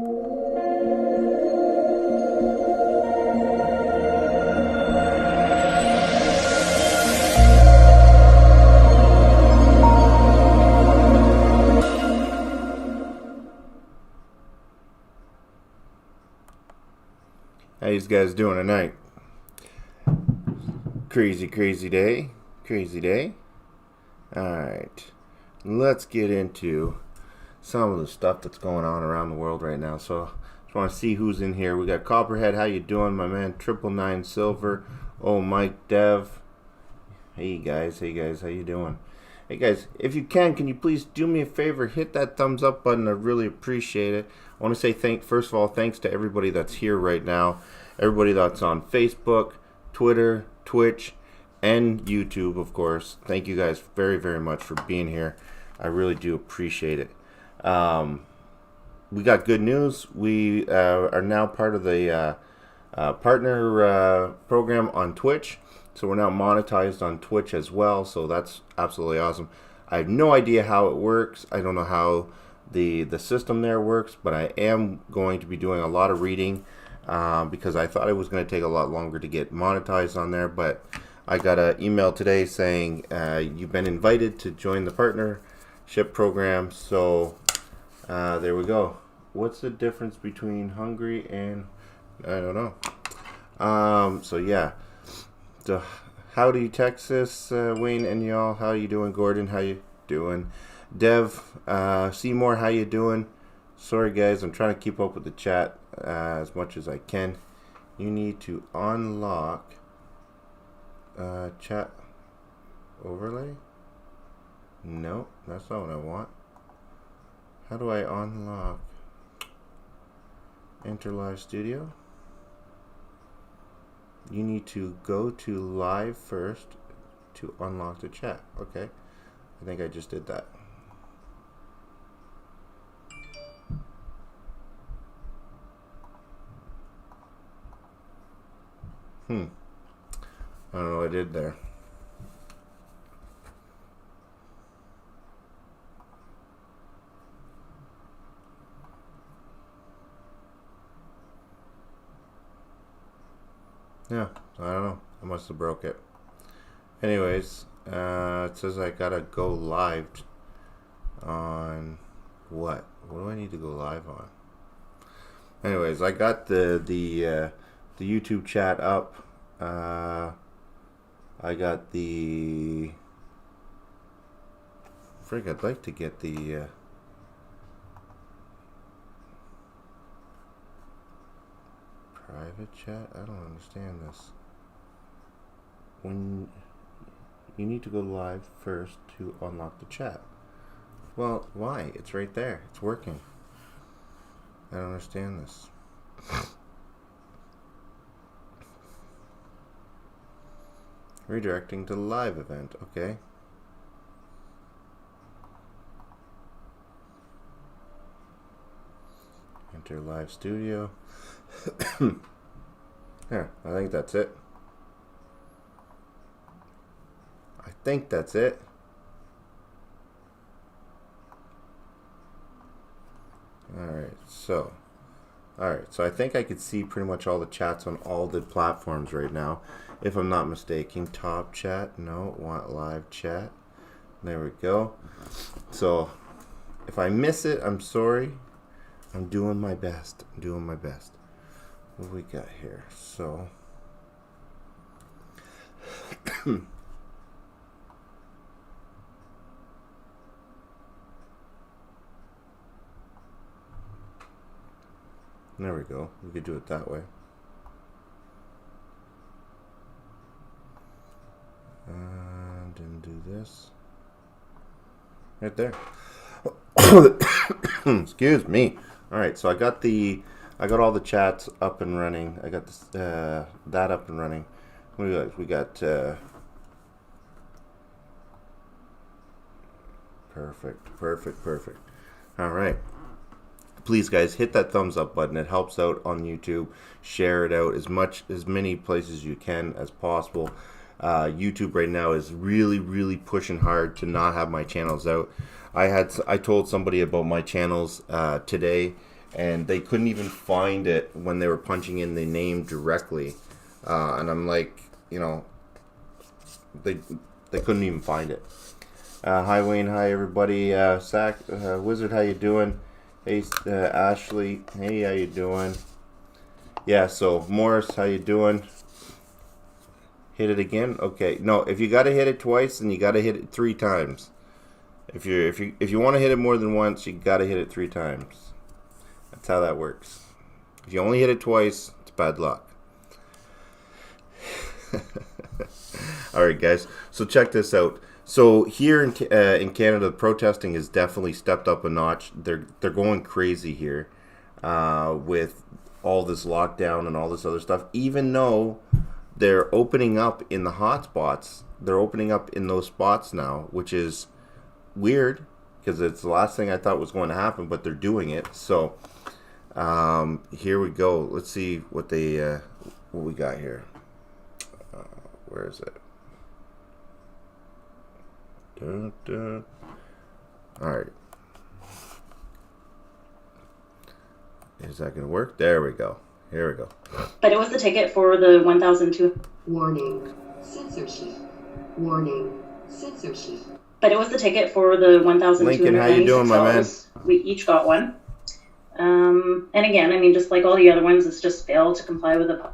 How you guys doing tonight? Crazy day. Crazy day. Alright. Let's get into some of the stuff that's going on around the world right now. So, just want to see who's in here. We got Copperhead. How you doing, my man? 999 Silver. Oh, Mike Dev. Hey guys. How you doing? Hey guys, if you can you please do me a favor, hit that thumbs up button. I really appreciate it. I want to say first of all, thanks to everybody that's here right now, everybody that's on Facebook, Twitter, Twitch, and YouTube, of course. Thank you guys very, very much for being here. I really do appreciate it. We got good news. We are now part of the partner program on Twitch. So we're now monetized on Twitch as well, so that's absolutely awesome. I have no idea how it works. I don't know how the system there works, but I am going to be doing a lot of reading because I thought it was going to take a lot longer to get monetized on there, but I got an email today saying you've been invited to join the partnership program, so there we go. What's the difference between hungry and, I don't know. So yeah. So, howdy Texas, Wayne and y'all. How you doing, Gordon? How you doing? Dev, Seymour, how you doing? Sorry guys, I'm trying to keep up with the chat as much as I can. You need to unlock chat overlay. No, that's not what I want. How do I unlock? Enter live studio. You need to go to live first to unlock the chat. Okay. I think I just did that. I don't know what I did there. Yeah, I don't know. I must have broke it. Anyways, it says I gotta go live on what? What do I need to go live on? Anyways, I got the YouTube chat up. I got the frig. I'd like to get the private chat? I don't understand this. When you need to go live first to unlock the chat. Well, why? It's right there. It's working. I don't understand this. Redirecting to live event. Okay. Enter live studio. Yeah, I think that's it. Alright, so I think I could see pretty much all the chats on all the platforms right now, if I'm not mistaken. Top chat, no, want live chat. There we go. So, if I miss it, I'm sorry. I'm doing my best. What do we got here? So, there we go. We could do it that way. And do this. Right there. Excuse me. Alright, so I got all the chats up and running. I got this, that up and running. What do we got? We got perfect. Alright. Please guys, hit that thumbs up button. It helps out on YouTube. Share it out as many places you can as possible. YouTube right now is really pushing hard to not have my channels out. I told somebody about my channels today, and they couldn't even find it when they were punching in the name directly. And I'm like, you know, they couldn't even find it. Hi Wayne, hi everybody. Zach, Wizard, how you doing? Hey Ashley, hey, how you doing? Yeah, so Morris, how you doing? Hit it again? Okay. No, if you got to hit it twice, then you got to hit it 3 times. If you want to hit it more than once, you got to hit it 3 times. That's how that works. If you only hit it twice, it's bad luck. All right, guys. So check this out. So here in Canada, protesting has definitely stepped up a notch. They're going crazy here with all this lockdown and all this other stuff. Even though they're opening up in the hot spots, they're opening up in those spots now, which is weird because it's the last thing I thought was going to happen, but they're doing it. So here we go. Let's see what we got here. Where is it? Dun, dun. All right. Is that going to work? There we go. Here we go. But it was the ticket for the 1,002. Warning. Censorship. Warning. Censorship. But it was the ticket for the 1,296. Lincoln, how you doing, my man? We each got one. And again, I mean, just like all the other ones, it's just failed to comply with the...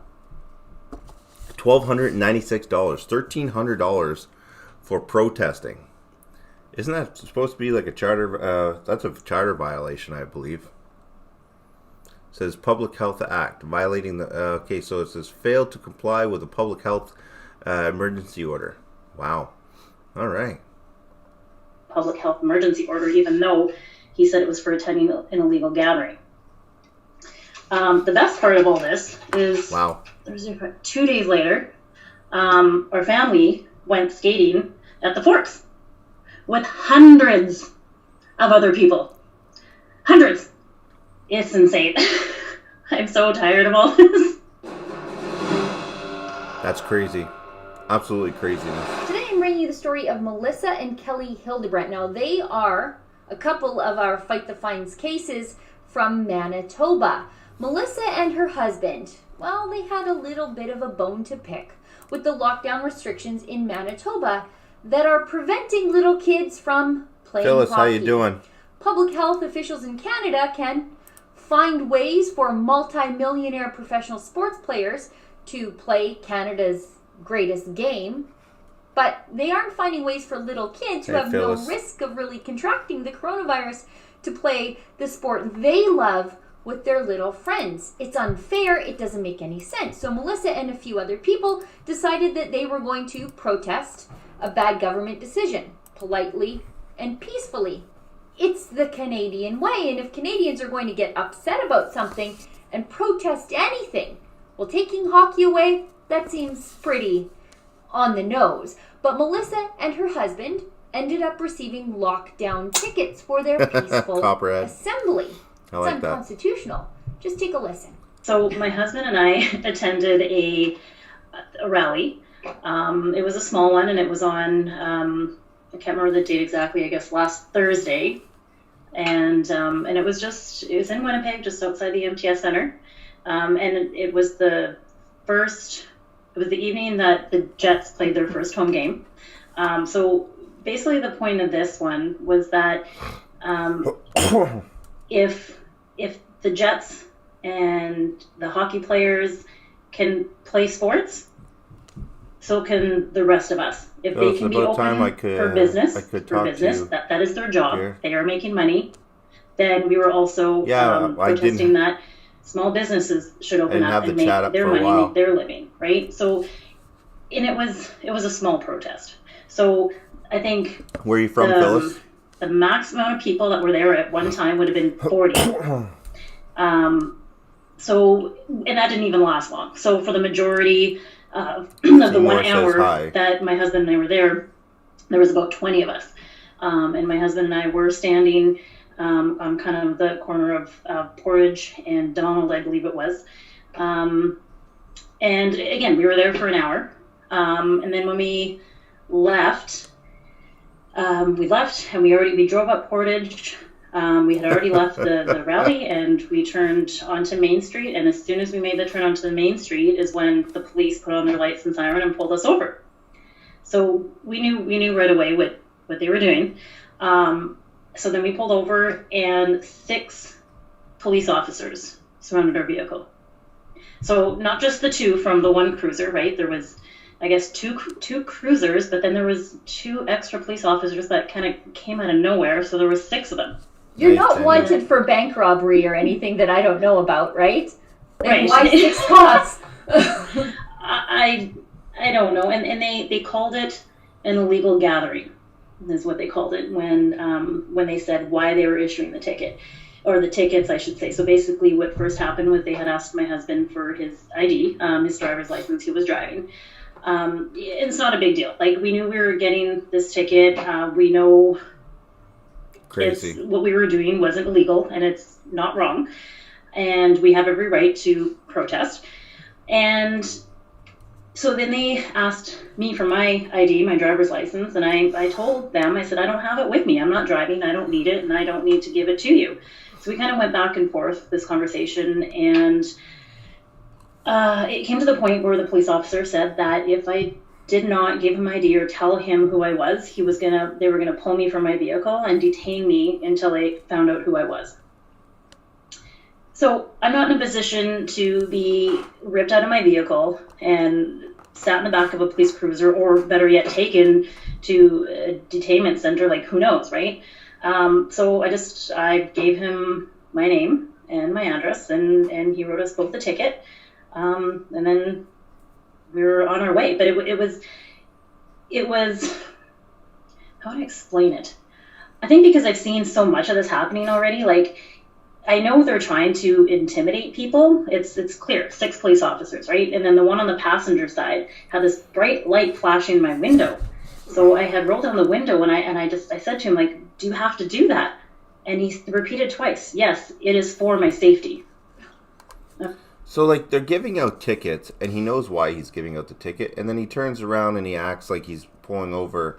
$1,296, $1,300 for protesting. Isn't that supposed to be like a charter? That's a charter violation, I believe. It says Public Health Act, violating the... okay, so it says failed to comply with a public health emergency order. Wow. All right. Public health emergency order, even though he said it was for attending an illegal gathering. The best part of all this is... Wow. 2 days later, our family went skating at the Forks with hundreds of other people. Hundreds. It's insane. I'm so tired of all this. That's crazy. Absolutely craziness. Today I'm bringing you the story of Melissa and Kelly Hildebrandt. Now they are a couple of our Fight the Fines cases from Manitoba. Melissa and her husband, well, they had a little bit of a bone to pick with the lockdown restrictions in Manitoba that are preventing little kids from playing Phyllis, hockey. how you doing? Public health officials in Canada can find ways for multi-millionaire professional sports players to play Canada's greatest game, but they aren't finding ways for little kids who have Phyllis. no risk of really contracting the coronavirus to play the sport they love with their little friends. It's unfair. It doesn't make any sense. So Melissa and a few other people decided that they were going to protest a bad government decision politely and peacefully. It's the Canadian way, and if Canadians are going to get upset about something and protest anything, well, taking hockey away, that seems pretty on the nose. But Melissa and her husband ended up receiving lockdown tickets for their peaceful assembly. I like it's that. unconstitutional. Just take a listen. So my husband and I attended a rally. It was a small one, and it was on, I can't remember the date exactly, I guess last Thursday. And it was in Winnipeg, just outside the MTS Center. And it was the evening that the Jets played their first home game. So basically the point of this one was that if the Jets and the hockey players can play sports, so can the rest of us. If they can be open for business, that is their job. Here. They are making money. Then we were also protesting that small businesses should open up and make their money, make their living, right? So, and it was a small protest. So I think... Where are you from, Phyllis? The max amount of people that were there at one time would have been 40. So, and that didn't even last long. So for the majority of the 1 hour that my husband and I were there was about 20 of us. And my husband and I were standing on kind of the corner of Porridge and Donald, I believe it was. And again, we were there for an hour. And then when we left and we drove up Portage. We had already left the rally, and we turned onto Main Street. And as soon as we made the turn onto the Main Street is when the police put on their lights and siren and pulled us over. So we knew right away what they were doing. So then we pulled over, and 6 police officers surrounded our vehicle. So not just the 2 from the one cruiser, right? There was, I guess, two cruisers, but then there was 2 extra police officers that kind of came out of nowhere. So there was 6 of them. You're not wanted for bank robbery or anything that I don't know about, right? Like, right. Why 6 cops? I don't know. And they called it an illegal gathering, is what they called it when they said why they were issuing the ticket. Or the tickets, I should say. So basically what first happened was they had asked my husband for his ID, his driver's license. He was driving. It's not a big deal. Like, we knew we were getting this ticket. We know what we were doing wasn't illegal, and it's not wrong. And we have every right to protest. And so then they asked me for my ID, my driver's license, and I told them, I said, I don't have it with me. I'm not driving. I don't need it, and I don't need to give it to you. So we kind of went back and forth this conversation, and it came to the point where the police officer said that if I did not give him ID or tell him who I was, they were gonna pull me from my vehicle and detain me until they found out who I was. So I'm not in a position to be ripped out of my vehicle and sat in the back of a police cruiser, or better yet, taken to a detainment center. Like, who knows, right? So I gave him my name and my address, and he wrote us both the ticket. And then we were on our way. But it was, how do I explain it? I think because I've seen so much of this happening already, like, I know they're trying to intimidate people. It's clear, 6 police officers, right? And then the one on the passenger side had this bright light flashing in my window. So I had rolled down the window, and I said to him, like, do you have to do that? And he repeated twice, yes, it is for my safety. So, like, they're giving out tickets, and he knows why he's giving out the ticket, and then he turns around and he acts like he's pulling over.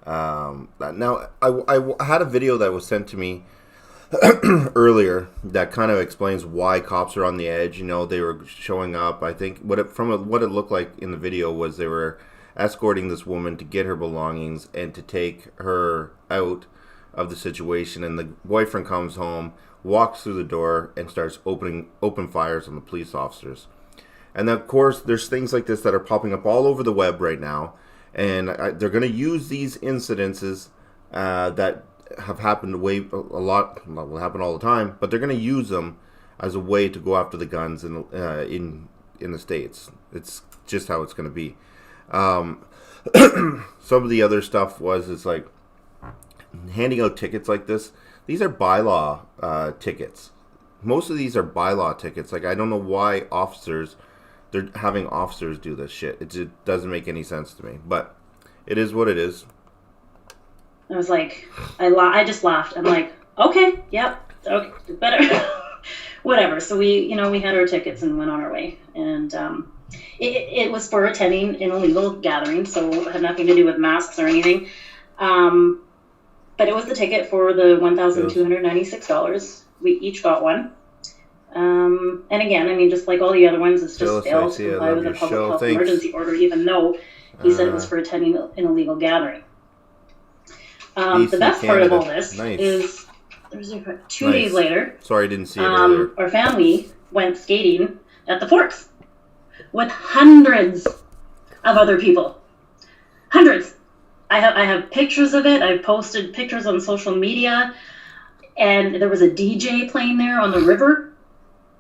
Now, I had a video that was sent to me earlier that kind of explains why cops are on the edge. You know, they were showing up. I think what it looked like in the video was they were escorting this woman to get her belongings and to take her out of the situation. And the boyfriend comes home, walks through the door, and starts open fires on the police officers. And then, of course, there's things like this that are popping up all over the web right now, and they're going to use these incidences that have happened a lot. Will happen all the time, but they're going to use them as a way to go after the guns in the States. It's just how it's going to be. Some of the other stuff it's like handing out tickets like this. These are bylaw tickets. Most of these are bylaw tickets. Like, I don't know why they're having officers do this shit. It doesn't make any sense to me, but it is what it is. I was like, I just laughed. I'm like, okay, yep, okay, better, whatever. So we had our tickets and went on our way. And it was for attending an illegal gathering, so it had nothing to do with masks or anything. But it was the ticket for the $1,296. We each got one. And again, I mean, just like all the other ones, it's just failed to comply with a public health emergency order, even though he said it was for attending an illegal gathering. The best part of all this is there's 2 days later. Sorry, I didn't see it earlier. Our family went skating at the Forks with hundreds of other people. Hundreds. I have pictures of it. I've posted pictures on social media, and there was a DJ playing there on the river.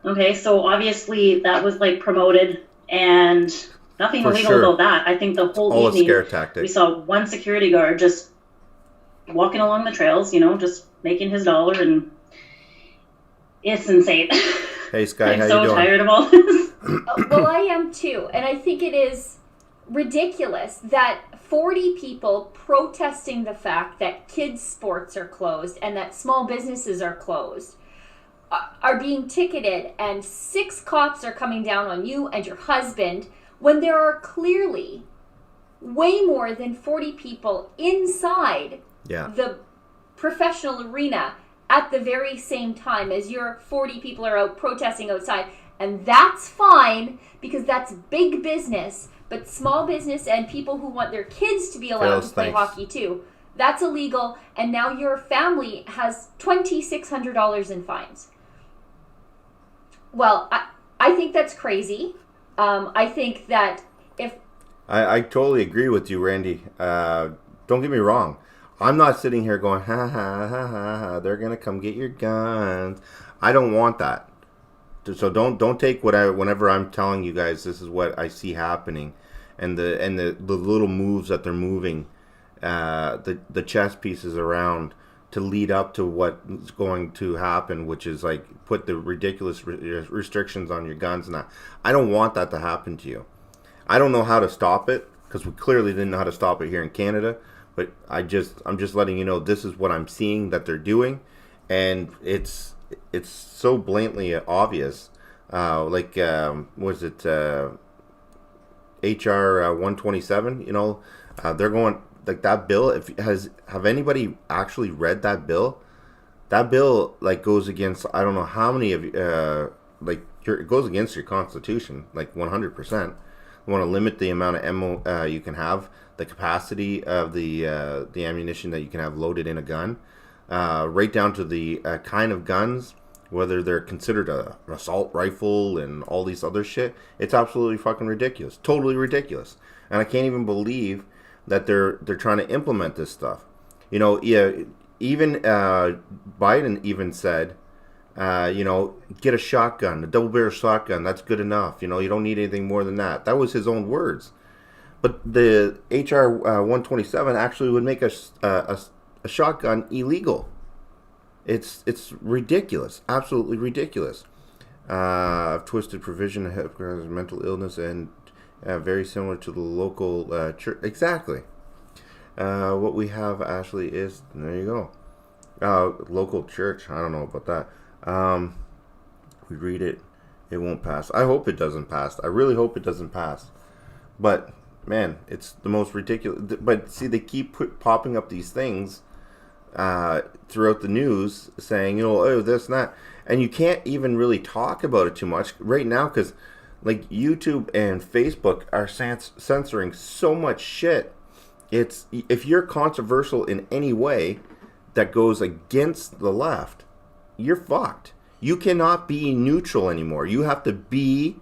Okay, so obviously that was like promoted, and nothing illegal about that. I think the whole evening, a scare tactic. We saw one security guard just walking along the trails, just making his dollar, and it's insane. Hey, Sky, I'm how so you doing? tired of all this. Well, I am too, and I think it is ridiculous that 40 people protesting the fact that kids' sports are closed and that small businesses are closed are being ticketed, and 6 cops are coming down on you and your husband when there are clearly way more than 40 people inside the professional arena at the very same time as your 40 people are out protesting outside. And that's fine because that's big business. But small business and people who want their kids to be allowed to play hockey too, that's illegal. And now your family has $2,600 in fines. Well, I think that's crazy. I think that if... I totally agree with you, Randy. Don't get me wrong. I'm not sitting here going, ha, ha, ha, ha, ha, they're going to come get your guns. I don't want that. So don't take whenever I'm telling you guys this is what I see happening, and the little moves that they're moving, the chess pieces around to lead up to what's going to happen, which is like put the ridiculous restrictions on your guns and that. I don't want that to happen to you. I don't know how to stop it because we clearly didn't know how to stop it here in Canada. But I'm just letting you know this is what I'm seeing that they're doing, and it's so blatantly obvious. Was it HR 127? You know, they're going like that bill. Have anybody actually read that bill? That bill like goes against I don't know how many of it goes against your Constitution like 100%. You want to limit the amount of ammo you can have, the capacity of the ammunition that you can have loaded in a gun, right down to the kind of guns, whether they're considered an assault rifle and all these other shit. It's absolutely fucking ridiculous, totally ridiculous, and I can't even believe that they're trying to implement this stuff. You know, yeah, even Biden even said, get a shotgun, a double barrel shotgun. That's good enough. You know, you don't need anything more than that. That was his own words. But the HR 127 actually would make a shotgun illegal. It's ridiculous, absolutely ridiculous. Twisted provision of mental illness and very similar to the local church. Exactly. What we have, Ashley, is there you go. Local church. I don't know about that. We read it. It won't pass. I hope it doesn't pass. I really hope it doesn't pass. But man, it's the most ridiculous. But see, they keep popping up these things throughout the news saying, oh, this and that. And you can't even really talk about it too much right now because like YouTube and Facebook are censoring so much shit. It's if you're controversial in any way that goes against the left, you're fucked. You cannot be neutral anymore. You have to be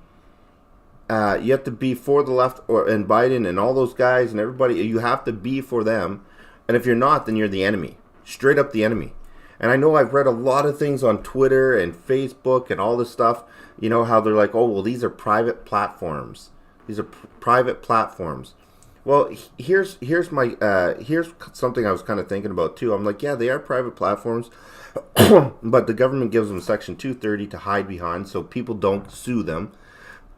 for the left and Biden and all those guys and everybody. You have to be for them. And if you're not, then you're the enemy. Straight up the enemy. And I know I've read a lot of things on Twitter and Facebook and all this stuff. You know how they're like, oh, well, these are private platforms. These are private platforms. Well, here's something I was kind of thinking about too. I'm like, yeah, they are private platforms, but the government gives them Section 230 to hide behind, so people don't sue them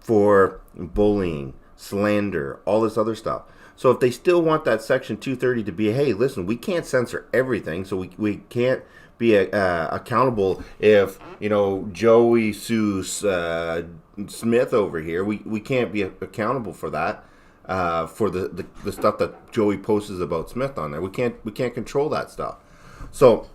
for bullying, slander, all this other stuff. So if they still want that Section 230 to be, hey, listen, we can't censor everything, so we can't be accountable if Joey sues Smith over here. We can't be accountable for that. For the stuff that Joey posts about Smith on there. We can't control that stuff. So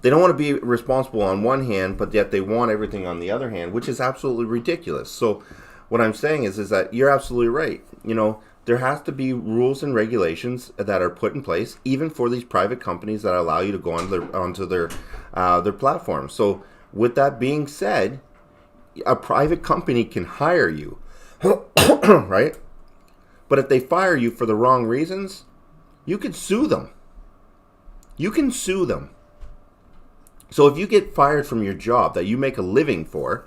they don't want to be responsible on one hand, but yet they want everything on the other hand, which is absolutely ridiculous. So what I'm saying is that you're absolutely right. There has to be rules and regulations that are put in place, even for these private companies that allow you to go onto their platform. So with that being said, a private company can hire you, right? But if they fire you for the wrong reasons, you can sue them. You can sue them. So if you get fired from your job that you make a living for,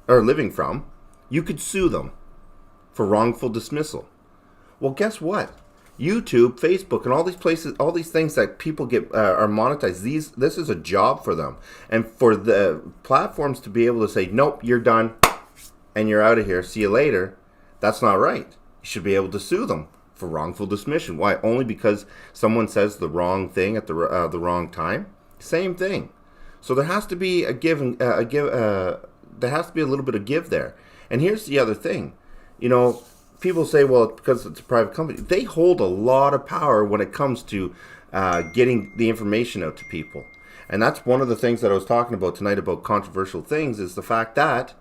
or living from, you could sue them for wrongful dismissal. Well, guess what? YouTube, Facebook, and all these places, all these things that people get are monetized. This is a job for them, and for the platforms to be able to say, "Nope, you're done, and you're out of here. See you later." That's not right. You should be able to sue them for wrongful dismissal. Why? Only because someone says the wrong thing at the wrong time. Same thing. So there has to be a give and there has to be a little bit of give there. And here's the other thing. People say, well, because it's a private company, they hold a lot of power when it comes to getting the information out to people. And that's one of the things that I was talking about tonight about controversial things, is the fact that,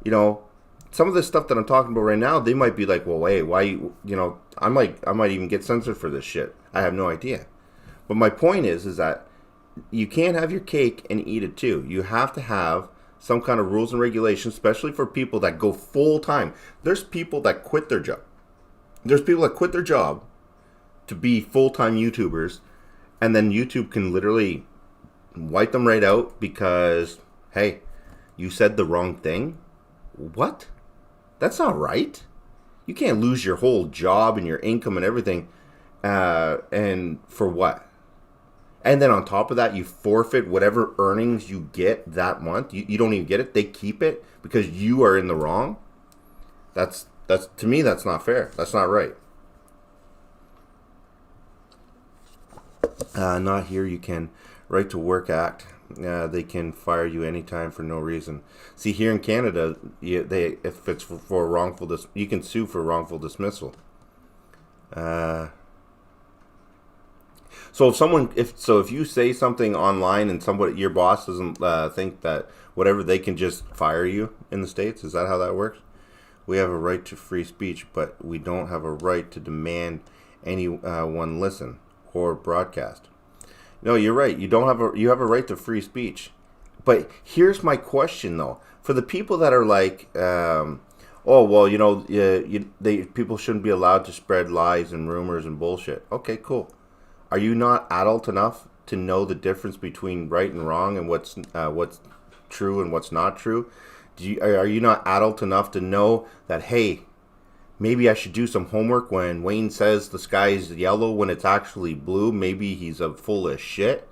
you know, some of this stuff that I'm talking about right now, they might be like, well, wait, why, you know, I might even get censored for this shit. I have no idea. But my point is that you can't have your cake and eat it too. You have to have some kind of rules and regulations, especially for people that go full time. There's people that quit their job. There's people that quit their job to be full-time YouTubers, and then YouTube can literally wipe them right out because, hey, you said the wrong thing? What? That's not right. You can't lose your whole job and your income and everything, and for what? And then on top of that, you forfeit whatever earnings you get that month. You don't even get it. They keep it because you are in the wrong. That's to me, that's not fair. That's not right. Not here. You can Right to Work Act. They can fire you anytime for no reason. See, here in Canada, if it's for wrongful, you can sue for wrongful dismissal. So if you say something online and your boss doesn't think that whatever, they can just fire you in the States. Is that how that works? We have a right to free speech, but we don't have a right to demand anyone listen or broadcast. No, you're right. You have a right to free speech. But here's my question though: for the people that are like, oh well, you know, people shouldn't be allowed to spread lies and rumors and bullshit. Okay, cool. Are you not adult enough to know the difference between right and wrong and what's true and what's not true? Are you not adult enough to know that, hey, maybe I should do some homework when Wayne says the sky is yellow when it's actually blue? Maybe he's full of shit.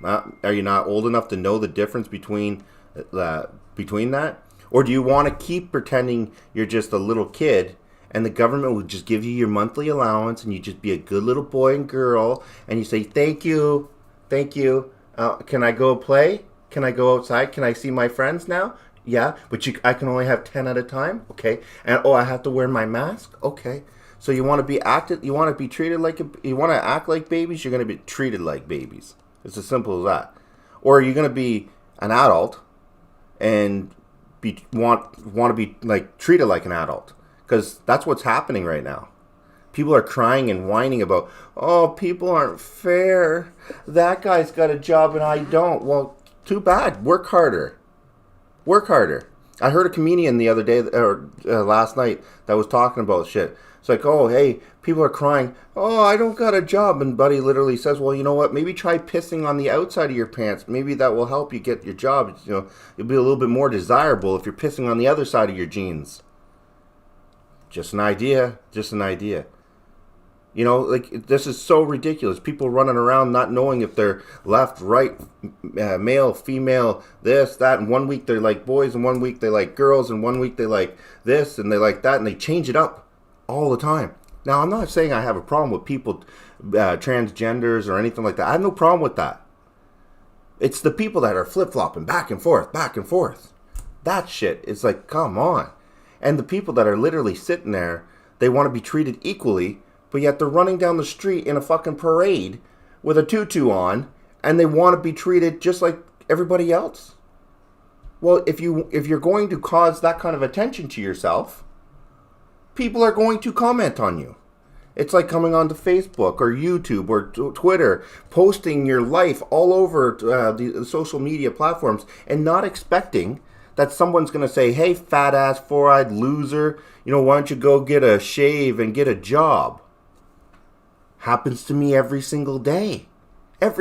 Are you not old enough to know the difference between that? Or do you want to keep pretending you're just a little kid and the government will just give you your monthly allowance and you just be a good little boy and girl and you say, thank you. Can I go play? Can I go outside? Can I see my friends now? Yeah, but I can only have 10 at a time? Okay. And I have to wear my mask? Okay. So you want to be you want to be treated like you want to act like babies, you're going to be treated like babies. It's as simple as that. Or are you going to be an adult and want to be like treated like an adult? Because that's what's happening right now. People are crying and whining about, oh, people aren't fair. That guy's got a job and I don't. Well, too bad. Work harder. I heard a comedian the other day, or last night, that was talking about shit. It's like, oh, hey, people are crying. Oh, I don't got a job. And Buddy literally says, well, you know what? Maybe try pissing on the outside of your pants. Maybe that will help you get your job. You know, you'll be a little bit more desirable if you're pissing on the other side of your jeans. Just an idea. You know, like, this is so ridiculous. People running around not knowing if they're left, right, male, female, this, that. And 1 week they like boys, and 1 week they like girls, and 1 week they like this, and they like that, and they change it up all the time. Now, I'm not saying I have a problem with people, transgenders or anything like that. I have no problem with that. It's the people that are flip-flopping back and forth. That shit is like, come on. And the people that are literally sitting there, they want to be treated equally, but yet they're running down the street in a fucking parade with a tutu on, and they want to be treated just like everybody else. Well, if you're going to cause that kind of attention to yourself, people are going to comment on you. It's like coming onto Facebook or YouTube or Twitter, posting your life all over the social media platforms and not expecting that someone's going to say, hey, fat ass, four-eyed loser, you know, why don't you go get a shave and get a job? Happens to me every single day. If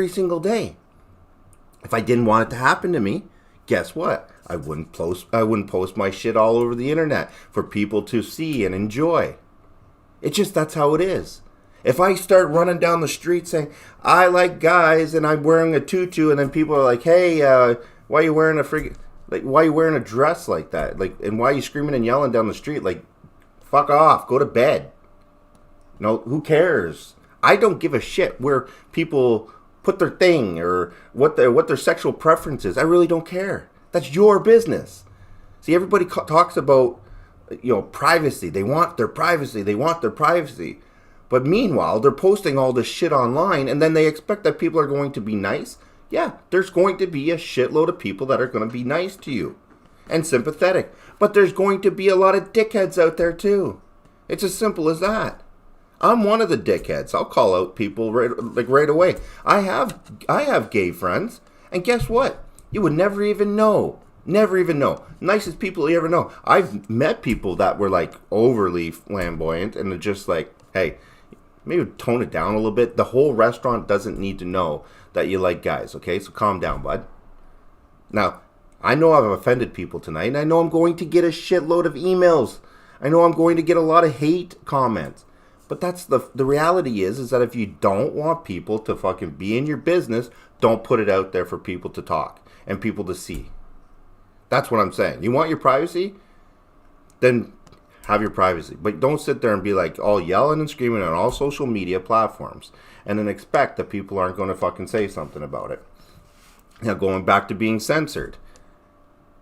I didn't want it to happen to me, guess what? I wouldn't post my shit all over the internet for people to see and enjoy. It's just, that's how it is. If I start running down the street saying, I like guys and I'm wearing a tutu, and then people are like, hey, why are you wearing why are you wearing a dress like that? Like, and why are you screaming and yelling down the street? Like, fuck off, go to bed. No, who cares? I don't give a shit where people put their thing or what their sexual preference is. I really don't care. That's your business. See, everybody talks about, you know, privacy. They want their privacy. But meanwhile, they're posting all this shit online, and then they expect that people are going to be nice. Yeah, there's going to be a shitload of people that are going to be nice to you and sympathetic. But there's going to be a lot of dickheads out there too. It's as simple as that. I'm one of the dickheads. I'll call out people right away. I have gay friends, and guess what? You would never even know. Never even know. Nicest people you ever know. I've met people that were like overly flamboyant and they're just like, hey, maybe tone it down a little bit. The whole restaurant doesn't need to know that you like guys, okay? So calm down, bud. Now, I know I've offended people tonight, and I know I'm going to get a shitload of emails. I know I'm going to get a lot of hate comments. But that's the reality is that if you don't want people to fucking be in your business, don't put it out there for people to talk and people to see. That's what I'm saying. You want your privacy? Then have your privacy. But don't sit there and be like all yelling and screaming on all social media platforms and then expect that people aren't going to fucking say something about it. Now, going back to being censored.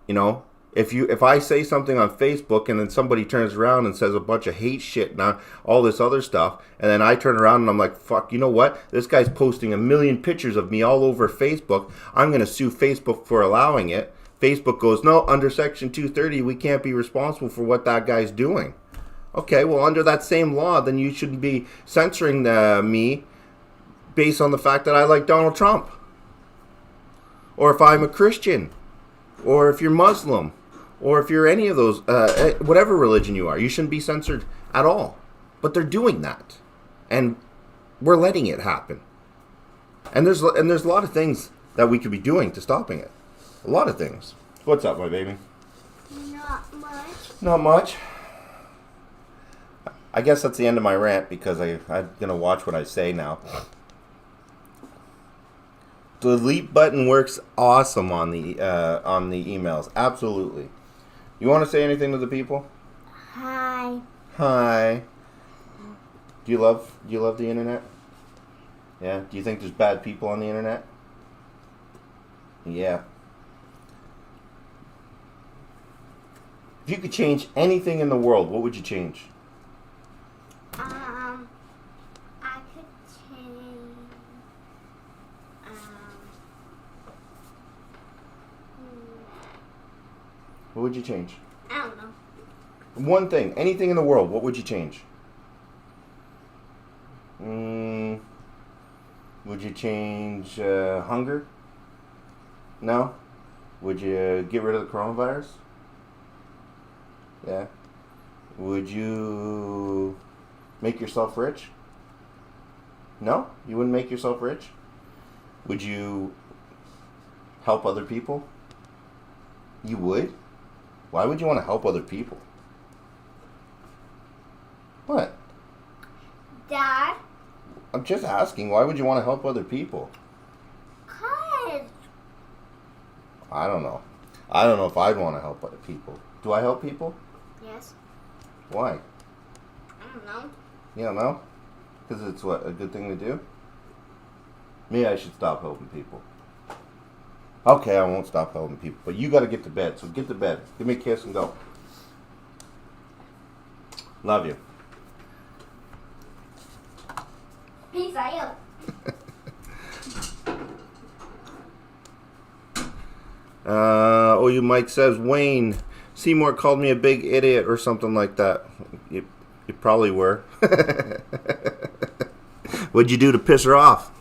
You know, if I say something on Facebook and then somebody turns around and says a bunch of hate shit and all this other stuff, and then I turn around and I'm like, fuck, you know what? This guy's posting 1 million pictures of me all over Facebook. I'm going to sue Facebook for allowing it. Facebook goes, no, under Section 230, we can't be responsible for what that guy's doing. Okay, well, under that same law, then you shouldn't be censoring me based on the fact that I like Donald Trump. Or if I'm a Christian. Or if you're Muslim. Or if you're any of those, whatever religion you are, you shouldn't be censored at all. But they're doing that. And we're letting it happen. And there's a lot of things that we could be doing to stopping it. A lot of things. What's up, my baby? Not much. Not much. I guess that's the end of my rant because I'm going to watch what I say now. The delete button works awesome on the emails. Absolutely. You want to say anything to the people? Hi. Hi. Do you love the internet? Yeah. Do you think there's bad people on the internet? Yeah. If you could change anything in the world, what would you change? I could change. What would you change? I don't know. One thing, anything in the world, what would you change? Would you change hunger? No? Would you get rid of the coronavirus? Yeah. Would you make yourself rich? No? You wouldn't make yourself rich? Would you help other people? You would? Why would you want to help other people? What? Dad? I'm just asking, why would you want to help other people? 'Cause. I don't know. I don't know if I'd want to help other people. Do I help people? Yes. Why? I don't know. You don't know? Because it's what, a good thing to do? Maybe I should stop helping people. Okay, I won't stop helping people. But you got to get to bed, so get to bed. Give me a kiss and go. Love you. Peace out. You Mike says, Wayne, Seymour called me a big idiot or something like that. You probably were. What'd you do to piss her off?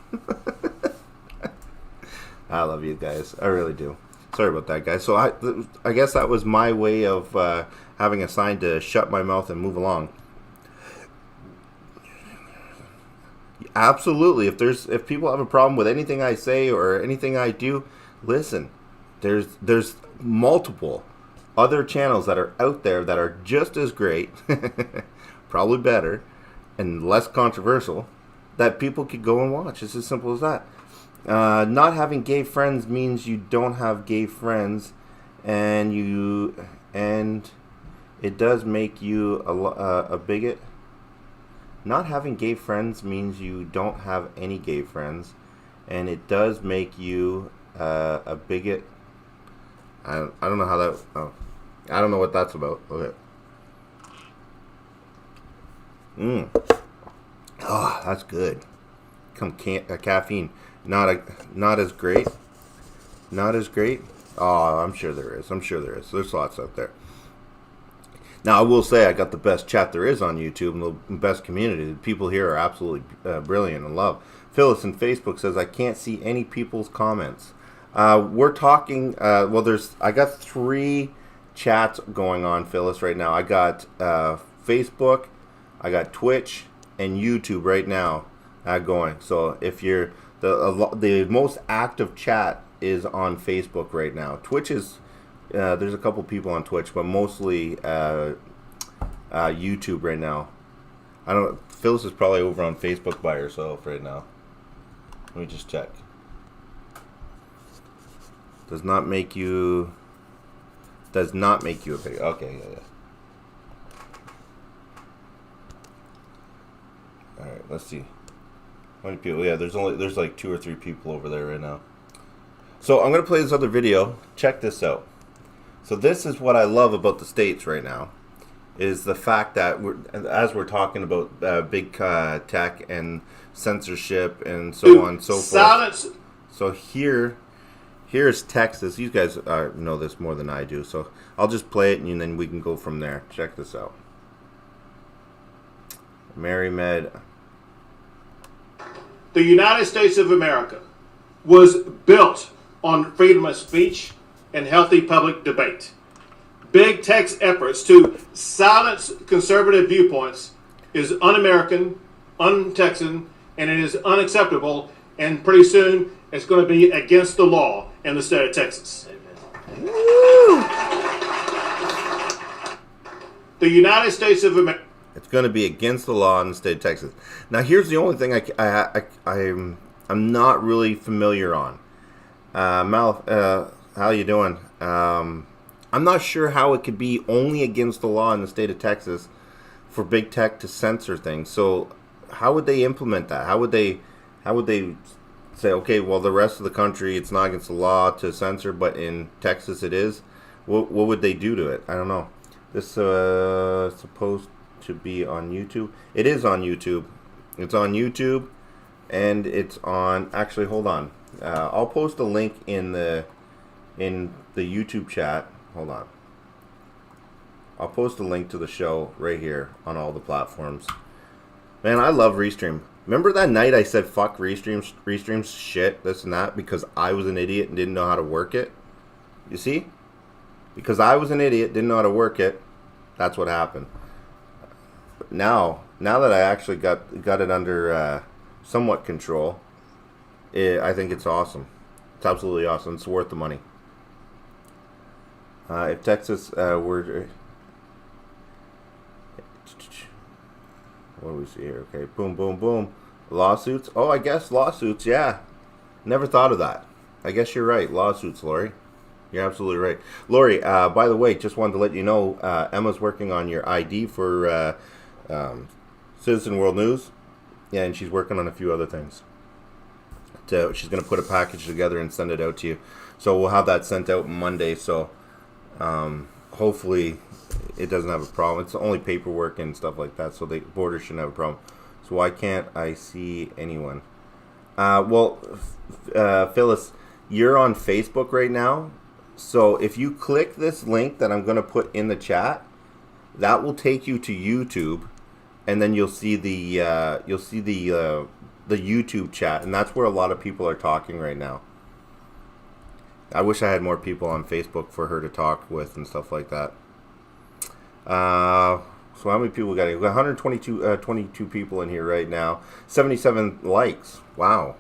I love you guys. I really do. Sorry about that, guys. So I guess that was my way of having a sign to shut my mouth and move along. Absolutely. If people have a problem with anything I say or anything I do, listen. There's multiple other channels that are out there that are just as great, probably better, and less controversial that people could go and watch. It's as simple as that. Not having gay friends means you don't have gay friends, and it does make you a bigot. Not having gay friends means you don't have any gay friends, and it does make you a bigot. I don't know how that. Oh, I don't know what that's about. Okay. Oh, that's good. Caffeine. not as great. Not as great. Oh, I'm sure there is. There's lots out there. Now, I will say I got the best chat there is on YouTube and the best community. The people here are absolutely brilliant and love. Phyllis in Facebook says, I can't see any people's comments. We're talking, I got 3 chats going on, Phyllis, right now. I got Facebook, I got Twitch, and YouTube right now going. So if you're, the most active chat is on Facebook right now. Twitch is, there's a couple people on Twitch, but mostly YouTube right now. Phyllis is probably over on Facebook by herself right now. Let me just check. Does not make you a video. Okay, yeah. Alright, let's see. How many people? Yeah, there's like 2 or 3 people over there right now. So I'm gonna play this other video. Check this out. So this is what I love about the States right now, is the fact that as we're talking about big tech and censorship and so on and so forth. So here's Texas. You guys know this more than I do, so I'll just play it and then we can go from there. Check this out. Mary Med. The United States of America was built on freedom of speech and healthy public debate. Big tech's efforts to silence conservative viewpoints is un-American, un-Texan, and it is unacceptable, and pretty soon it's going to be against the law in the state of Texas. Woo! The United States of America. It's going to be against the law in the state of Texas. Now, here's the only thing I'm not really familiar on. Mal, how you doing? I'm not sure how it could be only against the law in the state of Texas for big tech to censor things. So, how would they implement that? How would they say, okay, well, the rest of the country, it's not against the law to censor, but in Texas it is? What would they do to it? I don't know. This supposed to be on YouTube. It is on YouTube. It's on YouTube, and it's on. Actually, hold on. I'll post a link in the YouTube chat. Hold on. I'll post a link to the show right here on all the platforms. Man, I love Restream. Remember that night I said fuck Restream's shit, this and that, because I was an idiot and didn't know how to work it? You see? Because I was an idiot, didn't know how to work it, that's what happened. But now that I actually got it under somewhat control, I think it's awesome. It's absolutely awesome. It's worth the money. If Texas were... What do we see here? Okay, boom, boom, boom. Lawsuits? Oh, I guess lawsuits, yeah. Never thought of that. I guess you're right. Lawsuits, Lori. You're absolutely right. Lori, by the way, just wanted to let you know, Emma's working on your ID for Citizen World News. Yeah, and she's working on a few other things. She's going to put a package together and send it out to you. So we'll have that sent out Monday, so hopefully it doesn't have a problem. It's only paperwork and stuff like that, so the border shouldn't have a problem. So why can't I see anyone? Phyllis, you're on Facebook right now. So if you click this link that I'm going to put in the chat, that will take you to YouTube, and then you'll see the YouTube chat, and that's where a lot of people are talking right now. I wish I had more people on Facebook for her to talk with and stuff like that. So how many people we got? We got 122 people in here right now. 77 likes. Wow.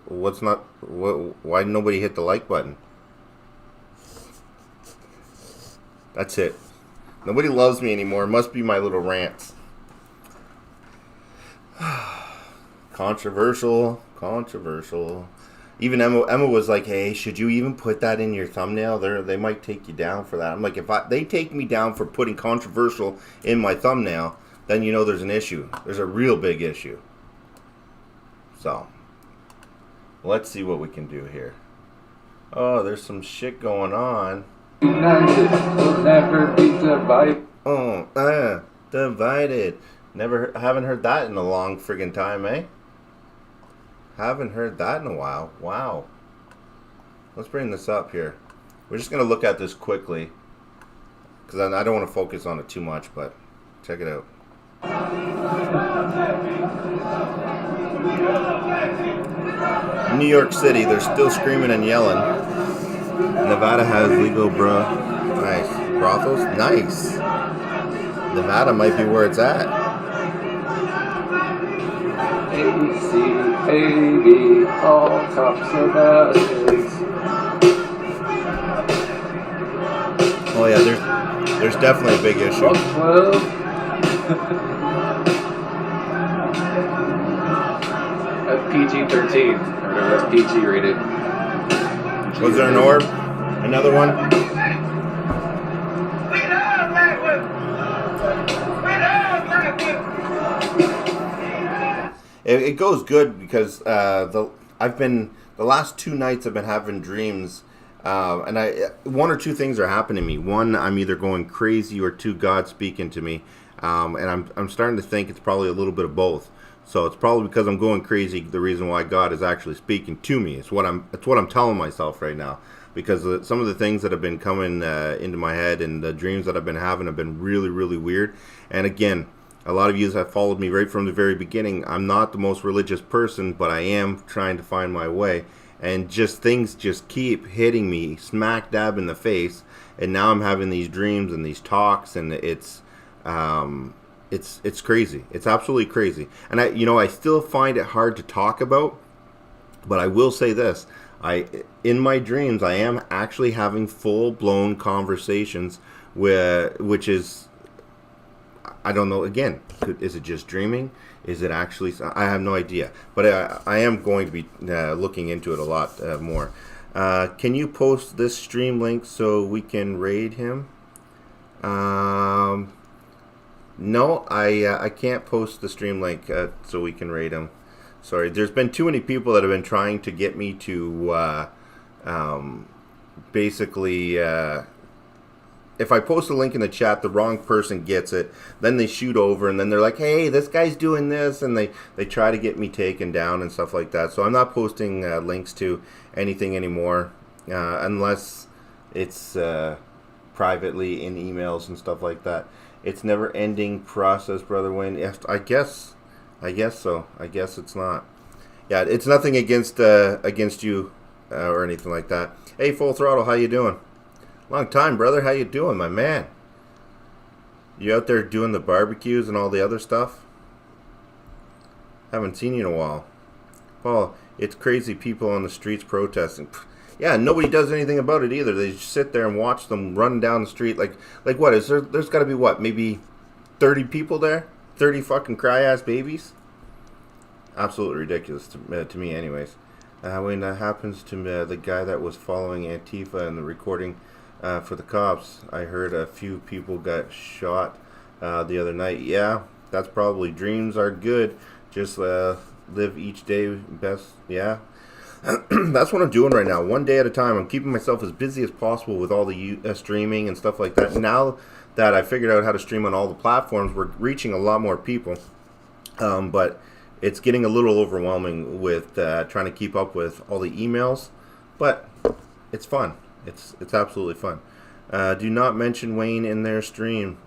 Why did nobody hit the like button? That's it. Nobody loves me anymore. It must be my little rants. Controversial. Even Emma was like, "Hey, should you even put that in your thumbnail? They might take you down for that." I'm like, if they take me down for putting controversial in my thumbnail, then you know there's an issue. There's a real big issue. So, let's see what we can do here. Oh, there's some shit going on. United will never be divided. Oh, divided. Haven't heard that in a long friggin' time, eh? Haven't heard that in a while. Wow. Let's bring this up here. We're just going to look at this quickly, because I don't want to focus on it too much, but check it out. New York City, they're still screaming and yelling. Nevada has legal nice. Brothels? Nice. Nevada might be where it's at. AC, baby, all cops are bastards. Oh yeah, there's definitely a big issue. That's PG-13. Or that's PG rated. Was there an orb? Another one? It goes good because the last 2 nights I've been having dreams, and one or two things are happening to me. One, I'm either going crazy, or two, God's speaking to me, and I'm starting to think it's probably a little bit of both. So it's probably because I'm going crazy, the reason why God is actually speaking to me. It's what I'm telling myself right now, because some of the things that have been coming into my head and the dreams that I've been having have been really, really weird. And again, a lot of you have followed me right from the very beginning. I'm not the most religious person, but I am trying to find my way. And things just keep hitting me smack dab in the face. And now I'm having these dreams and these talks, and it's crazy. It's absolutely crazy. And I still find it hard to talk about. But I will say this: in my dreams, I am actually having full-blown conversations which is, I don't know, again, is it just dreaming? Is it actually? I have no idea. But I am going to be looking into it a lot more. Can you post this stream link so we can raid him? No, I can't post the stream link so we can raid him. Sorry, there's been too many people that have been trying to get me to basically... if I post a link in the chat, the wrong person gets it. Then they shoot over, and then they're like, hey, this guy's doing this, and they try to get me taken down and stuff like that. So I'm not posting links to anything anymore, unless it's privately in emails and stuff like that. It's never-ending process, Brother Wayne. Yes, I guess so. I guess it's not. Yeah, it's nothing against you or anything like that. Hey, Full Throttle, how you doing? Long time, brother. How you doing, my man? You out there doing the barbecues and all the other stuff? Haven't seen you in a while. Paul, it's crazy people on the streets protesting. Yeah, nobody does anything about it either. They just sit there and watch them run down the street. Like what? There's got to be what? Maybe 30 people there? 30 fucking cry-ass babies? Absolutely ridiculous to me anyways. When that happens to the guy that was following Antifa and the recording for the cops, I heard a few people got shot the other night. Yeah, that's probably, dreams are good. Just live each day best. Yeah. That's what I'm doing right now, one day at a time. I'm keeping myself as busy as possible with all the streaming and stuff like that. Now that I figured out how to stream on all the platforms, we're reaching a lot more people. But it's getting a little overwhelming with trying to keep up with all the emails. But it's fun. It's absolutely fun. Do not mention Wayne in their stream.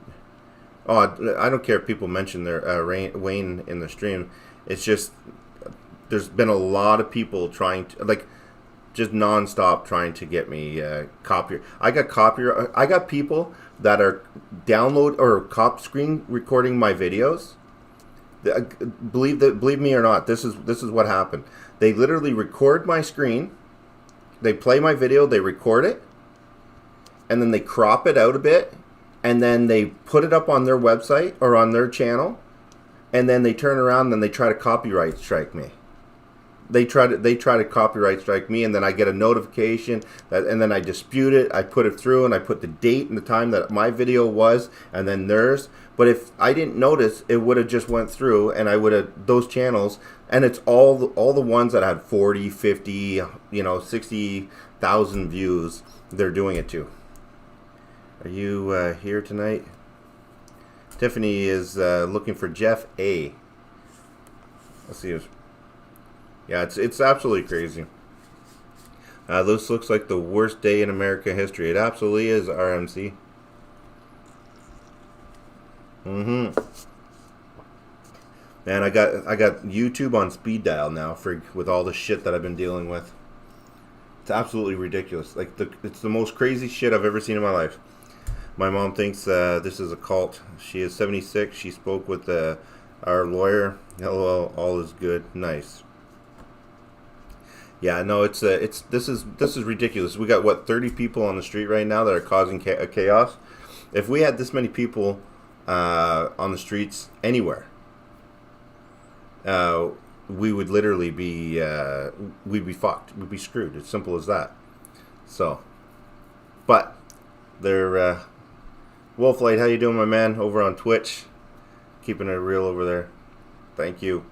Oh, I don't care if people mention their Wayne in the stream. It's just, there's been a lot of people trying to, just nonstop trying to get me copy. I got people that are download or screen recording my videos. Believe me or not, this is what happened. They literally record my screen. They play my video. They record it, and then they crop it out a bit, and then they put it up on their website or on their channel, and then they turn around and they try to copyright strike me. They try to copyright strike me, and then I get a notification and then I dispute it. I put it through, and I put the date and the time that my video was, and then theirs. But if I didn't notice, it would have just went through, and I would have, those channels, and it's all the ones that had 40, 50, 60,000 views. They're doing it to. Are you here tonight? Tiffany is looking for Jeff A. Let's see. Yeah, it's absolutely crazy. This looks like the worst day in American history. It absolutely is, RMC. Man, I got YouTube on speed dial now with all the shit that I've been dealing with. It's absolutely ridiculous. Like it's the most crazy shit I've ever seen in my life. My mom thinks this is a cult. She is 76. She spoke with our lawyer. LOL, all is good. Nice. Yeah, no, this is ridiculous. We got what 30 people on the street right now that are causing chaos. If we had this many people on the streets anywhere, we would literally be we'd be fucked. We'd be screwed. It's simple as that. So, but they're Wolflight. How you doing, my man? Over on Twitch, keeping it real over there. Thank you.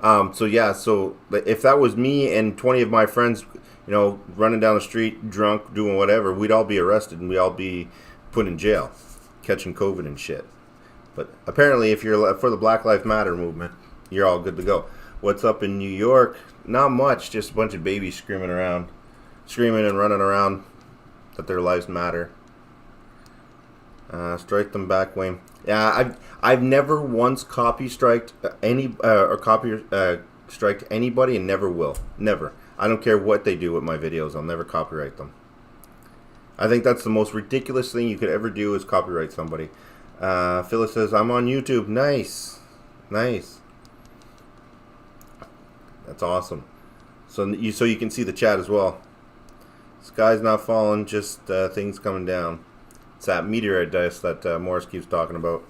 So yeah, so if that was me and 20 of my friends, running down the street drunk, doing whatever, we'd all be arrested and we'd all be put in jail, catching COVID and shit. But apparently, if you're for the Black Lives Matter movement, you're all good to go. What's up in New York? Not much, just a bunch of babies screaming and running around that their lives matter. Strike them back, Wayne. Yeah, I've never once copy striked striked anybody, and never will. Never. I don't care what they do with my videos. I'll never copyright them. I think that's the most ridiculous thing you could ever do is copyright somebody. Phyllis says, I'm on YouTube. Nice. That's awesome. So you can see the chat as well. Sky's not falling, just things coming down. It's that meteorite dust that Morris keeps talking about.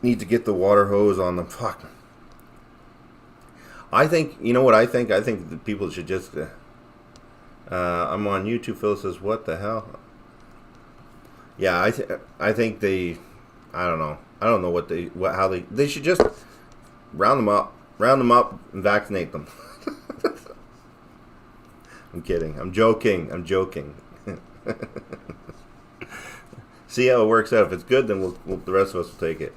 Need to get the water hose on them. Fuck. I think, you know what I think? I think that people should just... I'm on YouTube. Phil says, what the hell? Yeah, I think they... I don't know. I don't know how they should just round them up and vaccinate them. I'm kidding. I'm joking. See how it works out. If it's good, then the rest of us will take it.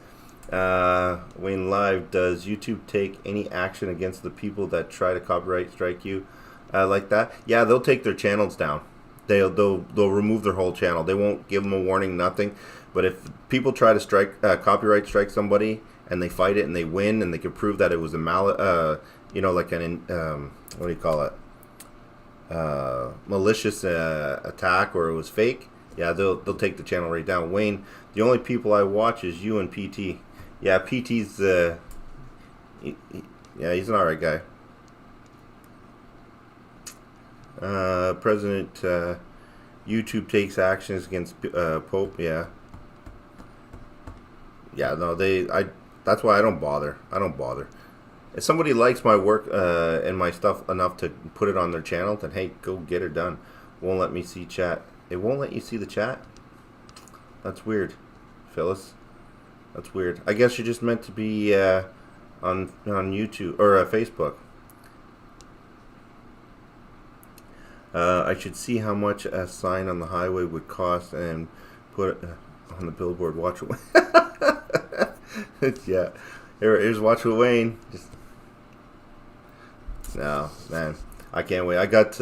Wayne Live, does YouTube take any action against the people that try to copyright strike you like that? Yeah, they'll take their channels down. They'll remove their whole channel. They won't give them a warning, nothing. But if people try to copyright strike somebody and they fight it and they win and they can prove that it was a like an what do you call it? Malicious attack, or it was fake. Yeah, they'll take the channel right down. Wayne, the only people I watch is you and PT. Yeah, PT's he's an alright guy. President YouTube takes actions against Pope. Yeah, no, that's why I don't bother. If somebody likes my work and my stuff enough to put it on their channel, then hey, go get it done. Won't let me see chat. It won't let you see the chat? That's weird, Phyllis. That's weird. I guess you're just meant to be on YouTube or Facebook. I should see how much a sign on the highway would cost and put it on the billboard. Watch it. Yeah. Here's Watch with Wayne. No, man. I can't wait. I got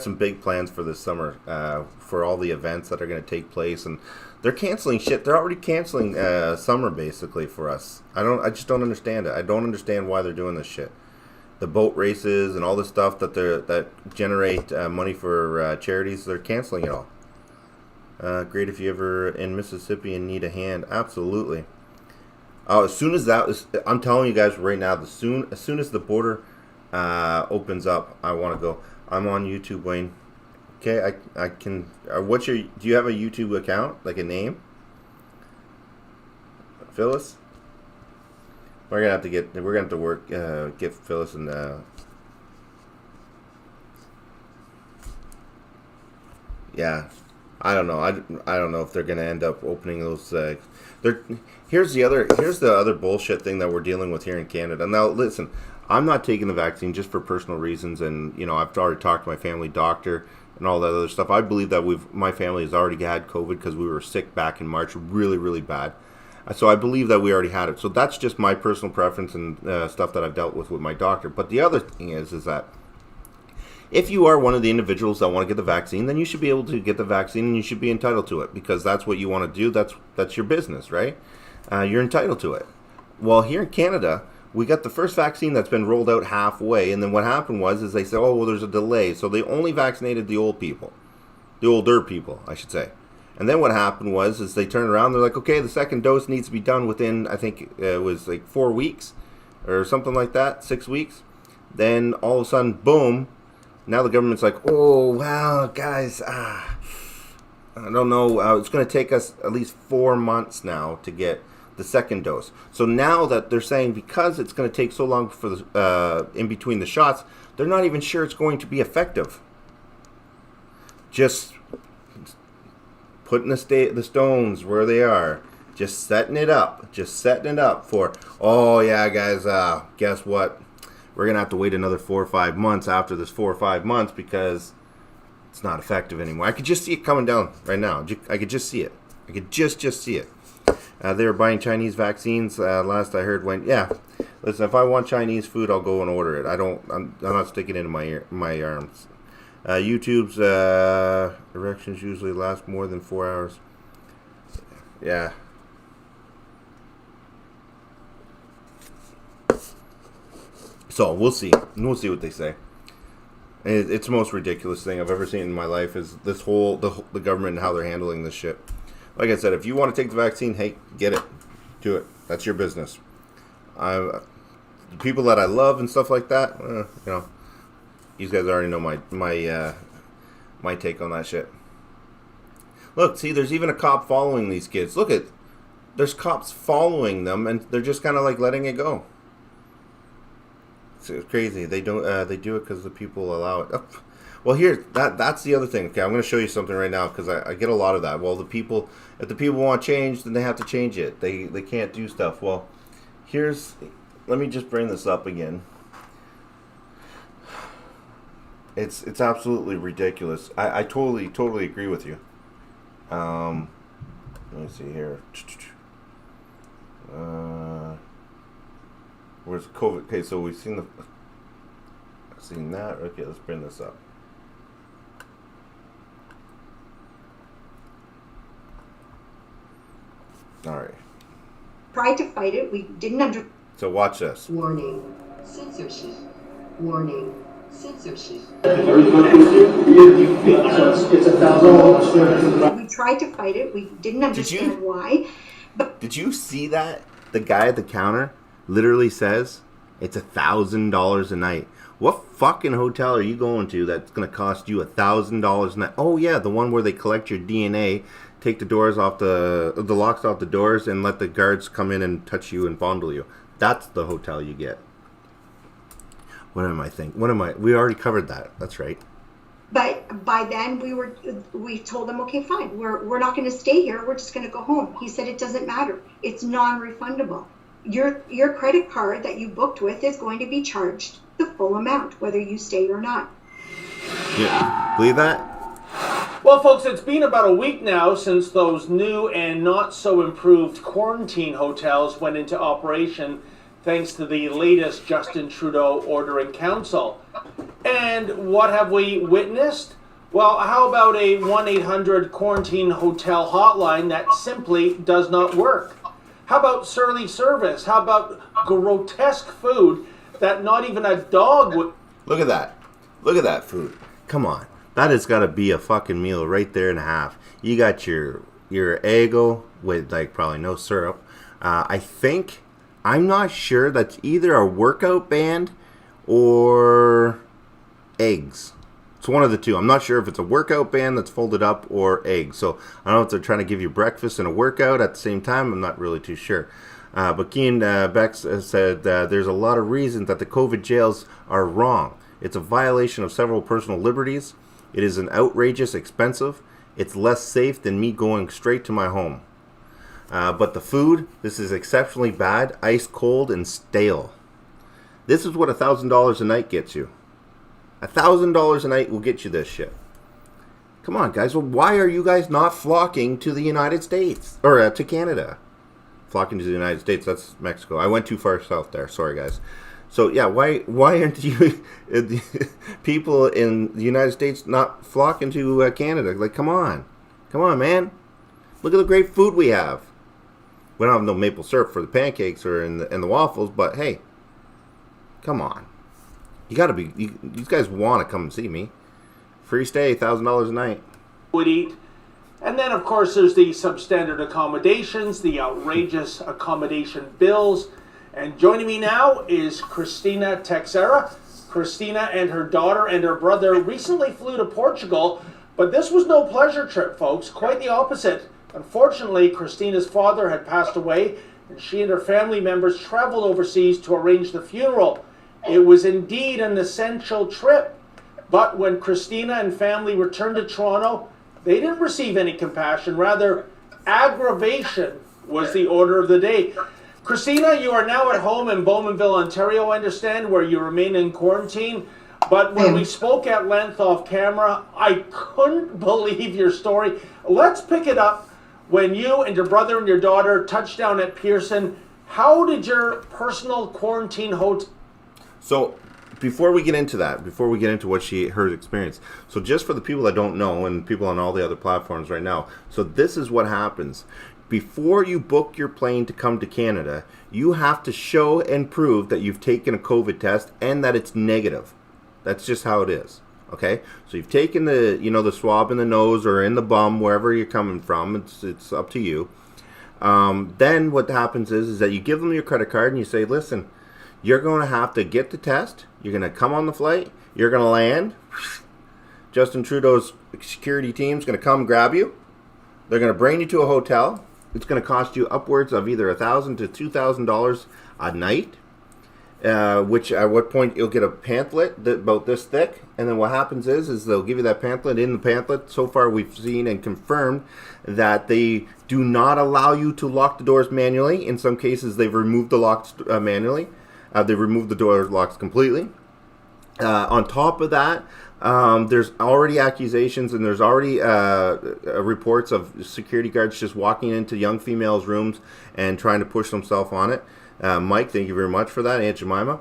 some big plans for this summer for all the events that are going to take place, and they're canceling shit. They're already canceling summer basically for us. I just don't understand it. I don't understand why they're doing this shit. The boat races and all the stuff that generate money for charities, they're canceling it all. Great if you ever in Mississippi and need a hand. Absolutely. As soon as I'm telling you guys right now, as soon as the border opens up, I want to go. I'm on YouTube, Wayne. Okay, I can. Do you have a YouTube account, like a name? Phyllis? We're gonna have to get Phyllis and yeah. I don't know. I don't know if they're gonna end up opening those. Here's the other bullshit thing that we're dealing with here in Canada. Now listen, I'm not taking the vaccine just for personal reasons, and I've already talked to my family doctor and all that other stuff. I believe that my family has already had COVID because we were sick back in March, really really bad. So I believe that we already had it. So that's just my personal preference and stuff that I've dealt with my doctor. But the other thing is that if you are one of the individuals that want to get the vaccine, then you should be able to get the vaccine and you should be entitled to it because that's what you want to do. That's your business, right? You're entitled to it. Well, here in Canada, we got the first vaccine that's been rolled out halfway, and then what happened is they said, oh, well, there's a delay. So they only vaccinated the old people, the older people, I should say. And then what happened is they turned around, they're like, okay, the second dose needs to be done within, I think it was like 4 weeks or something like that, 6 weeks. Then all of a sudden, boom, now the government's like, oh, well, guys, I don't know. It's going to take us at least 4 months now to get the second dose. So now that they're saying because it's going to take so long for the in between the shots, they're not even sure it's going to be effective. Just putting the stones where they are, just setting it up for, oh yeah, guys, guess what? We're going to have to wait another 4 or 5 months after this 4 or 5 months because it's not effective anymore. I could just see it coming down right now. I could just see it. I could just see it. They were buying Chinese vaccines. Last I heard, listen, if I want Chinese food, I'll go and order it. I'm not sticking it in my arms. YouTube's erections usually last more than 4 hours. Yeah. So we'll see. We'll see what they say. It's the most ridiculous thing I've ever seen in my life is this whole the government and how they're handling this shit. Like I said, if you want to take the vaccine, hey, get it. Do it. That's your business. The people that I love and stuff like that, you guys already know my take on that shit. Look, see, there's even a cop following these kids. There's cops following them, and they're just kind of like letting it go. It's crazy. They do it because the people allow it. Oh. Well, that's the other thing. Okay, I'm going to show you something right now because I get a lot of that. Well, if the people want change, then they have to change it. They can't do stuff. Well, let me just bring this up again. It's absolutely ridiculous. I totally agree with you. Let me see here. Where's COVID? Okay, so we've seen that. Okay, let's bring this up. All right. Tried to fight it. We didn't understand. So watch this. Warning. Censorship. Warning. Censorship. We tried to fight it. We didn't understand why. But did you see that? The guy at the counter literally says it's $1,000 a night. What fucking hotel are you going to that's going to cost you $1,000 a night? Oh yeah, the one where they collect your DNA, take the doors off the locks off the doors, and let the guards come in and touch you and fondle you. That's the hotel you get. What am I thinking? We already covered that. That's right. But by then we told him, okay, fine. We're not going to stay here. We're just going to go home. He said it doesn't matter. It's non-refundable. Your credit card that you booked with is going to be charged the full amount, whether you stay or not. Yeah, believe that? Well, folks, it's been about a week now since those new and not so improved quarantine hotels went into operation thanks to the latest Justin Trudeau order in council. And what have we witnessed? Well, how about a 1-800 quarantine hotel hotline that simply does not work? How about surly service? How about grotesque food that not even a dog would... Look at that. Look at that food. Come on. That has got to be a fucking meal right there and a half. You got your Eggo with probably no syrup. I'm not sure, that's either a workout band or eggs. It's one of the two. I'm not sure if it's a workout band that's folded up or eggs. So I don't know if they're trying to give you breakfast and a workout at the same time. I'm not really too sure. But Keen Bex said there's a lot of reasons that the COVID jails are wrong. It's a violation of several personal liberties. It is an outrageous expensive. It's less safe than me going straight to my home. But the food, this is exceptionally bad, ice cold and stale. This is what $1,000 a night gets you. $1,000 a night will get you this shit. Come on, guys. Well, why are you guys not flocking to the United States or to Canada? flocking to the United States. That's Mexico. I went too far south there. Sorry, guys. So yeah, why aren't you people in the United States not flocking to Canada? Like, come on, man! Look at the great food we have. We don't have no maple syrup for the pancakes or in the waffles, but hey, come on! You gotta be. These guys want to come and see me. Free stay, $1,000 a night. Would eat. And then, of course, there's the substandard accommodations, the outrageous accommodation bills. And joining me now is Cristina Texera. Cristina and her daughter and her brother recently flew to Portugal, but this was no pleasure trip, folks. Quite the opposite. Unfortunately, Cristina's father had passed away, and she and her family members traveled overseas to arrange the funeral. It was indeed an essential trip. But when Cristina and family returned to Toronto, they didn't receive any compassion. Rather, aggravation was the order of the day. Cristina, you are now at home in Bowmanville, Ontario, I understand, where you remain in quarantine. But when we spoke at length off camera, I couldn't believe your story. Let's pick it up when you and your brother and your daughter touched down at Pearson. How did your personal quarantine hotel... So, before we get into that, before we get into what her experience, so just for the people that don't know and people on all the other platforms right now, so this is what happens. Before you book your plane to come to Canada, you have to show and prove that you've taken a COVID test and that it's negative. That's just how it is. Okay? So you've taken the swab in the nose or in the bum, wherever you're coming from. It's up to you. Then what happens is that you give them your credit card and you say, listen, you're going to have to get the test. You're going to come on the flight. You're going to land. Justin Trudeau's security team's going to come grab you. They're going to bring you to a hotel. It's going to cost you upwards of either $1,000 to $2,000 a night. Which at what point you'll get a pamphlet about this thick. And then what happens is they'll give you that pamphlet. In the pamphlet, so far we've seen and confirmed that they do not allow you to lock the doors manually. In some cases, they've removed the locks manually. They've removed the door locks completely. On top of that, there's already accusations and there's already reports of security guards just walking into young females' rooms and trying to push themselves on it. Mike, thank you very much for that. Aunt Jemima.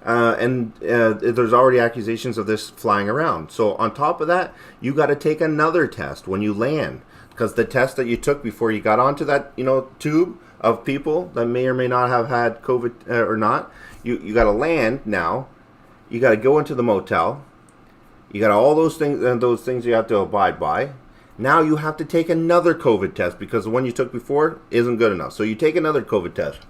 And there's already accusations of this flying around. So on top of that, you got to take another test when you land. Because the test that you took before you got onto that, tube of people that may or may not have had COVID or not, you got to land now. You got to go into the motel. You got all those things you have to abide by. Now you have to take another COVID test because the one you took before isn't good enough. So you take another COVID test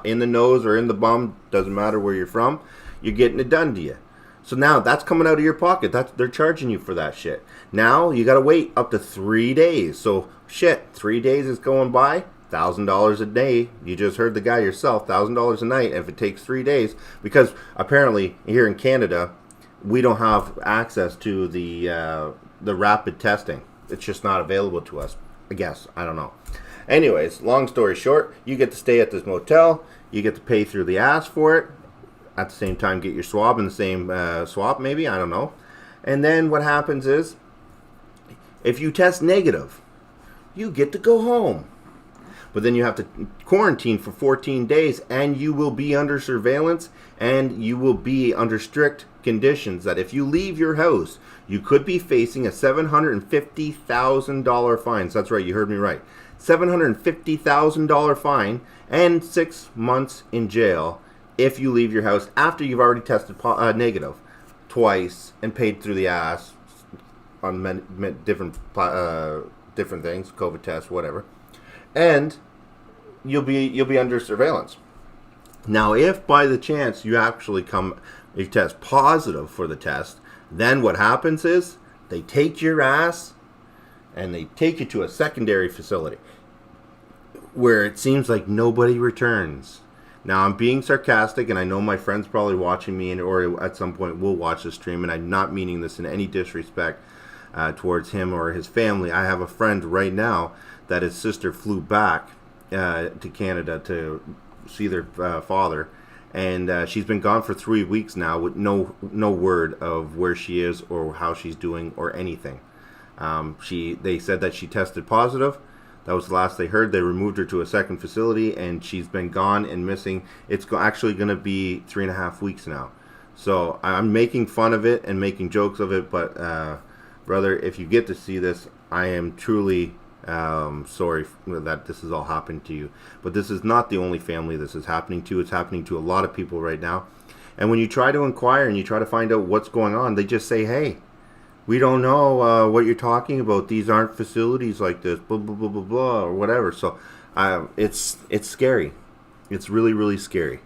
in the nose or in the bum, doesn't matter where you're from. You're getting it done to you. So now that's coming out of your pocket. They're charging you for that shit. Now you got to wait up to 3 days. So 3 days is going by. $1,000 a day. You just heard the guy yourself. $1,000 a night. If it takes 3 days, because apparently here in Canada, we don't have access to the rapid testing. It's just not available to us. I guess. I don't know. Anyways, long story short, you get to stay at this motel. You get to pay through the ass for it. At the same time, get your swab in the same swab, maybe. I don't know. And then what happens is, if you test negative, you get to go home. But then you have to quarantine for 14 days, and you will be under surveillance, and you will be under strict conditions that if you leave your house, you could be facing a $750,000 fine. So that's right, you heard me right. $750,000 fine and 6 months in jail if you leave your house after you've already tested negative twice and paid through the ass on different things, COVID tests, whatever. And you'll be under surveillance. Now, if by the chance you test positive for the test, then what happens is they take your ass and they take you to a secondary facility where it seems like nobody returns. Now, I'm being sarcastic, and I know my friend's probably watching me or at some point will watch the stream, and I'm not meaning this in any disrespect towards him or his family. I have a friend right now that his sister flew back to Canada to see their father, and she's been gone for 3 weeks now with no word of where she is or how she's doing or anything. They said that she tested positive. That was the last they heard. They removed her to a second facility, and she's been gone and missing. It's actually going to be 3.5 weeks now. So I'm making fun of it and making jokes of it, but brother, if you get to see this, I am truly sorry that this is all happening to you. But this is not the only family this is happening to. It's happening to a lot of people right now. And when you try to inquire and you try to find out what's going on, they just say, hey, we don't know what you're talking about. These aren't facilities like this, blah, blah, blah, blah, blah, or whatever. So it's scary. It's really, really scary.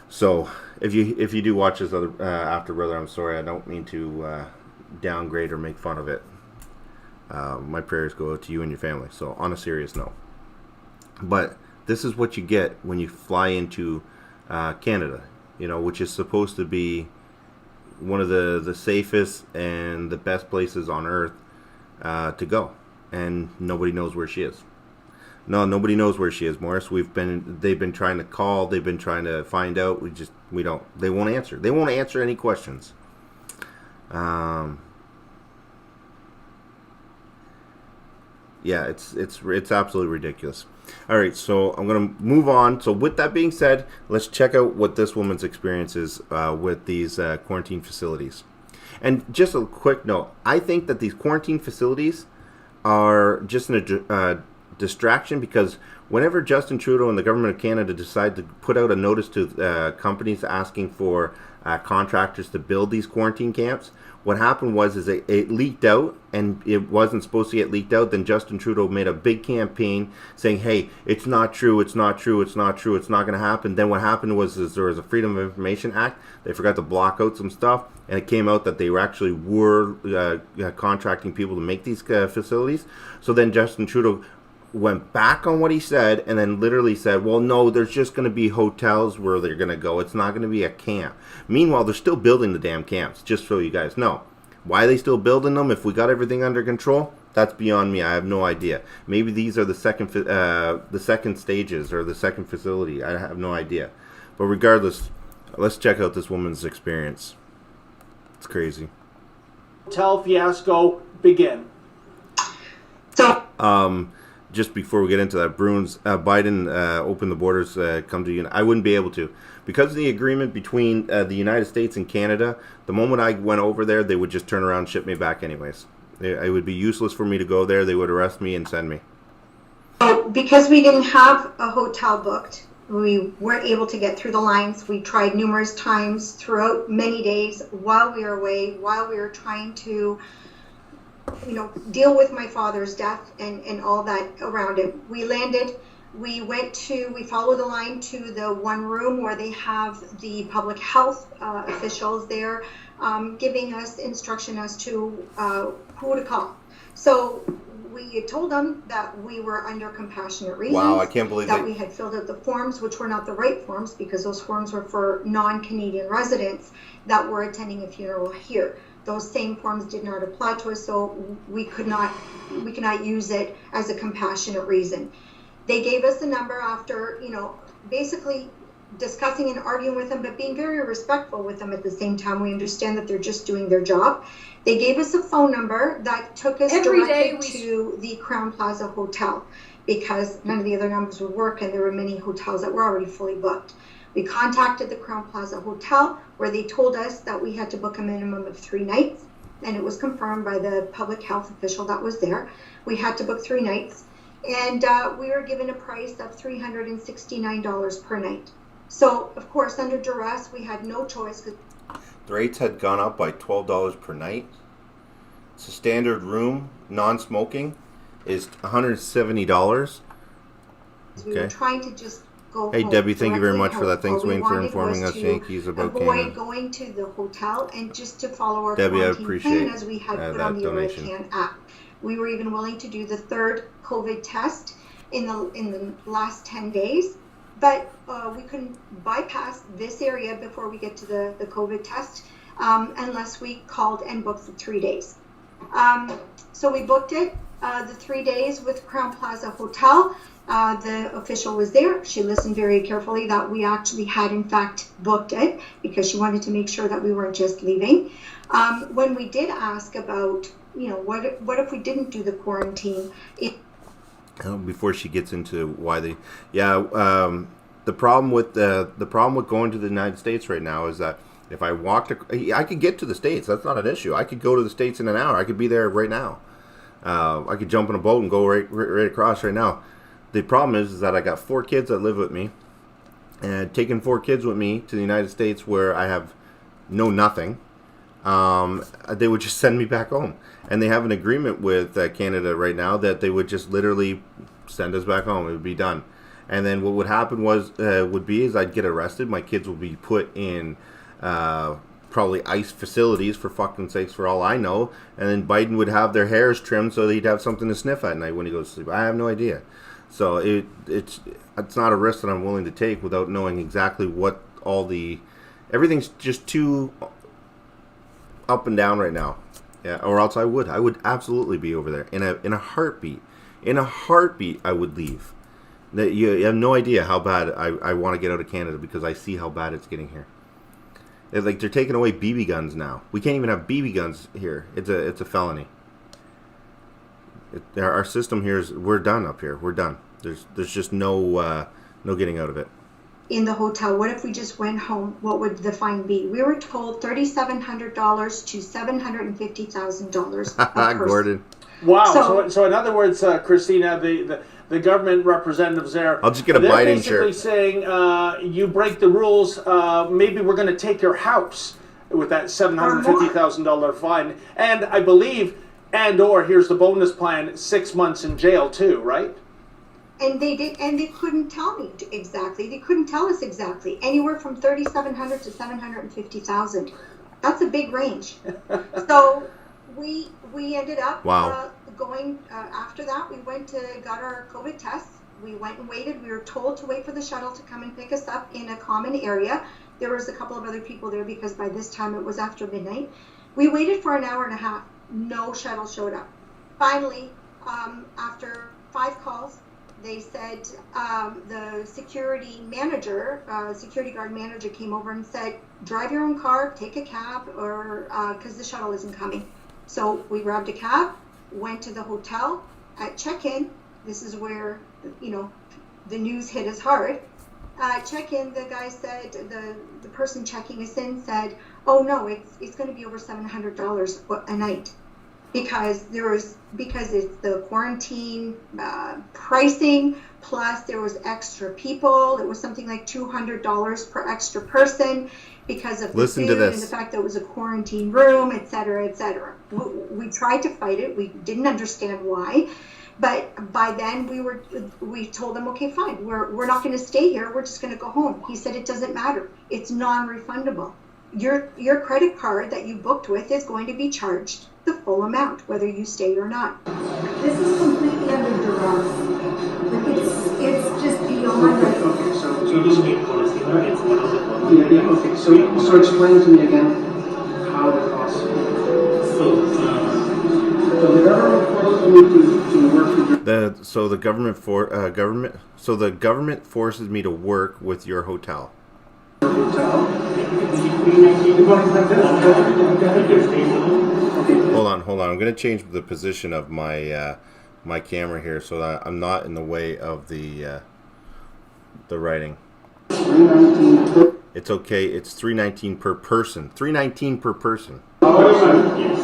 So if you do watch this other after, brother, I'm sorry. I don't mean to downgrade or make fun of it. My prayers go out to you and your family. So on a serious note. But this is what you get when you fly into Canada, which is supposed to be one of the safest and the best places on earth to go, and nobody knows where she is. No, nobody knows where she is, Morris. They've been trying to call, they've been trying to find out. They won't answer. They won't answer any questions. Yeah, it's absolutely ridiculous. All right, so I'm going to move on. So with that being said, let's check out what this woman's experience is with these quarantine facilities. And just a quick note, I think that these quarantine facilities are just a distraction, because whenever Justin Trudeau and the government of Canada decide to put out a notice to companies asking for contractors to build these quarantine camps, what happened was it leaked out, and it wasn't supposed to get leaked out. Then Justin Trudeau made a big campaign saying, hey, it's not true, it's not true, it's not true, it's not going to happen. Then what happened was there was a Freedom of Information Act. They forgot to block out some stuff, and it came out that they were contracting people to make these facilities. So then Justin Trudeau went back on what he said, and then literally said, well, no, there's just going to be hotels where they're going to go. It's not going to be a camp. Meanwhile, they're still building the damn camps, just so you guys know. Why are they still building them if we got everything under control? That's beyond me. I have no idea. Maybe these are the second stages or the second facility. I have no idea. But regardless, let's check out this woman's experience. It's crazy. Hotel fiasco begin. Just before we get into that, Biden opened the borders, come to you. I wouldn't be able to. Because of the agreement between the United States and Canada, the moment I went over there, they would just turn around and ship me back anyways. It would be useless for me to go there. They would arrest me and send me. Because we didn't have a hotel booked, we weren't able to get through the lines. We tried numerous times throughout many days while we were away, while we were trying to deal with my father's death and all that around it. We landed, we followed the line to the one room where they have the public health officials there giving us instruction as to who to call. So we told them that we were under compassionate reasons. Wow, I can't believe that we had filled out the forms, which were not the right forms, because those forms were for non-Canadian residents that were attending a funeral here. Those same forms did not apply to us, so we could not use it as a compassionate reason. They gave us the number after, basically discussing and arguing with them, but being very respectful with them at the same time. We understand that they're just doing their job. They gave us a phone number that took us directly to the Crown Plaza Hotel, because none of the other numbers would work, and there were many hotels that were already fully booked. We contacted the Crown Plaza Hotel, where they told us that we had to book a minimum of 3 nights, and it was confirmed by the public health official that was there. We had to book 3 nights, and we were given a price of $369 per night. So, of course, under duress, we had no choice. The rates had gone up by $12 per night. So standard room, non-smoking, is $170. We were trying to just go Hey, home, Debbie, thank you very much for that. home. Thanks, All we Wayne, for wanted informing was us to Yankees about avoid Canada. going to the hotel and just to follow our Debbie, I quarantine appreciate plan as we had put that on the donation. Can app. We were even willing to do the 3rd COVID test in the last 10 days, but we couldn't bypass this area before we get to the COVID test unless we called and booked for 3 days. So we booked it, the 3 days with Crown Plaza Hotel. The official was there. She listened very carefully that we actually had in fact booked it, because she wanted to make sure that we weren't just leaving. When we did ask about, what if we didn't do the quarantine? before she gets into why they, the problem with going to the United States right now is that if I walked, I could get to the States. That's not an issue. I could go to the States in an hour. I could be there right now. I could jump in a boat and go right across right now. The problem is that I got 4 kids that live with me, and taking 4 kids with me to the United States where I have nothing, they would just send me back home. And they have an agreement with Canada right now that they would just literally send us back home. It would be done. And then what would happen is I'd get arrested. My kids would be put in probably ICE facilities, for fucking sakes, for all I know. And then Biden would have their hairs trimmed so he'd have something to sniff at night when he goes to sleep. I have no idea. So it's not a risk that I'm willing to take without knowing exactly what everything's just too up and down right now. Yeah, or else I would absolutely be over there in a heartbeat. In a heartbeat, I would leave. You have no idea how bad I want to get out of Canada because I see how bad it's getting here. It's like they're taking away BB guns now. We can't even have BB guns here. It's a felony. Our system here we're done up here. We're done. There's just no getting out of it. In the hotel, what if we just went home? What would the fine be? We were told $3,700 to $750,000 per person. Gordon. Wow. So in other words, Christina, the government representatives there, I'll just get a Biden shirt. They're basically saying, you break the rules, maybe we're going to take your house with that $750,000 fine. And I believe, or here's the bonus plan, 6 months in jail too, right? And they couldn't tell me exactly. They couldn't tell us exactly. Anywhere from $3,700 to $750,000. That's a big range. So we ended up going after that. We got our COVID tests. We went and waited. We were told to wait for the shuttle to come and pick us up in a common area. There was a couple of other people there because by this time it was after midnight. We waited for an hour and a half. No shuttle showed up. Finally, after 5 calls, they said the security guard manager came over and said, drive your own car, take a cab, or because the shuttle isn't coming. So we grabbed a cab, went to the hotel. At check-in, this is where, the news hit us hard. Check-in, the guy said, the person checking us in said, oh no, it's going to be over $700 a night. Because it's the quarantine pricing, plus there was extra people. It was something like $200 per extra person because of the food and the fact that it was a quarantine room, et cetera, et cetera. We tried to fight it. We didn't understand why. But by then we told him, okay, fine, we're not going to stay here. We're just going to go home. He said it doesn't matter. It's non-refundable. Your credit card that you booked with is going to be charged the full amount, whether you stay or not. This is completely under duress. It's just beyond. Okay, so this means it's one of the. Yeah. Okay, so explain to me again how it costs. So the government forces me to work with the government forces me to work with your hotel. Hold on. I'm going to change the position of my my camera here so that I'm not in the way of the writing. It's okay. It's $319 per person. $319 per person. It's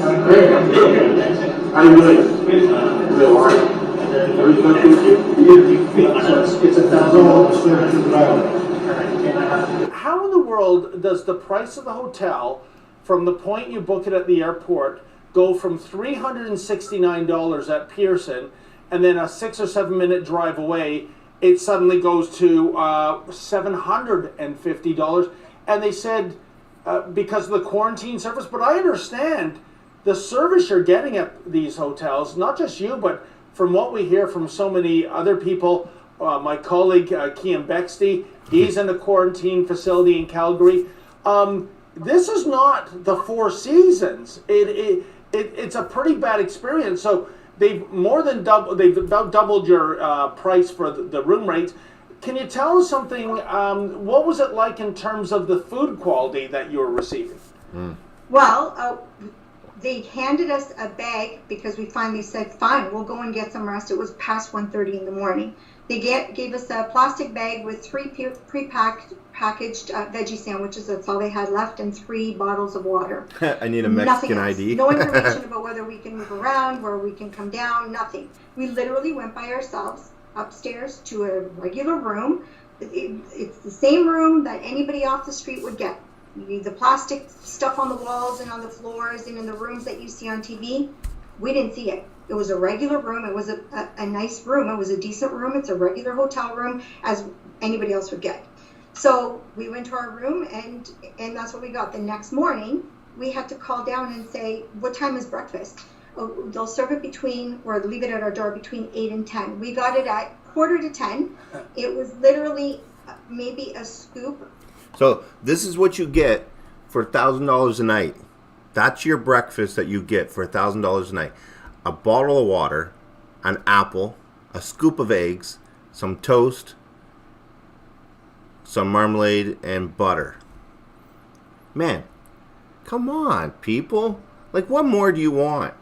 $1,000. How in the world does the price of the hotel from the point you book it at the airport go from $369 at Pearson, and then a 6 or 7 minute drive away, it suddenly goes to $750? And they said because of the quarantine service, but I understand the service you're getting at these hotels, not just you, but from what we hear from so many other people, my colleague Kian Bexty, he's in a quarantine facility in Calgary. This is not the Four Seasons. It's a pretty bad experience. So they've about doubled your price for the room rates. Can you tell us something? What was it like in terms of the food quality that you were receiving? Well, they handed us a bag because we finally said, fine, we'll go and get some rest. It was past 1:30 in the morning. They gave us a plastic bag with 3 packaged veggie sandwiches. That's all they had left, and 3 bottles of water. I need a Mexican ID. No information about whether we can move around, where we can come down, nothing. We literally went by ourselves upstairs to a regular room. It's the same room that anybody off the street would get. The plastic stuff on the walls and on the floors and in the rooms that you see on TV, we didn't see it. It was a regular room. It was a nice room. It was a decent room. It's a regular hotel room as anybody else would get. So we went to our room, and that's what we got. The next morning, we had to call down and say, what time is breakfast? Oh, they'll serve it between, or leave it at our door between 8 and 10. We got it at 9:45. It was literally maybe a scoop. So this is what you get for $1,000 a night. That's your breakfast that you get for $1,000 a night. A bottle of water, an apple, a scoop of eggs, some toast, some marmalade, and butter. Man, come on, people. Like, what more do you want?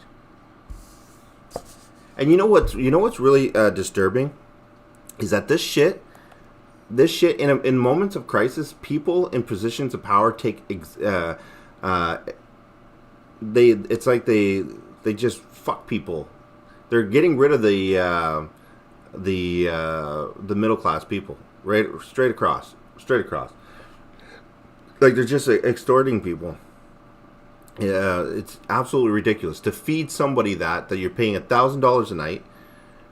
And you know what's really disturbing is that this shit in moments of crisis, people in positions of power take they just fuck people. They're getting rid of the middle class people, right? Straight across. Like, they're just extorting people. Yeah, it's absolutely ridiculous to feed somebody that you're paying $1,000 a night,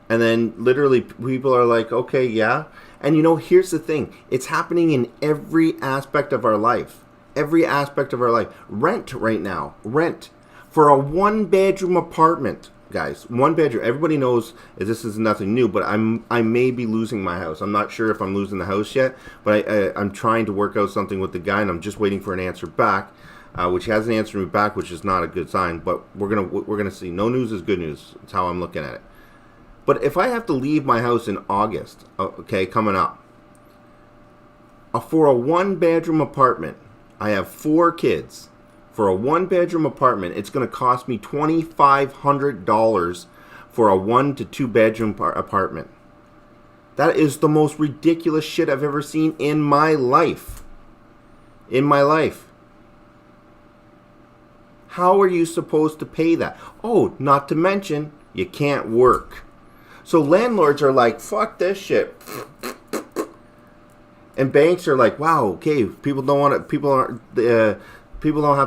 and then literally people are like, okay, yeah. And here's the thing: it's happening in every aspect of our life. Every aspect of our life. Rent right now. Rent for a 1-bedroom apartment, guys. 1 bedroom. Everybody knows this is nothing new, but I may be losing my house. I'm not sure if I'm losing the house yet, but I'm trying to work out something with the guy, and I'm just waiting for an answer back. Which hasn't answered me back, which is not a good sign. But we're gonna see. No news is good news. That's how I'm looking at it. But if I have to leave my house in August, okay, coming up, for a 1-bedroom apartment, I have 4 kids. For a 1-bedroom apartment, it's going to cost me $2,500 for a 1 to 2-bedroom apartment. That is the most ridiculous shit I've ever seen in my life. In my life. How are you supposed to pay that? Oh, not to mention, you can't work. So landlords are like, fuck this shit. And banks are like, wow, okay, people don't have to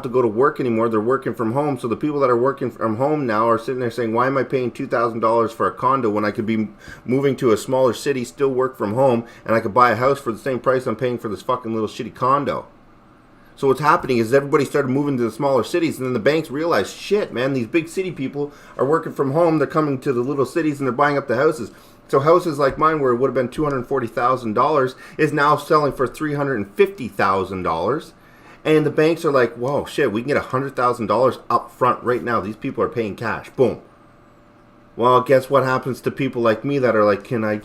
go to work anymore. They're working from home. So the people that are working from home now are sitting there saying, why am I paying $2,000 for a condo when I could be moving to a smaller city, still work from home, and I could buy a house for the same price I'm paying for this fucking little shitty condo? So what's happening is everybody started moving to the smaller cities, and then the banks realized, shit, man, these big city people are working from home. They're coming to the little cities, and they're buying up the houses. So houses like mine, where it would have been $240,000, is now selling for $350,000. And the banks are like, whoa, shit, we can get $100,000 up front right now. These people are paying cash. Boom. Well, guess what happens to people like me that are like, can I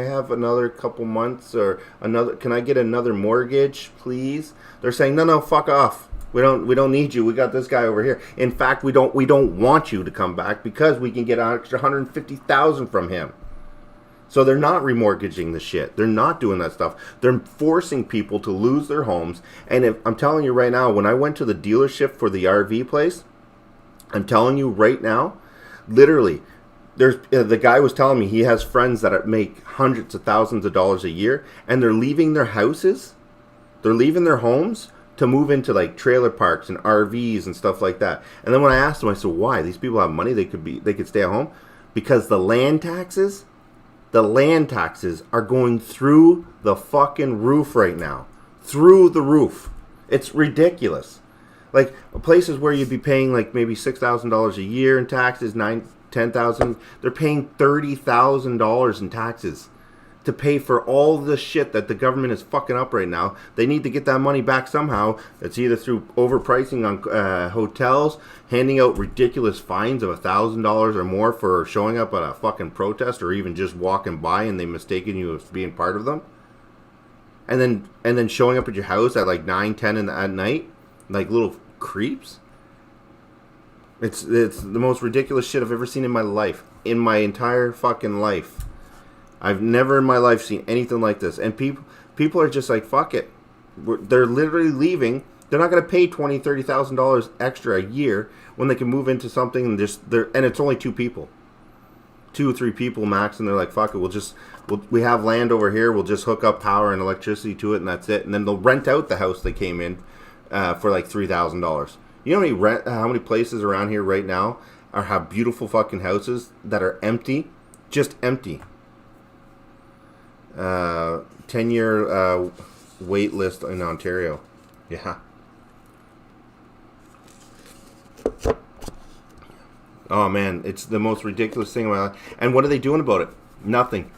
have another couple months, or can I get another mortgage, please? They're saying, no, fuck off. We don't need you. We got this guy over here. In fact, we don't want you to come back because we can get an extra $150,000 from him. So they're not remortgaging the shit. They're not doing that stuff. They're forcing people to lose their homes. And I'm telling you right now, when I went to the dealership for the RV place, I'm telling you right now, literally, the guy was telling me he has friends that make hundreds of thousands of dollars a year, and they're leaving their houses, they're leaving their homes to move into like trailer parks and RVs and stuff like that. And then when I asked them, I said, why? These people have money, they could stay at home. Because the land taxes are going through the fucking roof right now. Through the roof. It's ridiculous. Like places where you'd be paying like maybe $6,000 a year in taxes, $10,000, they're paying $30,000 in taxes to pay for all the shit that the government is fucking up right now. They need to get that money back somehow. It's either through overpricing on hotels, handing out ridiculous fines of $1,000 or more for showing up at a fucking protest, or even just walking by and they mistaken you as being part of them, and then showing up at your house at like 9, 10 at night, like little creeps. It's the most ridiculous shit I've ever seen in my life. In my entire fucking life. I've never in my life seen anything like this. And people are just like, fuck it. They're literally leaving. They're not going to pay $20,000, $30,000 extra a year when they can move into something and and it's only 2 people. 2 or 3 people max, and they're like, fuck it, we have land over here, we'll just hook up power and electricity to it, and that's it. And then they'll rent out the house they came in for like $3,000. You know how many places around here right now have beautiful fucking houses that are empty? Just empty. 10-year wait list in Ontario. Yeah. Oh man, it's the most ridiculous thing in my life. And what are they doing about it? Nothing.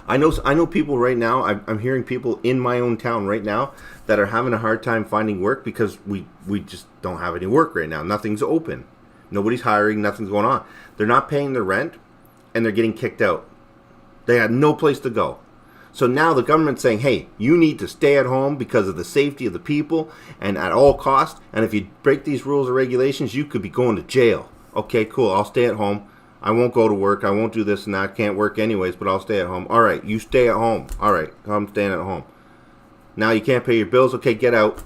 I know people right now. I'm hearing people in my own town right now that are having a hard time finding work because we just don't have any work right now. Nothing's open. Nobody's hiring. Nothing's going on. They're not paying their rent, and they're getting kicked out. They had no place to go. So now the government's saying, hey, you need to stay at home because of the safety of the people and at all costs. And if you break these rules or regulations, you could be going to jail. Okay, cool. I'll stay at home. I won't go to work. I won't do this and that. I can't work anyways, but I'll stay at home. All right, you stay at home. All right, I'm staying at home. Now you can't pay your bills. Okay, get out.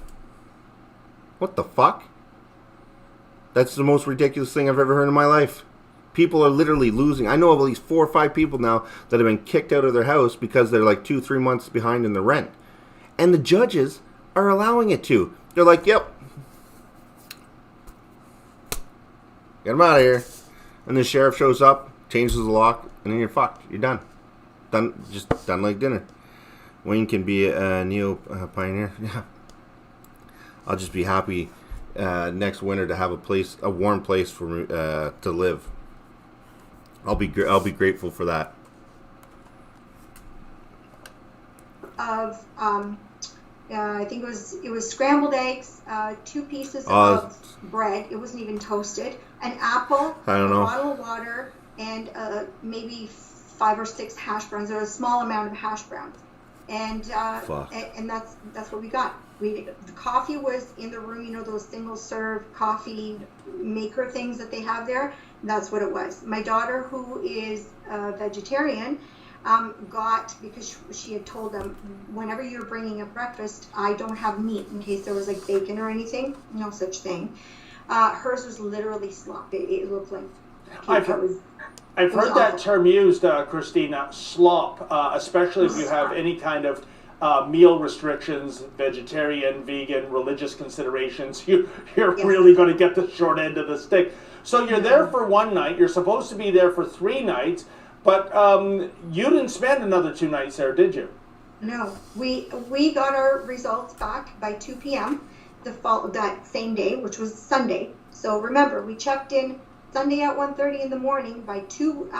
What the fuck? That's the most ridiculous thing I've ever heard in my life. People are literally losing. I know of at least 4 or 5 people now that have been kicked out of their house because they're like 2-3 months behind in the rent. And the judges are allowing it to. They're like, yep. Get them out of here. And the sheriff shows up, changes the lock, and then you're fucked. You're done. Just done like dinner. Wayne can be a neo-pioneer. Yeah. I'll just be happy next winter to have a warm place for me to live. I'll be grateful for that. I think it was scrambled eggs, 2 pieces of bread. It wasn't even toasted. An apple, a bottle of water, and maybe 5 or 6 hash browns, or a small amount of hash browns. And that's what we got. The coffee was in the room. You know those single serve coffee maker things that they have there. That's what it was. My daughter, who is a vegetarian, got, because she had told them, whenever you're bringing a breakfast, I don't have meat in case there was like bacon or anything. No such thing. Hers was literally slop. It looked like I've heard that term used, Christina, slop, especially if you have any kind of meal restrictions, vegetarian, vegan, religious considerations. You're really going to get the short end of the stick. So you're there for 1 night. You're supposed to be there for 3 nights. But you didn't spend another 2 nights there, did you? No. We got our results back by 2 p.m. that same day, which was Sunday. So remember, we checked in Sunday at 1:30 in the morning. By 2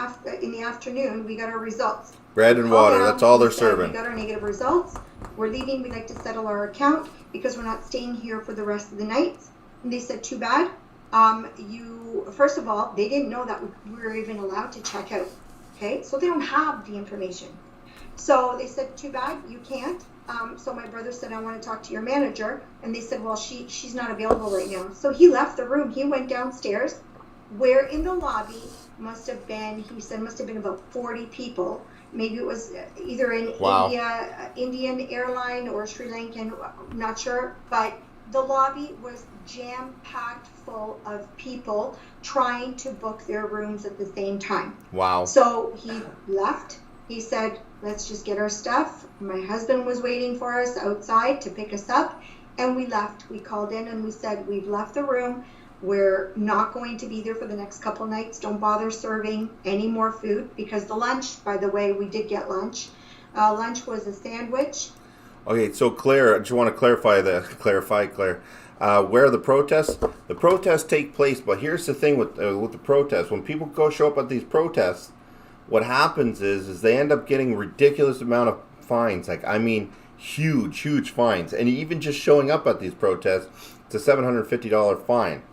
in the afternoon, we got our results. Bread and water, that's all they're serving. We got our negative results. We're leaving. We'd like to settle our account because we're not staying here for the rest of the nights. And they said, too bad. First of all, they didn't know that we were even allowed to check out. Okay, so they don't have the information. So they said, too bad, you can't. So my brother said, I want to talk to your manager. And they said, well, she's not available right now. So he left the room. He went downstairs, where in the lobby must have been about 40 people. Maybe it was either an Indian airline or Sri Lankan, not sure. But the lobby was jam-packed full of people trying to book their rooms at the same time. Wow. So he left. He said, let's just get our stuff. My husband was waiting for us outside to pick us up, and we left. We called in and we said, we've left the room. We're not going to be there for the next couple nights. Don't bother serving any more food, because the lunch, by the way, we did get lunch. Lunch was a sandwich. Okay, so Claire, I just want to clarify, Claire. Where are the protests? The protests take place, but here's the thing with the protests. When people show up at these protests, what happens is they end up getting ridiculous amount of fines. Like, I mean, huge fines. And even just showing up at these protests, it's a $750 fine.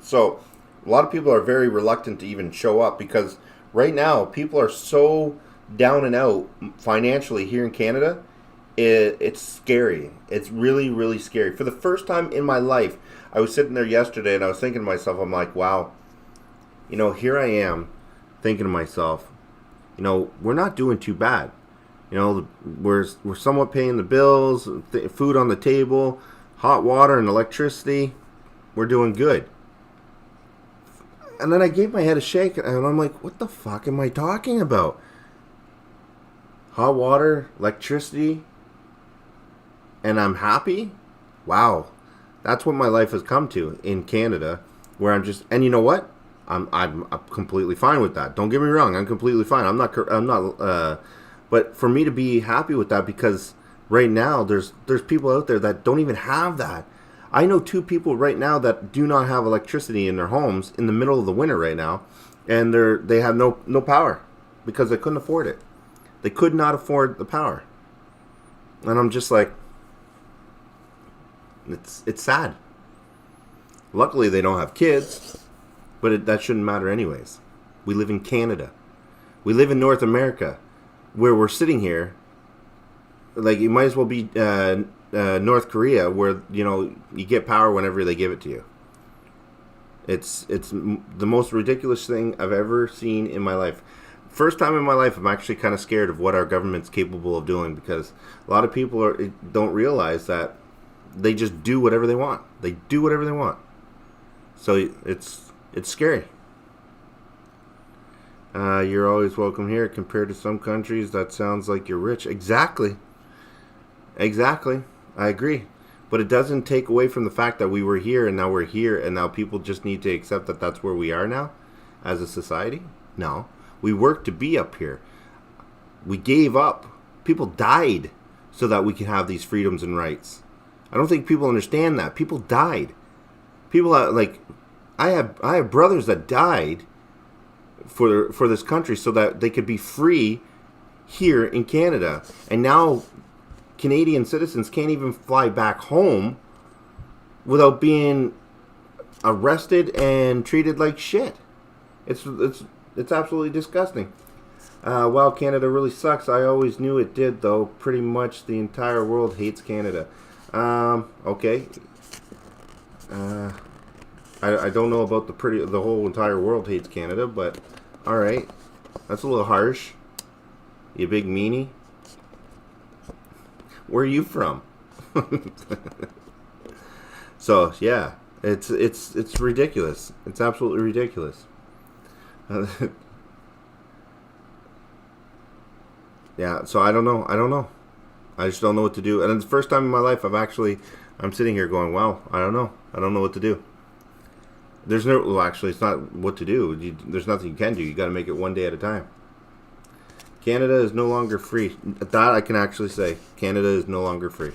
So a lot of people are very reluctant to even show up because right now people are so down and out financially here in Canada. It's scary. It's really, really scary. For the first time in my life, I was sitting there yesterday and I was thinking to myself, I'm like, wow, here I am thinking to myself, we're not doing too bad. We're somewhat paying the bills, food on the table, hot water and electricity. We're doing good. And then I gave my head a shake and I'm like, what the fuck am I talking about? Hot water, electricity, and I'm happy? Wow. That's what my life has come to in Canada, where I'm just, and you know what? I'm completely fine with that. Don't get me wrong, I'm completely fine. I'm not but for me to be happy with that, because right now there's people out there that don't even have that. I know 2 people right now that do not have electricity in their homes in the middle of the winter right now, and they have no power because they couldn't afford it. They could not afford the power. And I'm just like, it's sad. Luckily they don't have kids, but that shouldn't matter anyways. We live in Canada. We live in North America, where we're sitting here. Like, you might as well be North Korea, where you get power whenever they give it to you. It's the most ridiculous thing I've ever seen in my life. First time in my life, I'm actually kind of scared of what our government's capable of doing, because a lot of people don't realize that they just do whatever they want. They do whatever they want. So it's scary. You're always welcome here. Compared to some countries, that sounds like you're rich. Exactly. I agree. But it doesn't take away from the fact that we were here and now we're here, and now people just need to accept that that's where we are now as a society. No. We worked to be up here. We gave up. People died so that we can have these freedoms and rights. I don't think people understand that. People died. People I have brothers that died for this country so that they could be free here in Canada. And now Canadian citizens can't even fly back home without being arrested and treated like shit. It's absolutely disgusting. Well, Canada really sucks. I always knew it did, though. Pretty much the entire world hates Canada. Okay. I don't know about the whole entire world hates Canada, but all right. That's a little harsh. You big meanie. Where are you from? So yeah, it's ridiculous. It's absolutely ridiculous. Yeah, so I don't know. I just don't know what to do. And it's the first time in my life I'm sitting here going, wow, I don't know. I don't know what to do. It's not what to do. There's nothing you can do. You got to make it one day at a time. Canada is no longer free. That I can actually say. Canada is no longer free.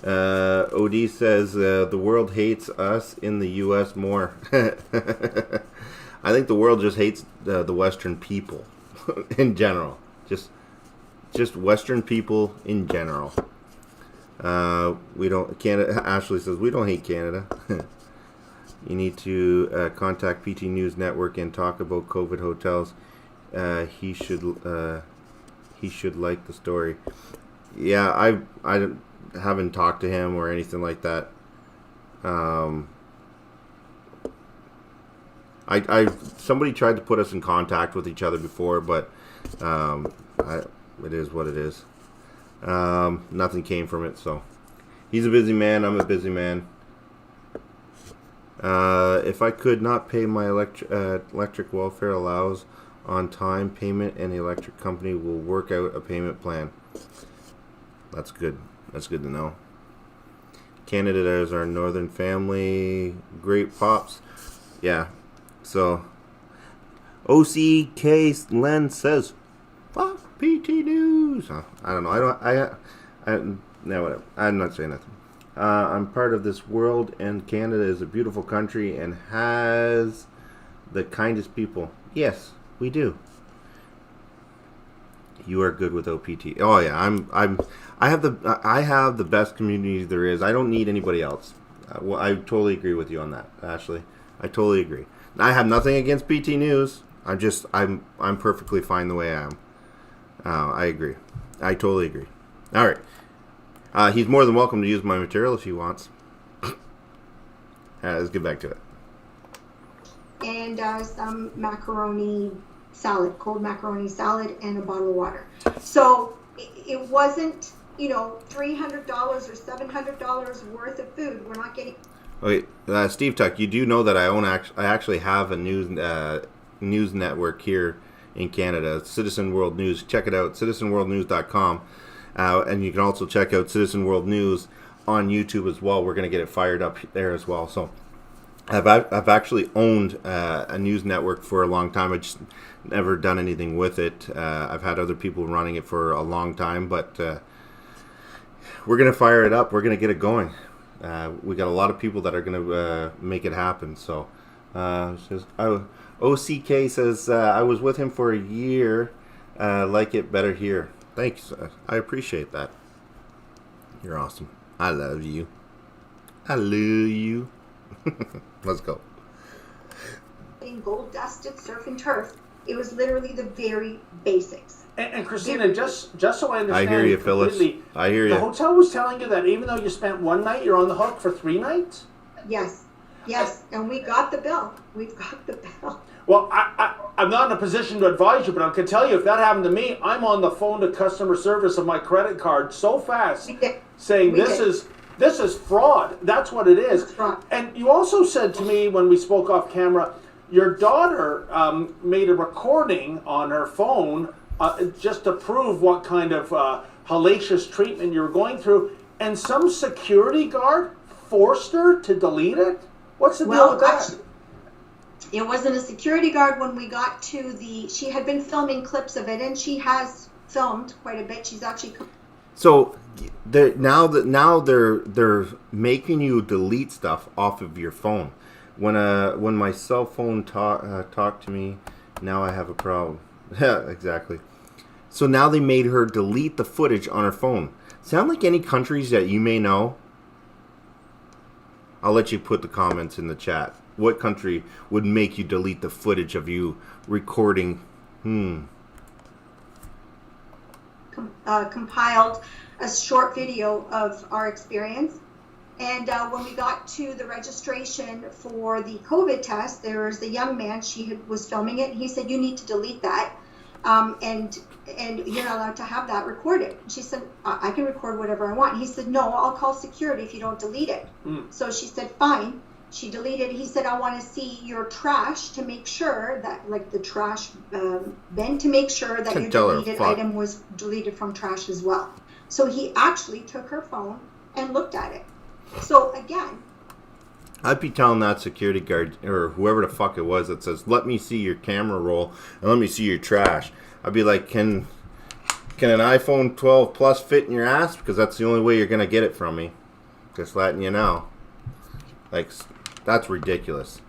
OD says the world hates us in the U.S. more. I think the world just hates the Western people in general. Just Western people in general. We don't. Canada. Ashley says we don't hate Canada. You need to contact PT News Network and talk about COVID hotels. He should like the story. Yeah, I haven't talked to him or anything like that. Somebody tried to put us in contact with each other before, but it is what it is. Nothing came from it, so he's a busy man. I'm a busy man. If I could not pay my electric welfare allows on time payment, and the electric company will work out a payment plan. That's good. That's good to know. Canada is our northern family. Great pops. Yeah. So, OCK Len says, fuck PT News. I don't know. No, whatever. I'm not saying nothing. I'm part of this world, and Canada is a beautiful country and has the kindest people. Yes, we do. You are good with OPT. Oh yeah, I have the best community there is. I don't need anybody else. I totally agree with you on that, Ashley. I totally agree. I have nothing against PT News. I'm perfectly fine the way I am. I agree. I totally agree. All right. He's more than welcome to use my material if he wants. Let's get back to it. And some macaroni salad, cold macaroni salad, and a bottle of water. So it wasn't, $300 or $700 worth of food. We're not getting. Okay, Steve Tuck, you do know that I actually have a news network here in Canada, Citizen World News. Check it out, citizenworldnews.com. And you can also check out Citizen World News on YouTube as well. We're going to get it fired up there as well. So I've actually owned a news network for a long time. I just never done anything with it. I've had other people running it for a long time, but we're going to fire it up. We're going to get it going. We got a lot of people that are going to make it happen. So OCK says, I was with him for a year. Like it better here. Thanks. I appreciate that. You're awesome. I love you. I love you. Let's go. Gold dusted surf and turf. It was literally the very basics. And Christina, just so I understand, I hear you, Phyllis. I hear you. The hotel was telling you that even though you spent one night, you're on the hook for 3 nights? Yes. And we got the bill. We've got the bill. Well, I'm not in a position to advise you, but I can tell you if that happened to me, I'm on the phone to customer service of my credit card so fast saying this is fraud. That's what it is. And you also said to me when we spoke off camera, your daughter made a recording on her phone just to prove what kind of hellacious treatment you were going through, and some security guard forced her to delete it? What's the deal with that? Actually, it wasn't a security guard when we got to she had been filming clips of it, and she has filmed quite a bit. She's actually... So now they're making you delete stuff off of your phone. When my cell phone talked to me, now I have a problem. Yeah, exactly. So now they made her delete the footage on her phone. Sound like any countries that you may know? I'll let you put the comments in the chat. What country would make you delete the footage of you recording? Compiled a short video of our experience. And when we got to the registration for the COVID test, there was the young man, was filming it, and he said, you need to delete that. And you're not allowed to have that recorded. She said, I can record whatever I want. He said, no, I'll call security if you don't delete it. So she said, fine. She deleted. He said, I want to see your trash to make sure that, like the trash bin, to make sure that your deleted item was deleted from trash as well. So he actually took her phone and looked at it. So again, I'd be telling that security guard or whoever the fuck it was that says, let me see your camera roll and let me see your trash. I'd be like, can an iPhone 12 Plus fit in your ass? Because that's the only way you're going to get it from me. Just letting you know. Like, that's ridiculous.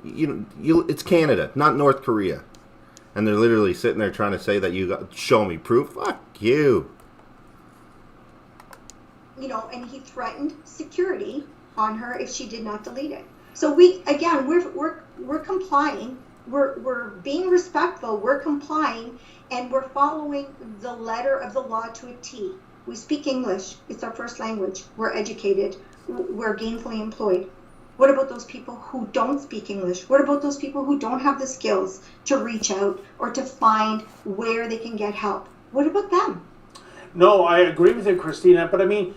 It's Canada, not North Korea. And they're literally sitting there trying to say that show me proof. Fuck you. And he threatened security on her if she did not delete it. So we're complying. We're being respectful. We're complying, and we're following the letter of the law to a T. We speak English. It's our first language. We're educated. We're gainfully employed. What about those people who don't speak English? What about those people who don't have the skills to reach out or to find where they can get help? What about them? No, I agree with you, Christina. But I mean,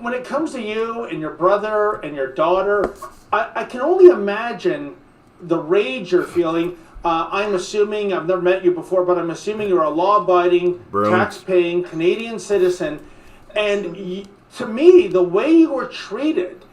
when it comes to you and your brother and your daughter, I can only imagine the rage you're feeling. I'm assuming, I've never met you before, but I'm assuming you're a law-abiding, tax-paying Canadian citizen. And to me, the way you were treated,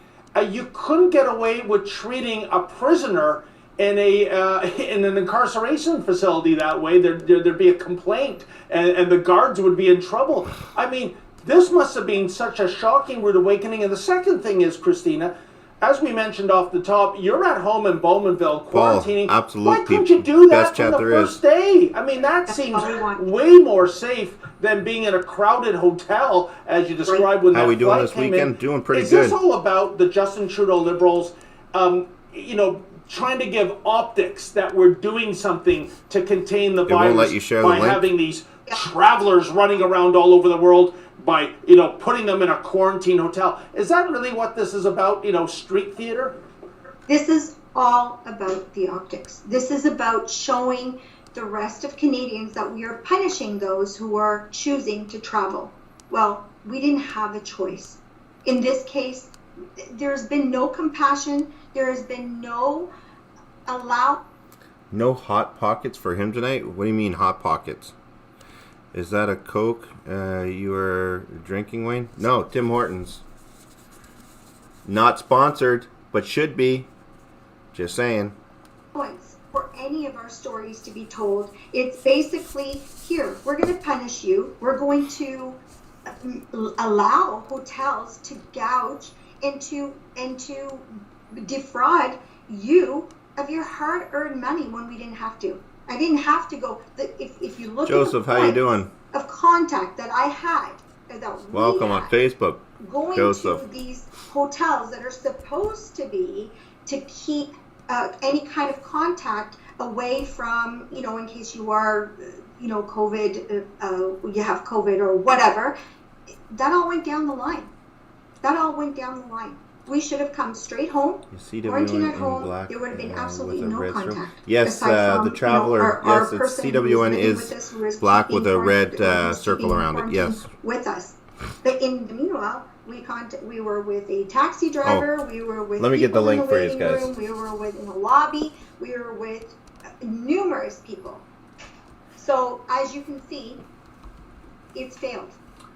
you couldn't get away with treating a prisoner in an incarceration facility that way. There'd be a complaint, and the guards would be in trouble. I mean, this must have been such a shocking rude awakening. And the second thing is, Christina, as we mentioned off the top, you're at home in Bowmanville quarantining. Absolutely. Why couldn't you do that on the first day? I mean, that seems way more safe than being in a crowded hotel, as you described when that flight came in. How are we doing this weekend? Doing pretty good. Is this all about the Justin Trudeau Liberals, trying to give optics that we're doing something to contain the virus won't let you share the by link? Having these travelers running around all over the world? by putting them in a quarantine hotel. Is that really what this is about? Street theater? This is all about the optics. This is about showing the rest of Canadians that we are punishing those who are choosing to travel. Well, we didn't have a choice. In this case, there's been no compassion. There has been no No hot pockets for him tonight? What do you mean hot pockets? Is that a Coke you are drinking, Wayne? No, Tim Hortons. Not sponsored, but should be. Just saying. For any of our stories to be told. It's basically, here, we're going to punish you. We're going to allow hotels to gouge and to defraud you of your hard-earned money when we didn't have to. I didn't have to go. If you look Joseph, at the how you doing? Of contact that I had, welcome on Facebook, going Joseph. to these hotels that are supposed to be to keep any kind of contact away from, in case you are, COVID, you have COVID or whatever. That all went down the line. We should have come straight home, quarantine at home. There would have been absolutely no contact. Yes, the traveler. Yes, it's CWN is black with a red circle around it. Yes. With us, but in the meanwhile, we were with a taxi driver. We were with. Let me get the link for you guys. Room, we were in the lobby. We were with numerous people. So as you can see, it's failed.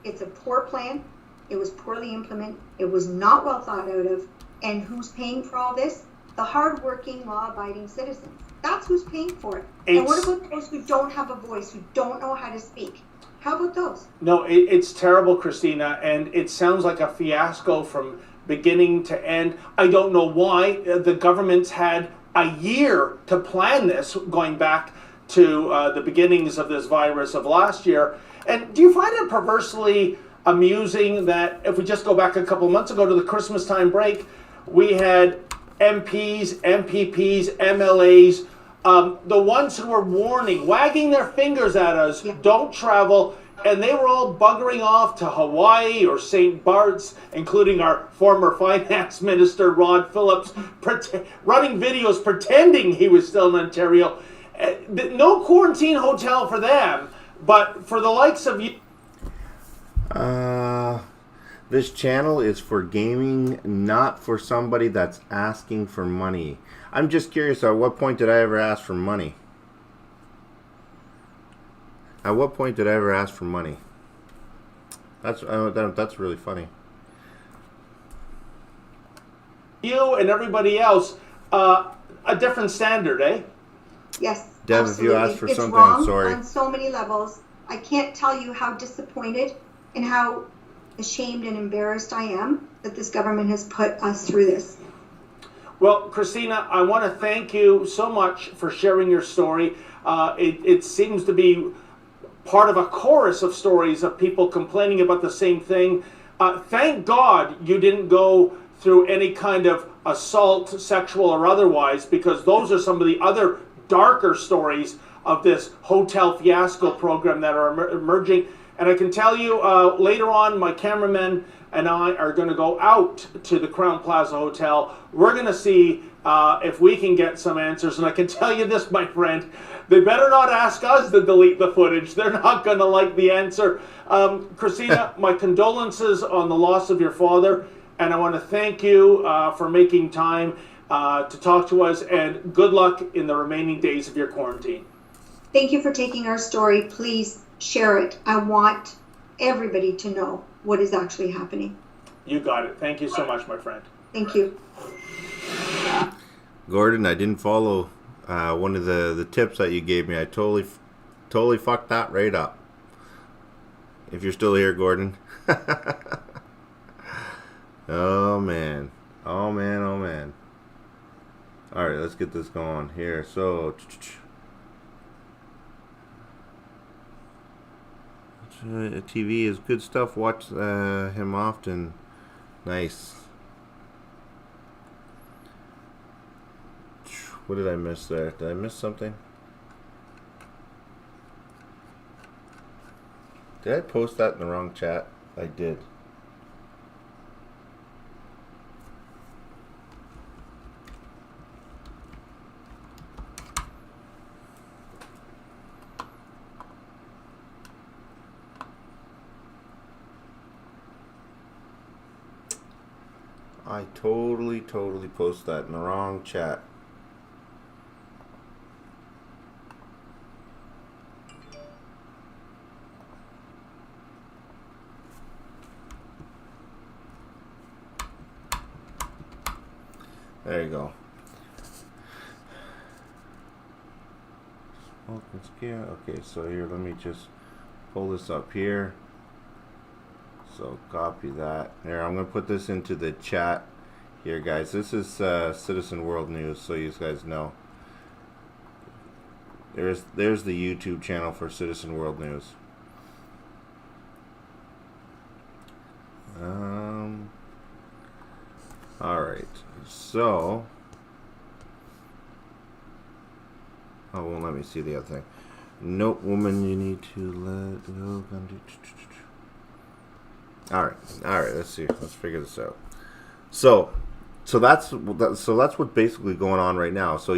It's a poor plan. It was poorly implemented. It was not well thought out of. And who's paying for all this? The hardworking, law-abiding citizens. That's who's paying for it. And what about those who don't have a voice, who don't know how to speak? How about those? No, it's terrible, Christina, and it sounds like a fiasco from beginning to end. I don't know why the government's had a year to plan this, going back to the beginnings of this virus of last year. And do you find it perversely amusing that if we just go back a couple months ago to the Christmas time break, we had MPs, MPPs, MLAs, the ones who were warning, wagging their fingers at us, don't travel, and they were all buggering off to Hawaii or St. Bart's, including our former finance minister, Rod Phillips, running videos pretending he was still in Ontario. No quarantine hotel for them, but for the likes of you. This channel is for gaming, not for somebody that's asking for money. I'm just curious, at what point did I ever ask for money? At what point did I ever ask for money? That's really funny. You and everybody else, a different standard, eh? Yes, Dev, absolutely. if you asked for it's something, wrong I'm sorry. On so many levels. I can't tell you how disappointed and how ashamed and embarrassed I am that this government has put us through this. Well, Christina, I want to thank you so much for sharing your story. It seems to be part of a chorus of stories of people complaining about the same thing. Thank God you didn't go through any kind of assault, sexual or otherwise, because those are some of the other darker stories of this hotel fiasco program that are emerging. And I can tell you later on, my cameraman and I are going to go out to the Crown Plaza Hotel. We're going to see if we can get some answers. And I can tell you this, my friend, they better not ask us to delete the footage. They're not going to like the answer. Christina, my condolences on the loss of your father. And I want to thank you for making time to talk to us. And good luck in the remaining days of your quarantine. Thank you for taking our story. Please share it. I want everybody to know what is actually happening. You got it. Thank you so much, my friend. Thank you. Gordon, I didn't follow one of the tips that you gave me. I totally fucked that right up. If you're still here, Gordon. Oh man. Oh man, oh man. Alright, let's get this going here. So TV is good stuff. Watch him often. Nice. What did I miss there? Did I miss something? Did I post that in the wrong chat? I did. I totally posted that in the wrong chat. There you go. Okay, so here, let me just pull this up here. So copy that. Here, I'm going to put this into the chat here, guys. This is Citizen World News, so you guys know. There's the YouTube channel for Citizen World News. All right. So, oh, won't let me see the other thing. Nope, woman, you need to let go. All right. Let's see. Let's figure this out. So that's what's basically going on right now. So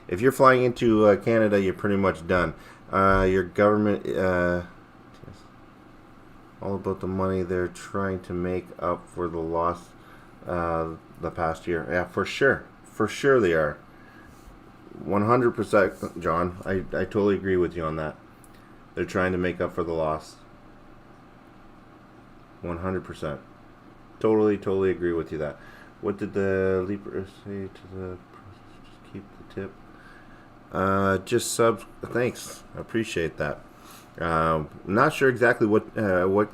if you're flying into Canada, you're pretty much done. Your government, all about the money they're trying to make up for the loss the past year. Yeah, for sure they are. 100%, John. I totally agree with you on that. They're trying to make up for the loss. 100%. Totally agree with you that. What did the Leaper say to the just keep the tip? Just subs. Thanks. I appreciate that. Not sure exactly what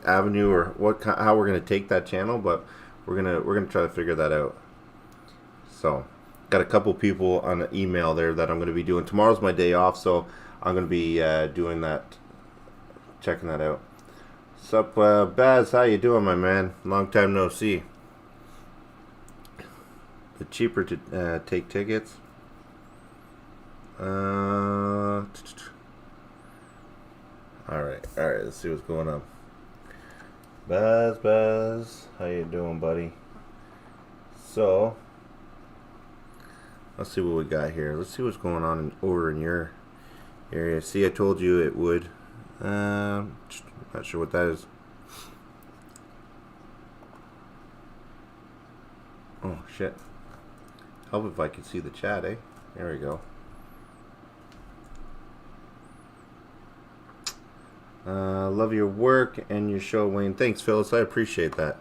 avenue or how we're gonna take that channel, but we're gonna try to figure that out. So, got a couple people on the email there that I'm gonna be doing. Tomorrow's my day off, so I'm gonna be doing that, checking that out. Sup, Baz? How you doing, my man? Long time no see. The cheaper to take tickets. All right. Let's see what's going on. Baz, how you doing, buddy? So, let's see what we got here. Let's see what's going on over in your area. See, I told you it would. Not sure what that is. Oh shit! Help if I could see the chat, eh? There we go. Love your work and your show, Wayne. Thanks, Phyllis. I appreciate that.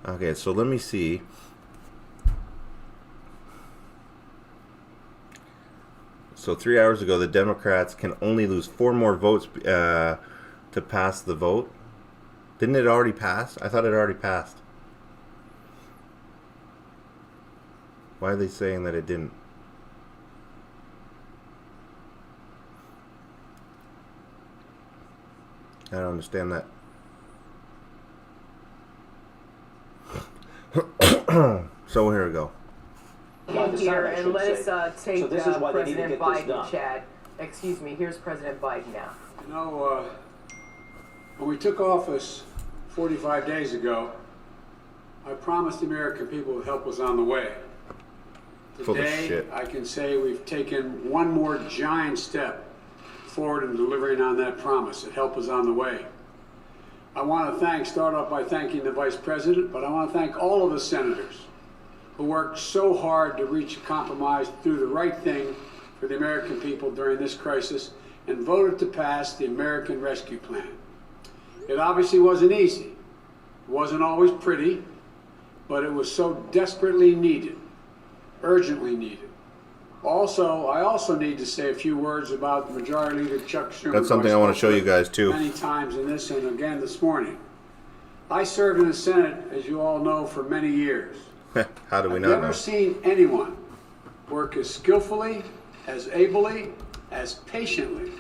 Okay, so let me see. So 3 hours ago, the Democrats can only lose 4 more votes to pass the vote. Didn't it already pass? I thought it already passed. Why are they saying that it didn't? I don't understand that. So here we go. Here, and let us take President Biden, Chad. Excuse me, here's President Biden now. You know, when we took office 45 days ago, I promised the American people help was on the way. Today, I can say we've taken one more giant step forward in delivering on that promise that help is on the way. I want to start off by thanking the Vice President, but I want to thank all of the senators who worked so hard to reach a compromise, do the right thing for the American people during this crisis, and voted to pass the American Rescue Plan. It obviously wasn't easy. It wasn't always pretty, but it was so desperately needed, urgently needed. Also, I also need to say a few words about Majority Leader Chuck Schumer. That's something I want to show you guys too. Many times in this and again this morning. I served in the Senate, as you all know, for many years. How do we not know? I've never seen anyone work as skillfully, as ably, as patiently,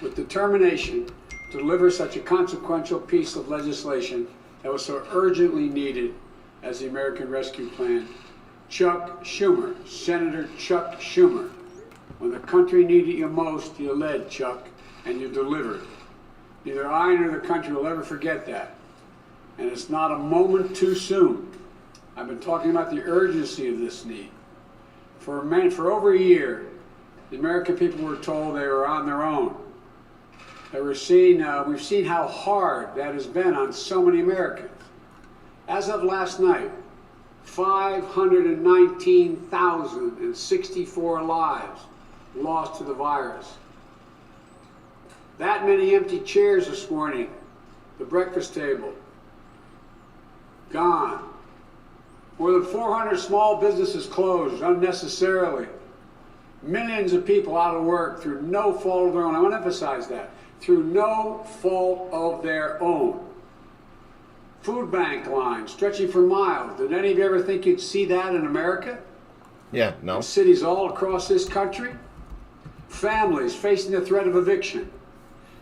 with determination to deliver such a consequential piece of legislation that was so urgently needed as the American Rescue Plan. Chuck Schumer, Senator Chuck Schumer. When the country needed you most, you led, Chuck, and you delivered. Neither I nor the country will ever forget that. and it's not a moment too soon. I've been talking about the urgency of this need. For over a year, the American people were told they were on their own. We've seen how hard that has been on so many Americans. As of last night, 519,064 lives lost to the virus. That many empty chairs this morning, the breakfast table, gone. More than 400 small businesses closed unnecessarily. Millions of people out of work through no fault of their own. I want to emphasize that. Through no fault of their own. Food bank lines stretching for miles. Did any of you ever think you'd see that in America? Yeah, no. In cities all across this country? Families facing the threat of eviction.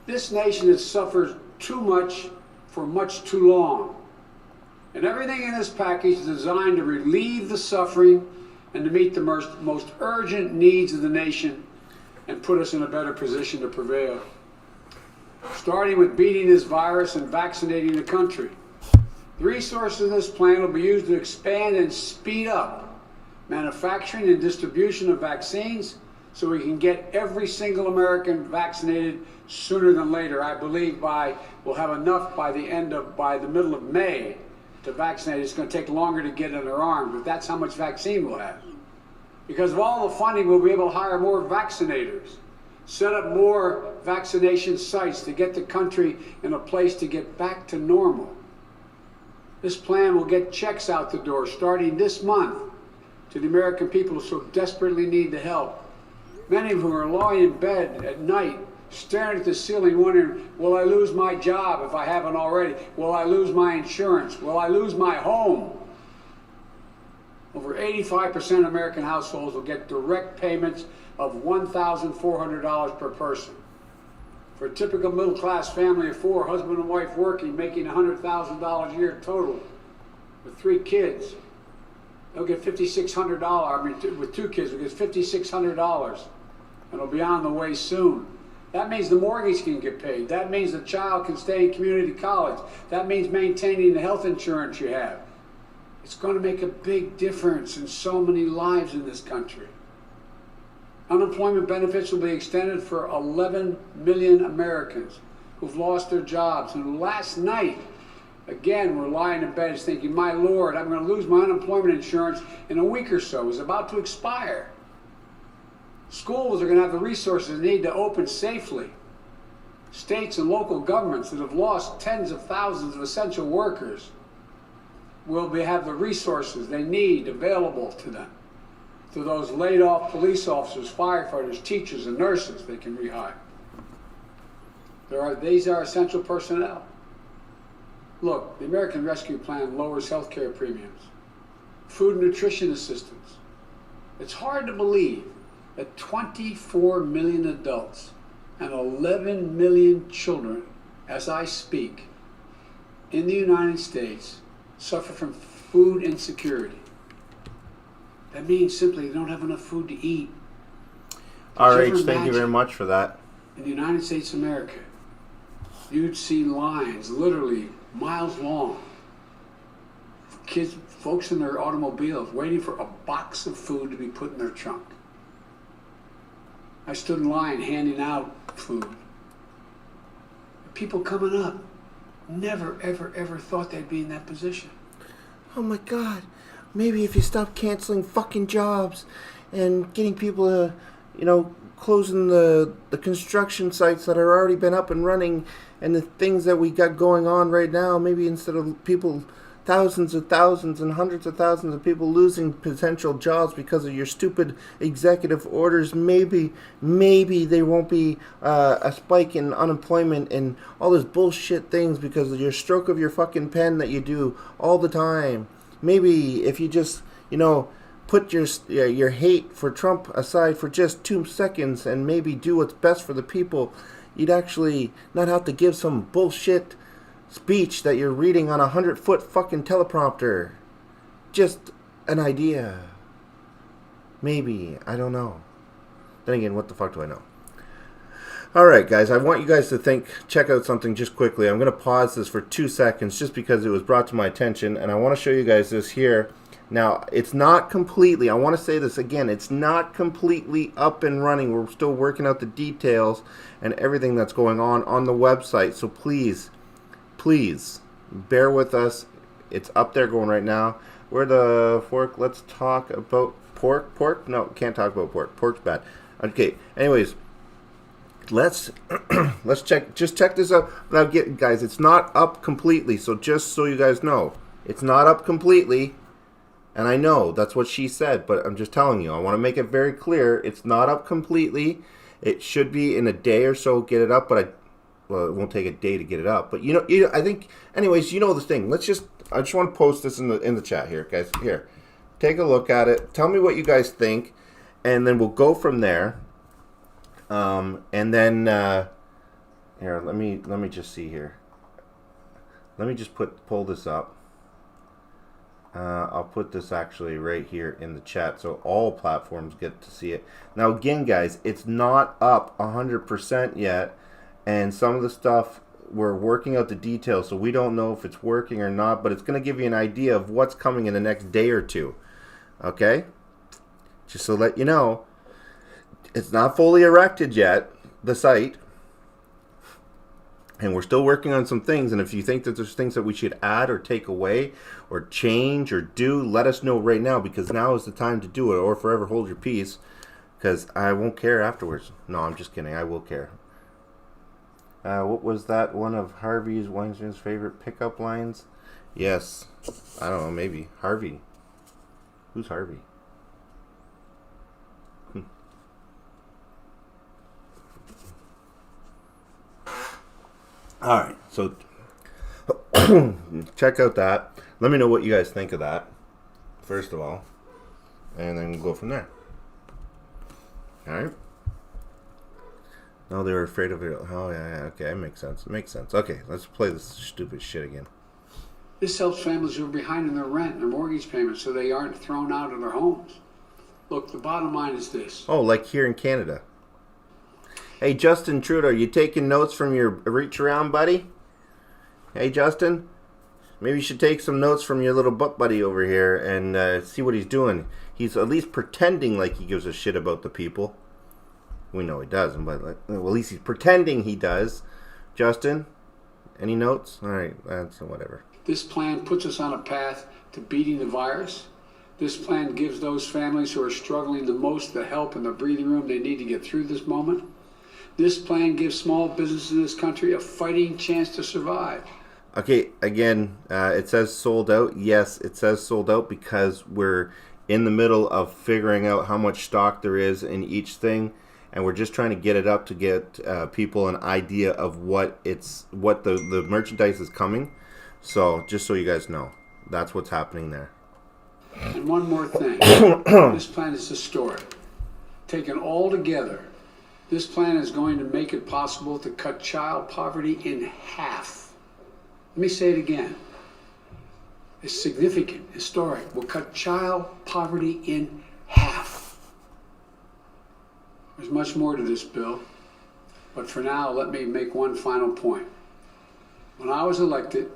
This nation has suffered too much for much too long. And everything in this package is designed to relieve the suffering and to meet the most urgent needs of the nation and put us in a better position to prevail. Starting with beating this virus and vaccinating the country. The resources of this plan will be used to expand and speed up manufacturing and distribution of vaccines so we can get every single American vaccinated sooner than later. I believe we'll have enough by the middle of May to vaccinate. It's going to take longer to get in their arms, but that's how much vaccine we'll have. Because of all the funding, we'll be able to hire more vaccinators, set up more vaccination sites to get the country in a place to get back to normal. This plan will get checks out the door starting this month to the American people who so desperately need the help. Many of whom are lying in bed at night, staring at the ceiling, wondering, will I lose my job if I haven't already? Will I lose my insurance? Will I lose my home? Over 85% of American households will get direct payments of $1,400 per person. For a typical middle-class family of four, husband and wife working, making $100,000 a year total, with 3 kids, they'll get $5,600. I mean, with 2 kids, we'll get $5,600, and it'll be on the way soon. That means the mortgage can get paid. That means the child can stay in community college. That means maintaining the health insurance you have. It's going to make a big difference in so many lives in this country. Unemployment benefits will be extended for 11 million Americans who've lost their jobs and who last night, again, were lying in bed thinking, my Lord, I'm going to lose my unemployment insurance in a week or so. It's about to expire. Schools are going to have the resources they need to open safely. States and local governments that have lost tens of thousands of essential workers will have the resources they need available to them. To those laid off police officers, firefighters, teachers, and nurses they can rehire. These are essential personnel. Look, the American Rescue Plan lowers health care premiums, food and nutrition assistance. It's hard to believe that 24 million adults and 11 million children, as I speak, in the United States suffer from food insecurity. That means simply they don't have enough food to eat. RH, thank you very much for that. In the United States of America, you'd see lines literally miles long. Folks in their automobiles waiting for a box of food to be put in their trunk. I stood in line handing out food. People coming up never, ever, ever thought they'd be in that position. Oh my God. Maybe if you stop canceling fucking jobs and getting people to, closing the construction sites that are already been up and running and the things that we got going on right now, maybe instead of people, thousands of thousands and hundreds of thousands of people losing potential jobs because of your stupid executive orders, maybe there won't be a spike in unemployment and all this bullshit things because of your stroke of your fucking pen that you do all the time. Maybe if you just, put your hate for Trump aside for just 2 seconds and maybe do what's best for the people, you'd actually not have to give some bullshit speech that you're reading on a 100-foot fucking teleprompter. Just an idea. Maybe. I don't know. Then again, what the fuck do I know? All right, guys, I want you guys to check out something just quickly. I'm going to pause this for 2 seconds just because it was brought to my attention, and I want to show you guys this here. Now, it's not completely, I want to say this again, it's not completely up and running. We're still working out the details and everything that's going on the website. So please, please, bear with us. It's up there going right now. Where the fork? Let's talk about pork. Pork? No, can't talk about pork. Pork's bad. Okay, anyways, let's check this out. Now, guys, it's not up completely, so just so you guys know, it's not up completely. And I know that's what she said, but I'm just telling you, I want to make it very clear. It's not up completely. It should be in a day or so get it up, but well, it won't take a day to get it up. But I think, anyways, you know the thing. I just want to post this in the chat here, guys. Here, take a look at it. Tell me what you guys think, and then we'll go from there. And then here, let me just see here. Let me just pull this up. I'll put this actually right here in the chat so all platforms get to see it. Now again, guys, it's not up 100% yet, and some of the stuff we're working out the details, so we don't know if it's working or not, but it's going to give you an idea of what's coming in the next day or two. Okay? Just to let you know, it's not fully erected yet, the site. And we're still working on some things, and if you think that there's things that we should add or take away or change or do, let us know right now, because now is the time to do it, or forever hold your peace, because I won't care afterwards. No, I'm just kidding. I will care. What was that one of Harvey Weinstein's favorite pickup lines? Yes. I don't know, maybe. Harvey. Who's Harvey? All right, so check out that. Let me know what you guys think of that, first of all, and then we'll go from there. All right. No, they were afraid of it. Oh, yeah, okay, it makes sense. It makes sense. Okay, let's play this stupid shit again. This helps families who are behind in their rent and their mortgage payments so they aren't thrown out of their homes. Look, the bottom line is this. Oh, like here in Canada. Hey, Justin Trudeau, you taking notes from your reach around, buddy? Hey, Justin, maybe you should take some notes from your little butt buddy over here and see what he's doing. He's at least pretending like he gives a shit about the people. We know he doesn't, but well, at least he's pretending he does. Justin, any notes? All right, that's whatever. This plan puts us on a path to beating the virus. This plan gives those families who are struggling the most the help and the breathing room they need to get through this moment. This plan gives small businesses in this country a fighting chance to survive. Okay, again, it says sold out. Yes, it says sold out because we're in the middle of figuring out how much stock there is in each thing, and we're just trying to get it up to get people an idea of what the merchandise is coming. So, just so you guys know, that's what's happening there. And one more thing. This plan is historic. Taken all together, this plan is going to make it possible to cut child poverty in half. Let me say it again. It's significant, historic. We'll cut child poverty in half. There's much more to this bill, but for now, let me make one final point. When I was elected,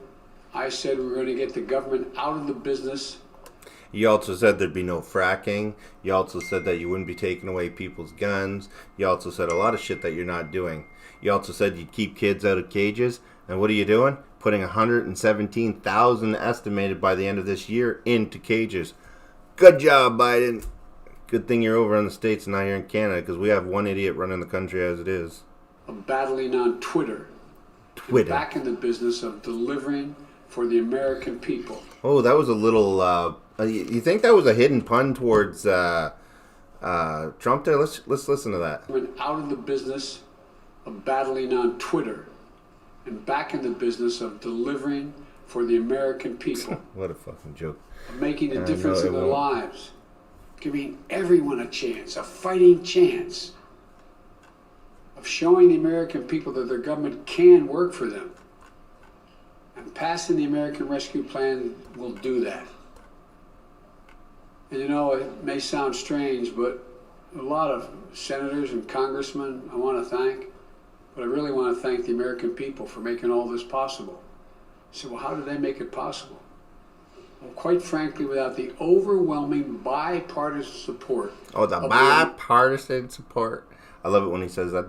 I said we were going to get the government out of the business. You also said there'd be no fracking. You also said that you wouldn't be taking away people's guns. You also said a lot of shit that you're not doing. You also said you'd keep kids out of cages. And what are you doing? Putting 117,000 estimated by the end of this year into cages. Good job, Biden. Good thing you're over in the States and not here in Canada, because we have one idiot running the country as it is. I'm battling on Twitter. Back in the business of delivering for the American people. Oh, that was a little... you think that was a hidden pun towards Trump there? Let's listen to that. Went out of the business of battling on Twitter and back in the business of delivering for the American people. What a fucking joke. Of making a difference in their lives. Giving everyone a chance, a fighting chance. Of showing the American people that their government can work for them. And passing the American Rescue Plan will do that. And you know, it may sound strange, but a lot of senators and congressmen I want to thank, but I really want to thank the American people for making all this possible. I said, well, how did they make it possible? Well, quite frankly, without the overwhelming bipartisan support. Oh, the bipartisan support. I love it when he says that.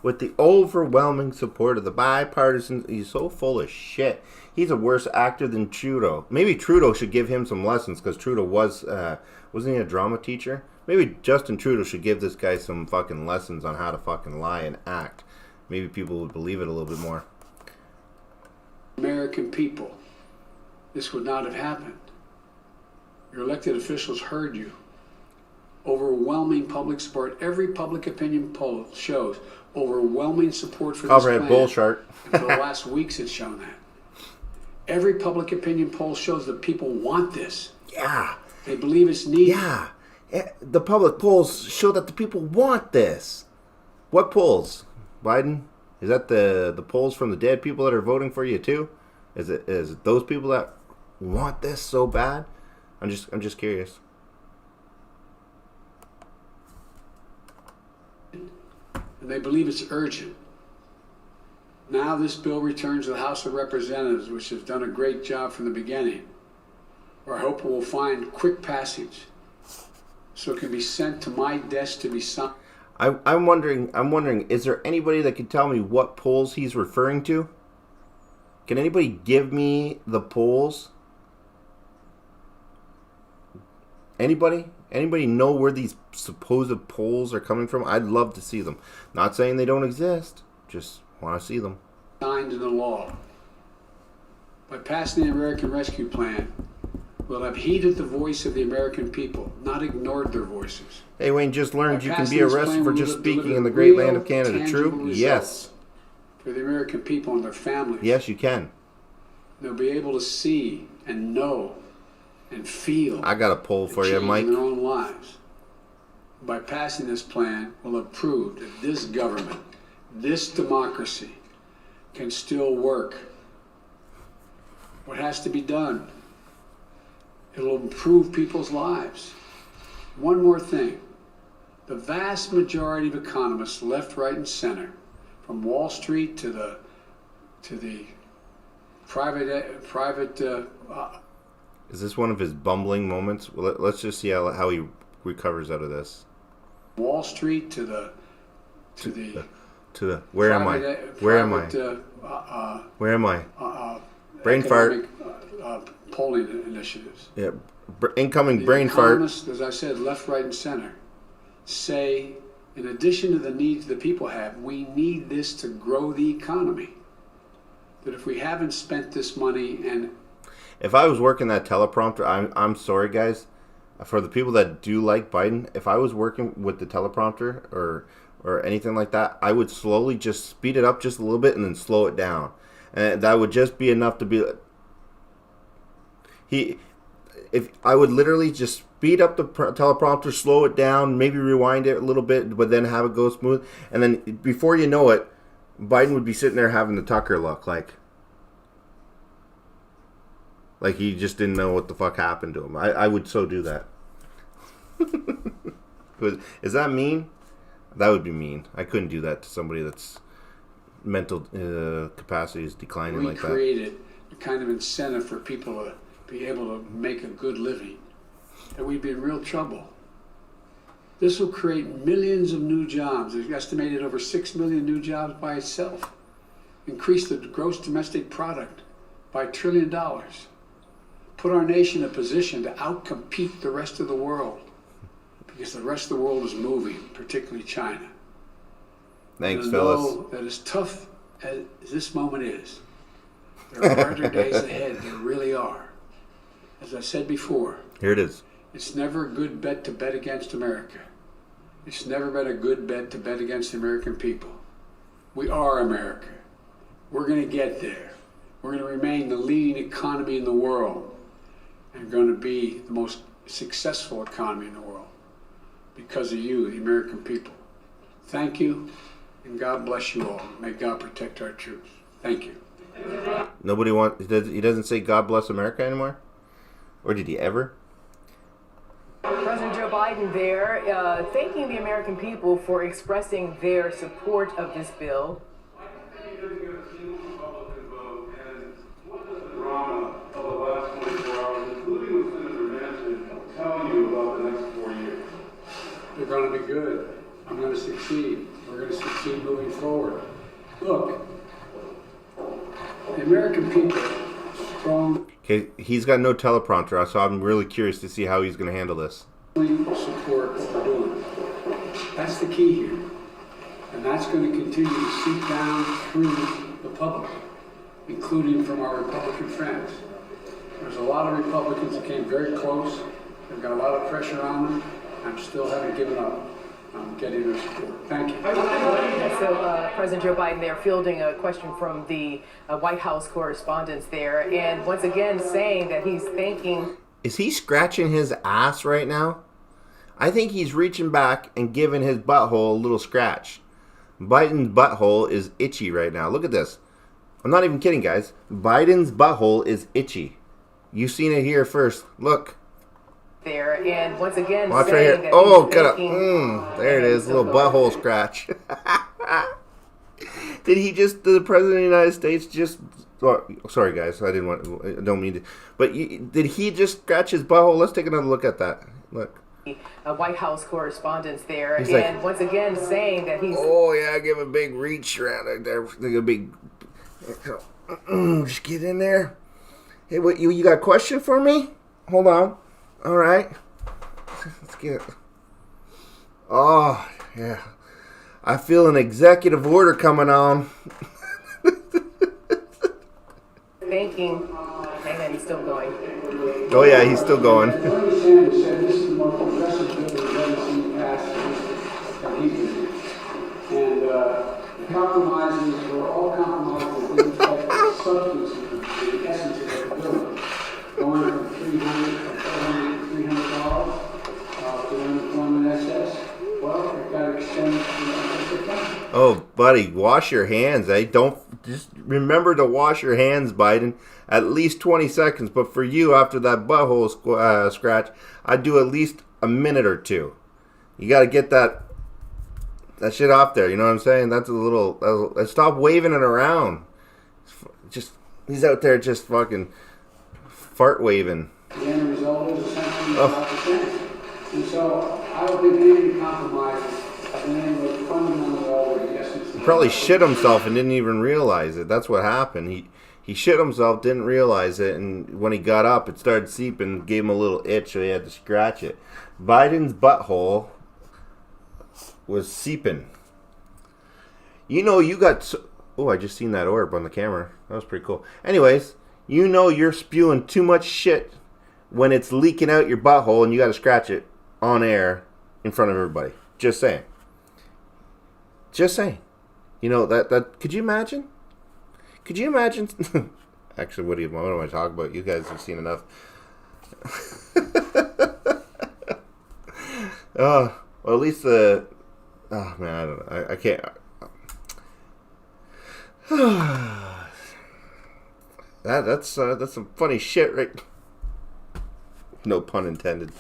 With the overwhelming support of the bipartisan. He's so full of shit. He's a worse actor than Trudeau. Maybe Trudeau should give him some lessons, because Trudeau wasn't he a drama teacher? Maybe Justin Trudeau should give this guy some fucking lessons on how to fucking lie and act. Maybe people would believe it a little bit more. American people, this would not have happened. Your elected officials heard you. Overwhelming public support. Every public opinion poll shows overwhelming support for this plan. Bullshit. For the last weeks, it's shown that. Every public opinion poll shows that people want this. Yeah. They believe it's needed. Yeah. The public polls show that the people want this. What polls? Biden? Is that the polls from the dead people that are voting for you too? Is it those people that want this so bad? I'm just curious. And they believe it's urgent. Now this bill returns to the House of Representatives, which has done a great job from the beginning, where I hope it will find quick passage so it can be sent to my desk to be signed. I'm wondering, is there anybody that can tell me what polls he's referring to? Can anybody give me the polls? Anybody? Anybody know where these supposed polls are coming from? I'd love to see them. Not saying they don't exist. Just want to see them. Signed into law. By passing the American Rescue Plan, we'll have heeded the voice of the American people, not ignored their voices. Hey, Wayne, just learned you can be arrested for just speaking in the great land of Canada. True? Yes. For the American people and their families. Yes, you can. They'll be able to see and know and feel. I got a poll for you, Mike. In their own lives. By passing this plan, we'll have proved that this government, this democracy, can still work. What has to be done? It'll improve people's lives. One more thing. The vast majority of economists, left, right, and center, from Wall Street to the private. Is this one of his bumbling moments? Well, let's just see how he recovers out of this. Wall Street to the. Where am I? Where am I? Brain fart. Polling initiatives. Yeah, incoming brain fart. As I said, left, right, and center, say, in addition to the needs the people have, we need this to grow the economy. That if we haven't spent this money and... If I was working that teleprompter, I'm sorry, guys. For the people that do like Biden, if I was working with the teleprompter or anything like that, I would slowly just speed it up just a little bit and then slow it down. And that would just be enough to be... If I would literally just speed up the teleprompter, slow it down, maybe rewind it a little bit, but then have it go smooth, and then before you know it, Biden would be sitting there having the Tucker look, like he just didn't know what the fuck happened to him. I would so do that. Is that mean? That would be mean. I couldn't do that to somebody that's mental capacity is declining like that. We created a kind of incentive for people to be able to make a good living, and we'd be in real trouble. This will create millions of new jobs. There's estimated over 6 million new jobs by itself. Increase the gross domestic product by $1 trillion. Put our nation in a position to outcompete the rest of the world, because the rest of the world is moving, particularly China. Thanks, fellas. That as tough as this moment is, there are harder days ahead. There really are. As I said before, here it is. It's never a good bet to bet against America. It's never been a good bet to bet against the American people. We are America. We're going to get there. We're going to remain the leading economy in the world and going to be the most successful economy in the world because of you, the American people. Thank you, and God bless you all. May God protect our troops. Thank you. Nobody he doesn't say God bless America anymore? Or did he ever? President Joe Joe Biden there, thanking the American people for expressing their support of this bill. They're going to be good. I'm going to succeed. We're going to succeed moving forward. Look, the American people, strong. Okay, he's got no teleprompter, so I'm really curious to see how he's going to handle this. Support what we're doing. That's the key here. And that's going to continue to seep down through the public, including from our Republican friends. There's a lot of Republicans that came very close. They've got a lot of pressure on them. I'm still haven't given up. I'm getting their support. Thank you. So President Joe Biden there fielding a question from the White House correspondents there, and once again saying that he's thanking. Is he scratching his ass right now? I think he's reaching back and giving his butthole a little scratch. Biden's butthole is itchy right now. Look at this. I'm not even kidding, guys. Biden's butthole is itchy. You've seen it here first. Look. There, and once again watch saying right here. That oh, got a there it is, a little butthole scratch. Did he just? Did the president of the United States just? Oh, sorry, guys, I don't mean to. But did he just scratch his butthole? Let's take another look at that. Look. White House correspondents there, he's and like, once again saying that he's. Oh yeah, give a big reach around there. A big. Just get in there. Hey, what you got a question for me? Hold on. All right, let's get it. Oh, yeah. I feel an executive order coming on. Thanking. Hang on, he's still going. Oh, yeah, he's still going. Bernie Sanders said this is the most progressive bill we've ever seen passed that he did. And the compromises were all compromises that didn't affect the substance of the essence of the bill. Going from $300 to unemployment excess. Well, it got extended to oh, buddy, wash your hands, eh? Don't just remember to wash your hands, Biden. At least 20 seconds. But for you, after that butthole scratch, I'd do at least a minute or two. You got to get that shit off there. You know what I'm saying? That's a little. Stop waving it around. Just he's out there just fucking fart waving. The end result is essentially about the same. And so I don't think any compromises have been able to fundamentally alter the essence. He probably shit himself and didn't even realize it. That's what happened. He shit himself, didn't realize it, and when he got up, it started seeping, gave him a little itch, so he had to scratch it. Biden's butthole was seeping. You know, you got. Oh, I just seen that orb on the camera. That was pretty cool. Anyways, you know you're spewing too much shit when it's leaking out your butthole and you got to scratch it on air in front of everybody. Just saying. Just saying. You know, that could you imagine? Could you imagine? Actually, what am I talking about? You guys have seen enough. Well, at least oh man, I don't know. I can't. That's some funny shit, right? No pun intended.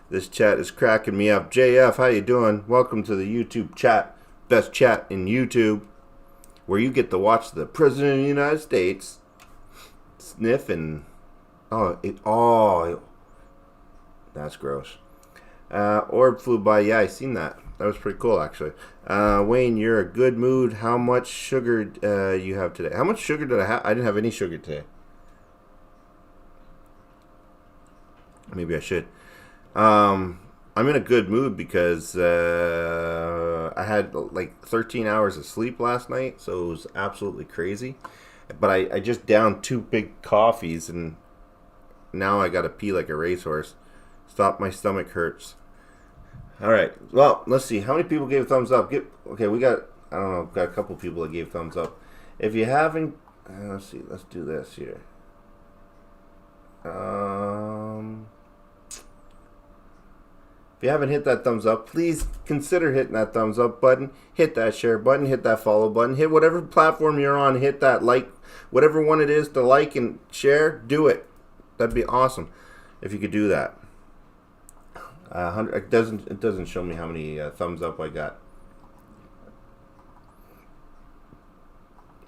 This chat is cracking me up. JF, how you doing? Welcome to the YouTube chat. Best chat in YouTube, where you get to watch the President of the United States sniff and that's gross. Orb flew by. Yeah, I seen that. That was pretty cool, actually. Wayne, you're a good mood. How much sugar you have today? How much sugar did I have? I didn't have any sugar today. Maybe I should. I'm in a good mood because I had like 13 hours of sleep last night, so it was absolutely crazy. But I just downed 2 big coffees, and now I gotta pee like a racehorse. Stop, my stomach hurts. All right. Well, let's see. How many people gave a thumbs up? Okay, we got, I don't know, got a couple people that gave thumbs up. If you haven't, let's see. Let's do this here. If you haven't hit that thumbs up, please consider hitting that thumbs up button. Hit that share button. Hit that follow button. Hit whatever platform you're on. Hit that like. Whatever one it is to like and share, do it. That'd be awesome if you could do that. It doesn't show me how many thumbs up I got.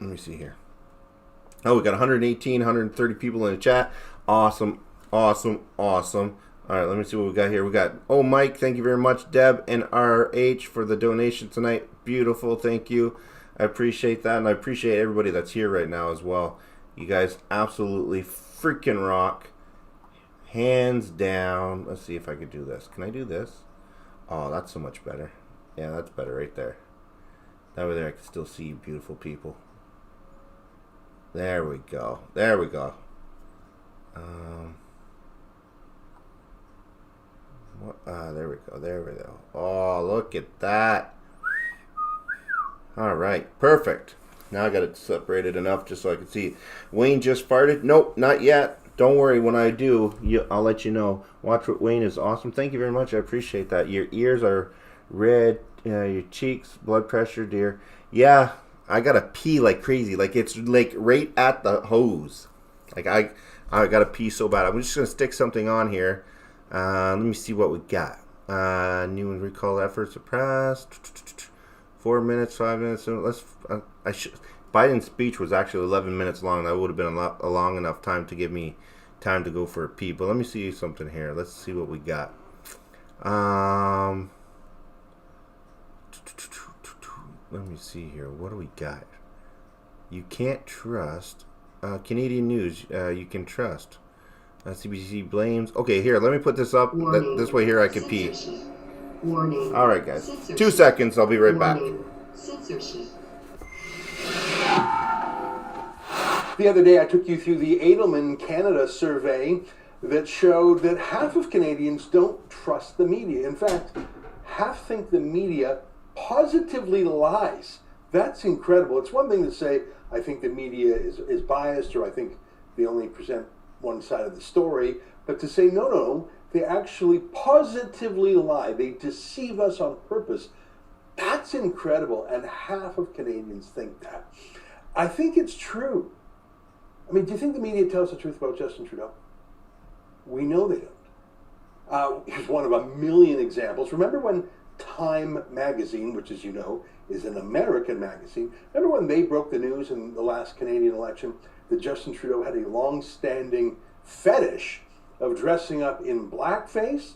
Let me see here. Oh, we got 118, 130 people in the chat. Awesome. All right, let me see what we got here. We got, Mike, thank you very much. Deb and RH for the donation tonight. Beautiful, thank you. I appreciate that, and I appreciate everybody that's here right now as well. You guys absolutely freaking rock. Hands down. Let's see if I could do this. Can I do this? Oh, that's so much better. Yeah, that's better right there. That way there I can still see you beautiful people. There we go. There we go. There we go. There we go. Oh, look at that. All right. Perfect. Now I got it separated enough just so I can see. Wayne just farted. Nope, not yet. Don't worry. When I do, I'll let you know. Watch what Wayne is awesome. Thank you very much. I appreciate that. Your ears are red. Your cheeks, blood pressure, dear. Yeah, I gotta pee like crazy. Like it's like right at the hose. Like I gotta pee so bad. I'm just gonna stick something on here. Let me see what we got. New and recall effort suppressed. 4 minutes, 5 minutes. Biden's speech was actually 11 minutes long. That would have been a long enough time to give me time to go for a pee. But let me see something here. Let's see what we got. Let me see here. What do we got? You can't trust. Canadian news. You can trust. CBC blames. Okay, here. Let me put this up. This way here I can pee. Warning. All right, guys. Censorship. 2 seconds. I'll be right back. Censorship. The other day I took you through the Edelman Canada survey that showed that half of Canadians don't trust the media. In fact, half think the media positively lies. That's incredible. It's one thing to say, I think the media is biased, or I think they only present one side of the story, but to say, no, they actually positively lie. They deceive us on purpose. That's incredible, and half of Canadians think that. I think it's true. I mean, do you think the media tells the truth about Justin Trudeau? We know they don't. Here's one of a million examples. Remember when Time magazine, which as you know is an American magazine, remember when they broke the news in the last Canadian election that Justin Trudeau had a long-standing fetish of dressing up in blackface?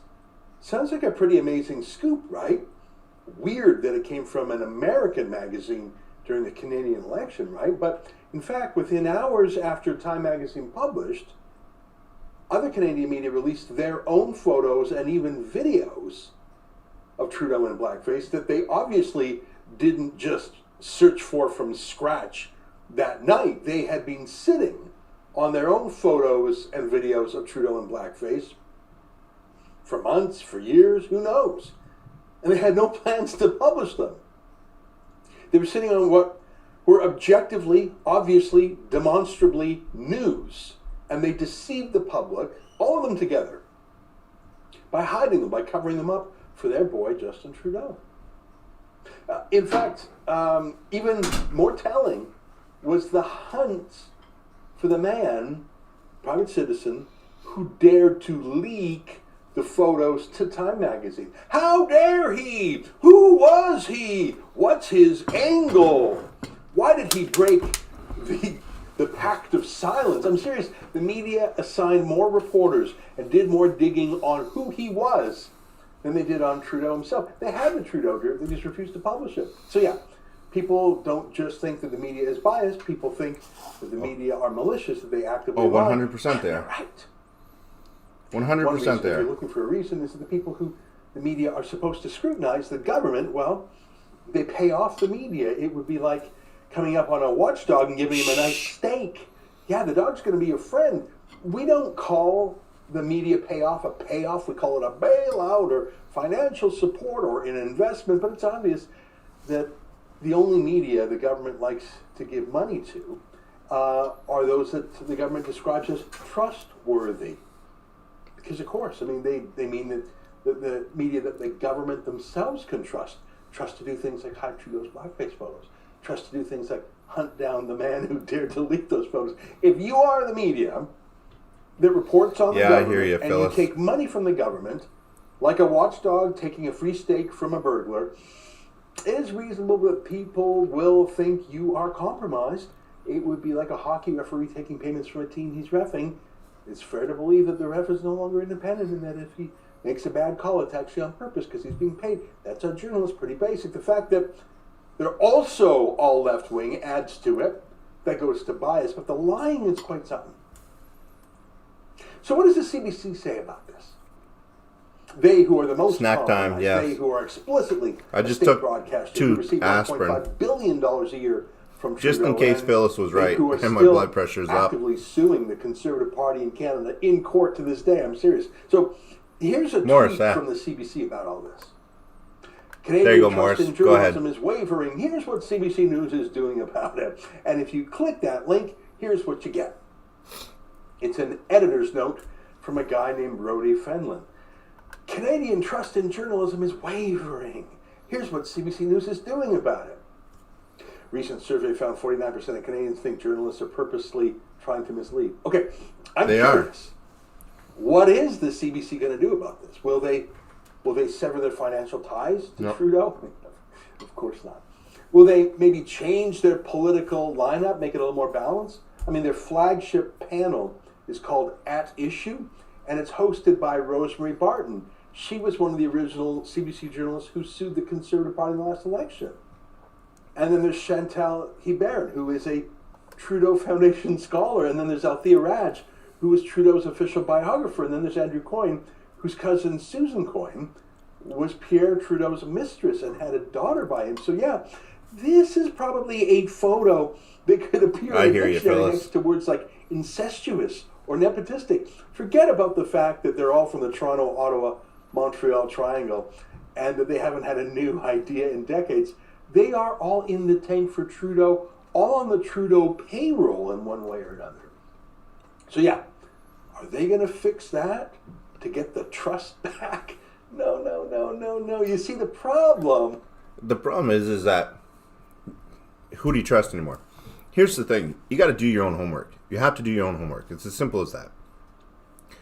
Sounds like a pretty amazing scoop, right? Weird that it came from an American magazine during the Canadian election, right? But in fact, within hours after Time magazine published, other Canadian media released their own photos and even videos of Trudeau in blackface that they obviously didn't just search for from scratch that night. They had been sitting on their own photos and videos of Trudeau in blackface for months, for years, who knows? And they had no plans to publish them. They were sitting on what were objectively, obviously, demonstrably news. And they deceived the public, all of them together, by hiding them, by covering them up for their boy, Justin Trudeau. In fact, even more telling was the hunt for the man, private citizen, who dared to leak the photos to Time magazine. How dare he? Who was he? What's his angle? Why did he break the pact of silence? I'm serious. The media assigned more reporters and did more digging on who he was than they did on Trudeau himself. They had the Trudeau dirt, they just refused to publish it. So yeah, people don't just think that the media is biased, people think that the media are malicious, that they actively lie. 100% there. Right. 100% there. If you're looking for a reason, is that the people who the media are supposed to scrutinize, the government, well, they pay off the media. It would be like coming up on a watchdog and giving him a nice steak. Yeah, the dog's going to be your friend. We don't call the media payoff a payoff. We call it a bailout or financial support or an investment. But it's obvious that the only media the government likes to give money to are those that the government describes as trustworthy. Because, of course, I mean, they mean that the media that the government themselves can trust to do things like hide Trudeau's blackface photos, trust to do things like hunt down the man who dared to leak those photos. If you are the media that reports on the government, I hear you, and Phyllis. you take money from the government Like a watchdog taking a free steak from a burglar, it is reasonable that people will think you are compromised. It would be like a hockey referee taking payments from a team he's reffing. It's fair to believe that the ref is no longer independent and that if he makes a bad call, it's actually on purpose because he's being paid. That's a journalist, pretty basic. The fact that they're also all left-wing adds to it. That goes to bias, but the lying is quite something. So what does the CBC say about this? They who are the most snack time, yeah. They who are explicitly I just took two receive $1.5 billion a year from Trudeau, just in case Phyllis was right and my blood pressure's up. Actively suing the Conservative Party in Canada in court to this day. I'm serious. So here's a tweet from the CBC about all this. Canadian trust in journalism is wavering. Here's what CBC News is doing about it. And if you click that link, here's what you get. It's an editor's note from a guy named Brody Fenlon. Canadian trust in journalism is wavering. Here's what CBC News is doing about it. Recent survey found 49% of Canadians think journalists are purposely trying to mislead. Okay, I'm curious. What is the CBC going to do about this? Will they sever their financial ties to Trudeau? Of course not. Will they maybe change their political lineup, make it a little more balanced? I mean, their flagship panel is called At Issue, and it's hosted by Rosemary Barton. She was one of the original CBC journalists who sued the Conservative Party in the last election. And then there's Chantal Hebert, who is a Trudeau Foundation scholar. And then there's Althea Raj, who is Trudeau's official biographer. And then there's Andrew Coyne, whose cousin Susan Coyne was Pierre Trudeau's mistress and had a daughter by him. So yeah, this is probably a photo that could appear in the dictionary next to words like incestuous or nepotistic. Forget about the fact that they're all from the Toronto, Ottawa, Montreal triangle and that they haven't had a new idea in decades. They are all in the tank for Trudeau, all on the Trudeau payroll in one way or another. So yeah, are they going to fix that to get the trust back? No. You see, the problem is that who do you trust anymore? Here's the thing. You got to do your own homework. You have to do your own homework. It's as simple as that.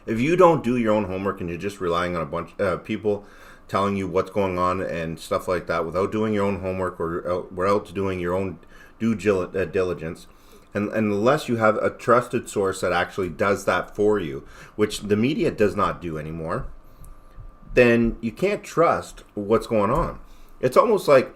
If you don't do your own homework and you're just relying on a bunch of people telling you what's going on and stuff like that without doing your own homework or without doing your own due diligence, and unless you have a trusted source that actually does that for you, which the media does not do anymore, then you can't trust what's going on. It's almost like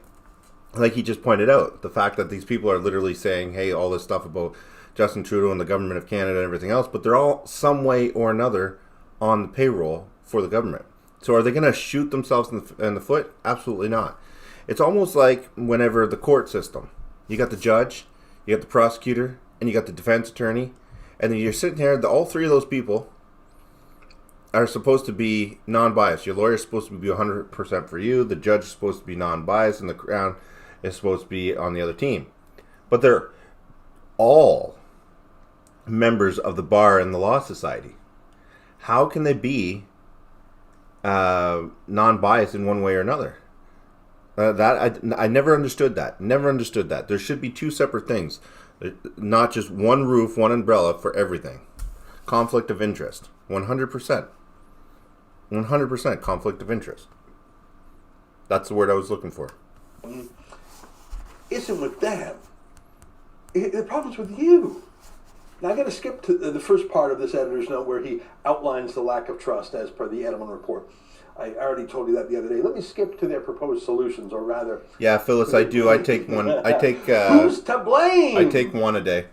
he just pointed out, the fact that these people are literally saying, hey, all this stuff about Justin Trudeau and the government of Canada and everything else, but they're all some way or another on the payroll for the government. So are they going to shoot themselves in the foot? Absolutely not. It's almost like whenever the court system, you got the judge, you got the prosecutor, and you got the defense attorney, and then you're sitting there, all three of those people are supposed to be non-biased. Your lawyer's supposed to be 100% for you, the judge is supposed to be non-biased, and the crown is supposed to be on the other team. But they're all members of the bar and the law society. How can they be non-biased in one way or another? I never understood that. Never understood that. There should be two separate things, not just one roof, one umbrella for everything. Conflict of interest, 100%. 100% conflict of interest. That's the word I was looking for. Isn't with them. The problem's with you. Now I got to skip to the first part of this editor's note where he outlines the lack of trust as per the Edelman report. I already told you that the other day. Let me skip to their proposed solutions, or rather... Yeah, Phyllis, I do. I take one. I take... Who's to blame? I take one a day.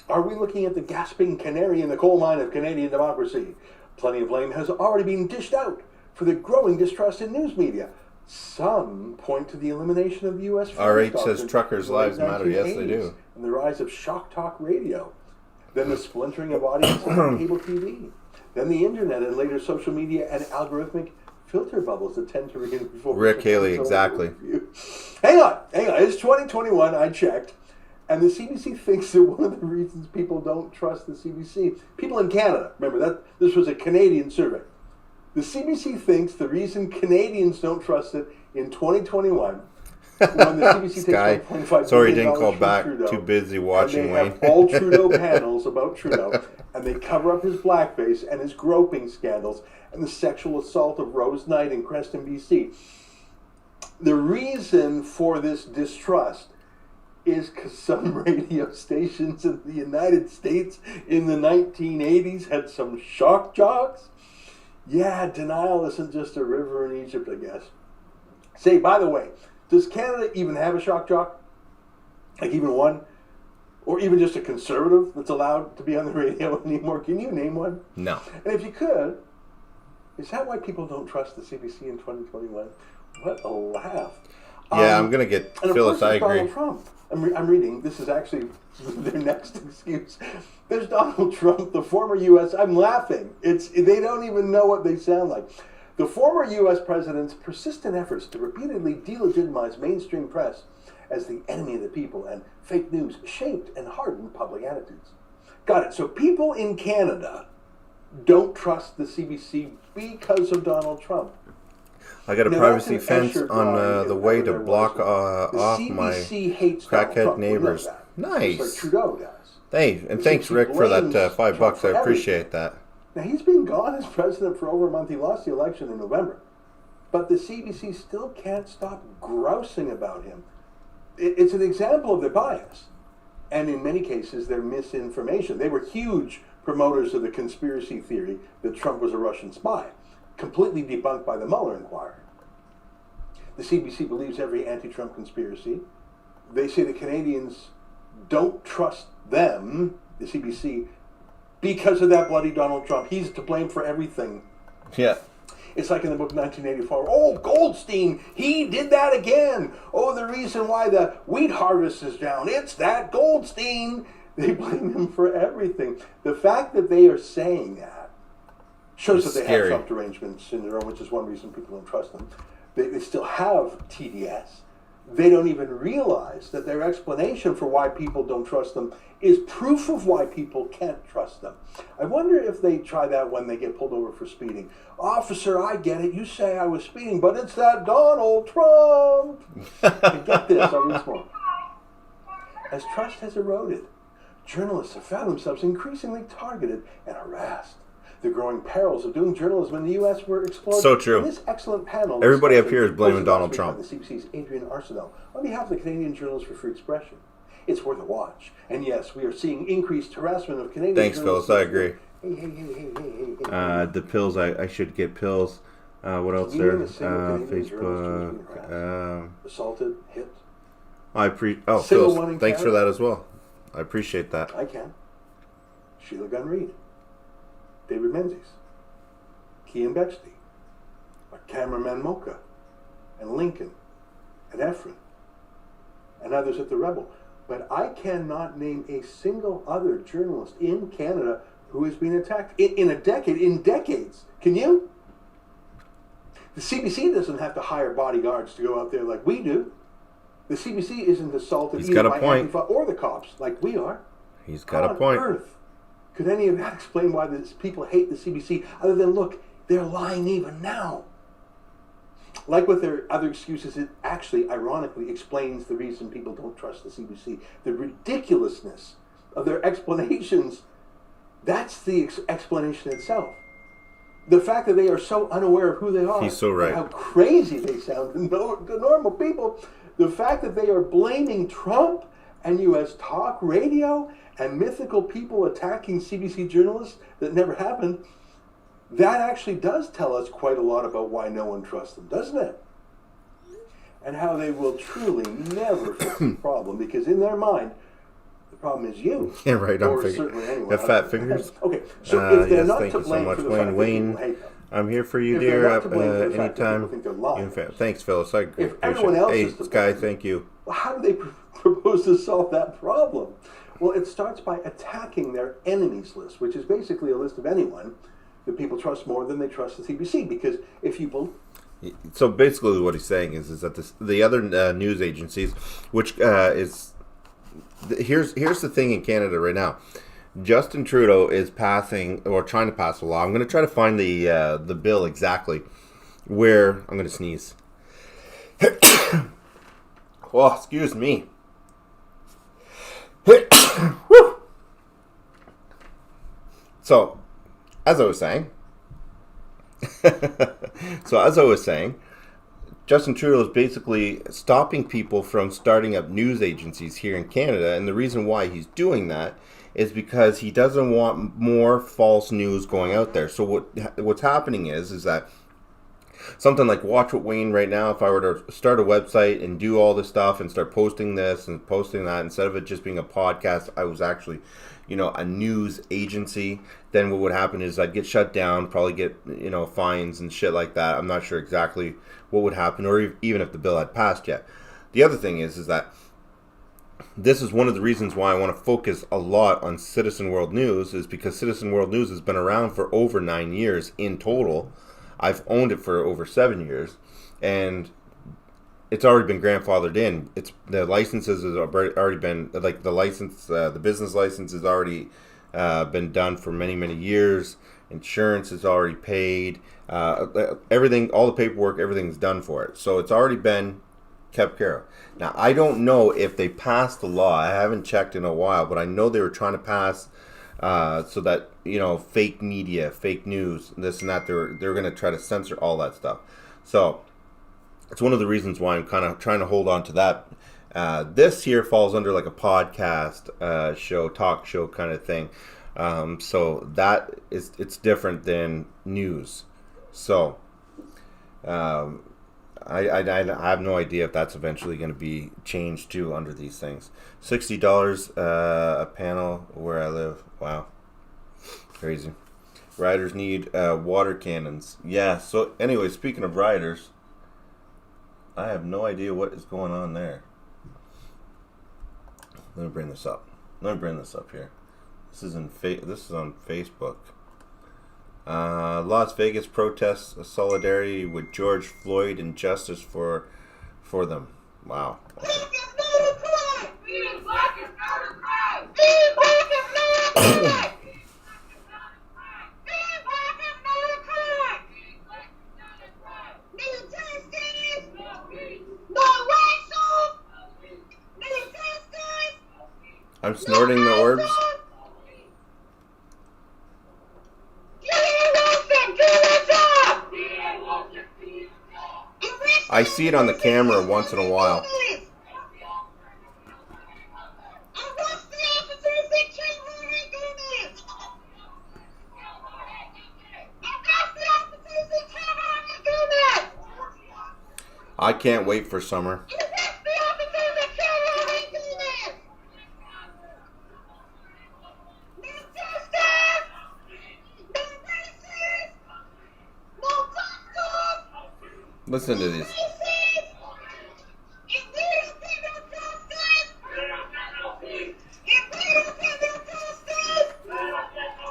Are we looking at the gasping canary in the coal mine of Canadian democracy? Plenty of blame has already been dished out for the growing distrust in news media. Some point to the elimination of the U.S. RH says truckers' lives matter. Yes, they do. And the rise of shock talk radio. Then the splintering of audiences on cable TV. Then the internet and later social media and algorithmic filter bubbles that tend to reinforce. Rick Haley, exactly. Hang on. It's 2021. I checked. And the CBC thinks that one of the reasons people don't trust the CBC, people in Canada, remember that this was a Canadian survey. The CBC thinks the reason Canadians don't trust it in 2021 when the CBC Sky, takes $1.5 sorry, billion didn't call from back. Trudeau, Too busy watching and they Wayne. have all Trudeau panels about Trudeau, and they cover up his blackface and his groping scandals and the sexual assault of Rose Knight in Creston, BC. The reason for this distrust is because some radio stations in the United States in the 1980s had some shock jocks. Yeah, denial isn't just a river in Egypt, I guess. Say, by the way, does Canada even have a shock jock? Like even one? Or even just a conservative that's allowed to be on the radio anymore? Can you name one? No. And if you could, is that why people don't trust the CBC in 2021? What a laugh. Yeah, I'm going to get Phyllis, I agree. Donald Trump. I'm reading, this is actually their next excuse. There's Donald Trump, the former U.S. I'm laughing. They don't even know what they sound like. The former U.S. president's persistent efforts to repeatedly delegitimize mainstream press as the enemy of the people and fake news shaped and hardened public attitudes. Got it. So people in Canada don't trust the CBC because of Donald Trump. I got a privacy fence on the way to block off my crackhead neighbors. Nice. Like Trudeau does. Hey, and thanks, Rick, for that $5. I appreciate that. Now, he's been gone as president for over a month. He lost the election in November. But the CBC still can't stop grousing about him. It's an example of their bias. And in many cases, their misinformation. They were huge promoters of the conspiracy theory that Trump was a Russian spy, completely debunked by the Mueller inquiry. The CBC believes every anti-Trump conspiracy. They say the Canadians don't trust them, the CBC, because of that bloody Donald Trump. He's to blame for everything. Yeah. It's like in the book 1984. Oh, Goldstein, he did that again. Oh, the reason why the wheat harvest is down, it's that Goldstein. They blame him for everything. The fact that they are saying that shows that they have Trump derangement syndrome, which is one reason people don't trust them. They still have TDS. They don't even realize that their explanation for why people don't trust them is proof of why people can't trust them. I wonder if they try that when they get pulled over for speeding. Officer, I get it. You say I was speeding, but it's that Donald Trump. And get this, I'll read more. As trust has eroded, journalists have found themselves increasingly targeted and harassed. The growing perils of doing journalism in the U.S. were explored. So true. In this excellent panel, everybody up here is blaming Donald Trump. The CBC's Adrian Arsenault on behalf of the Canadian Journalists for Free Expression. It's worth a watch. And yes, we are seeing increased harassment of Canadian Thanks, journalists. Phyllis. I agree. Hey. The pills, I should get pills. What else there? Facebook. Assaulted, hit. Phyllis, thanks for that as well. I appreciate that. I can. Sheila Gunn Reid. David Menzies, Kian Bexley, our cameraman Mocha, and Lincoln, and Efren, and others at the Rebel. But I cannot name a single other journalist in Canada who has been attacked in decades. Can you? The CBC doesn't have to hire bodyguards to go out there like we do. The CBC isn't assaulted either by Antifa or the cops like we are. He's got a point. Earth could any of that explain why these people hate the CBC other than, look, they're lying even now? Like with their other excuses, it actually, ironically, explains the reason people don't trust the CBC. The ridiculousness of their explanations, that's the explanation itself. The fact that they are so unaware of who they are, he's so right, how crazy they sound to normal people, the fact that they are blaming Trump and U.S. talk radio and mythical people attacking CBC journalists that never happened, that actually does tell us quite a lot about why no one trusts them, doesn't it? And how they will truly never fix the problem, because in their mind, the problem is you. Yeah, right. I'm certainly anyone. Have fat fingers. Okay, so if they're yes, not thank to you so blame much, for the fact that Wayne. people hate them, I'm here for you, if dear. they're not to blame for the fact that Anytime. people think they're lying, Thanks, Phyllis. I if everyone else Hey, is to Sky, blame, thank you. well, how do they propose to solve that problem? Well, it starts by attacking their enemies list, which is basically a list of anyone that people trust more than they trust the CBC. Because if you believe... So basically what he's saying is that the other news agencies, which is... Here's the thing in Canada right now. Justin Trudeau is passing, or trying to pass a law. I'm going to try to find the bill exactly where... I'm going to sneeze. Oh, excuse me. So, as I was saying, Justin Trudeau is basically stopping people from starting up news agencies here in Canada, and the reason why he's doing that is because he doesn't want more false news going out there. So what's happening is that something like Watch What Wayne right now, if I were to start a website and do all this stuff and start posting this and posting that, instead of it just being a podcast, I was actually, a news agency, then what would happen is I'd get shut down, probably get, fines and shit like that. I'm not sure exactly what would happen, or even if the bill had passed yet. The other thing is that this is one of the reasons why I want to focus a lot on Citizen World News, is because Citizen World News has been around for over 9 years in total. I've owned it for over 7 years, and it's already been grandfathered in. The licenses has already been, like the business license has already been done for many, many years. Insurance is already paid. Everything, all the paperwork, everything's done for it. So it's already been kept care of. Now, I don't know if they passed the law. I haven't checked in a while, but I know they were trying to pass so that, fake media, fake news, this and that, they're going to try to censor all that stuff. So it's one of the reasons why I'm kind of trying to hold on to that. This here falls under like a podcast show, talk show kind of thing. So it's different than news. So I have no idea if that's eventually going to be changed too under these things. $60 a panel where I live. Wow. Crazy. Riders need water cannons. Yeah, so anyway, speaking of riders, I have no idea what is going on there. Let me bring this up. Here. This is on Facebook. Las Vegas protests solidarity with George Floyd and justice for them. Wow. I'm snorting the orbs. I see it on the camera once in a while. I can't wait for summer. Listen to this.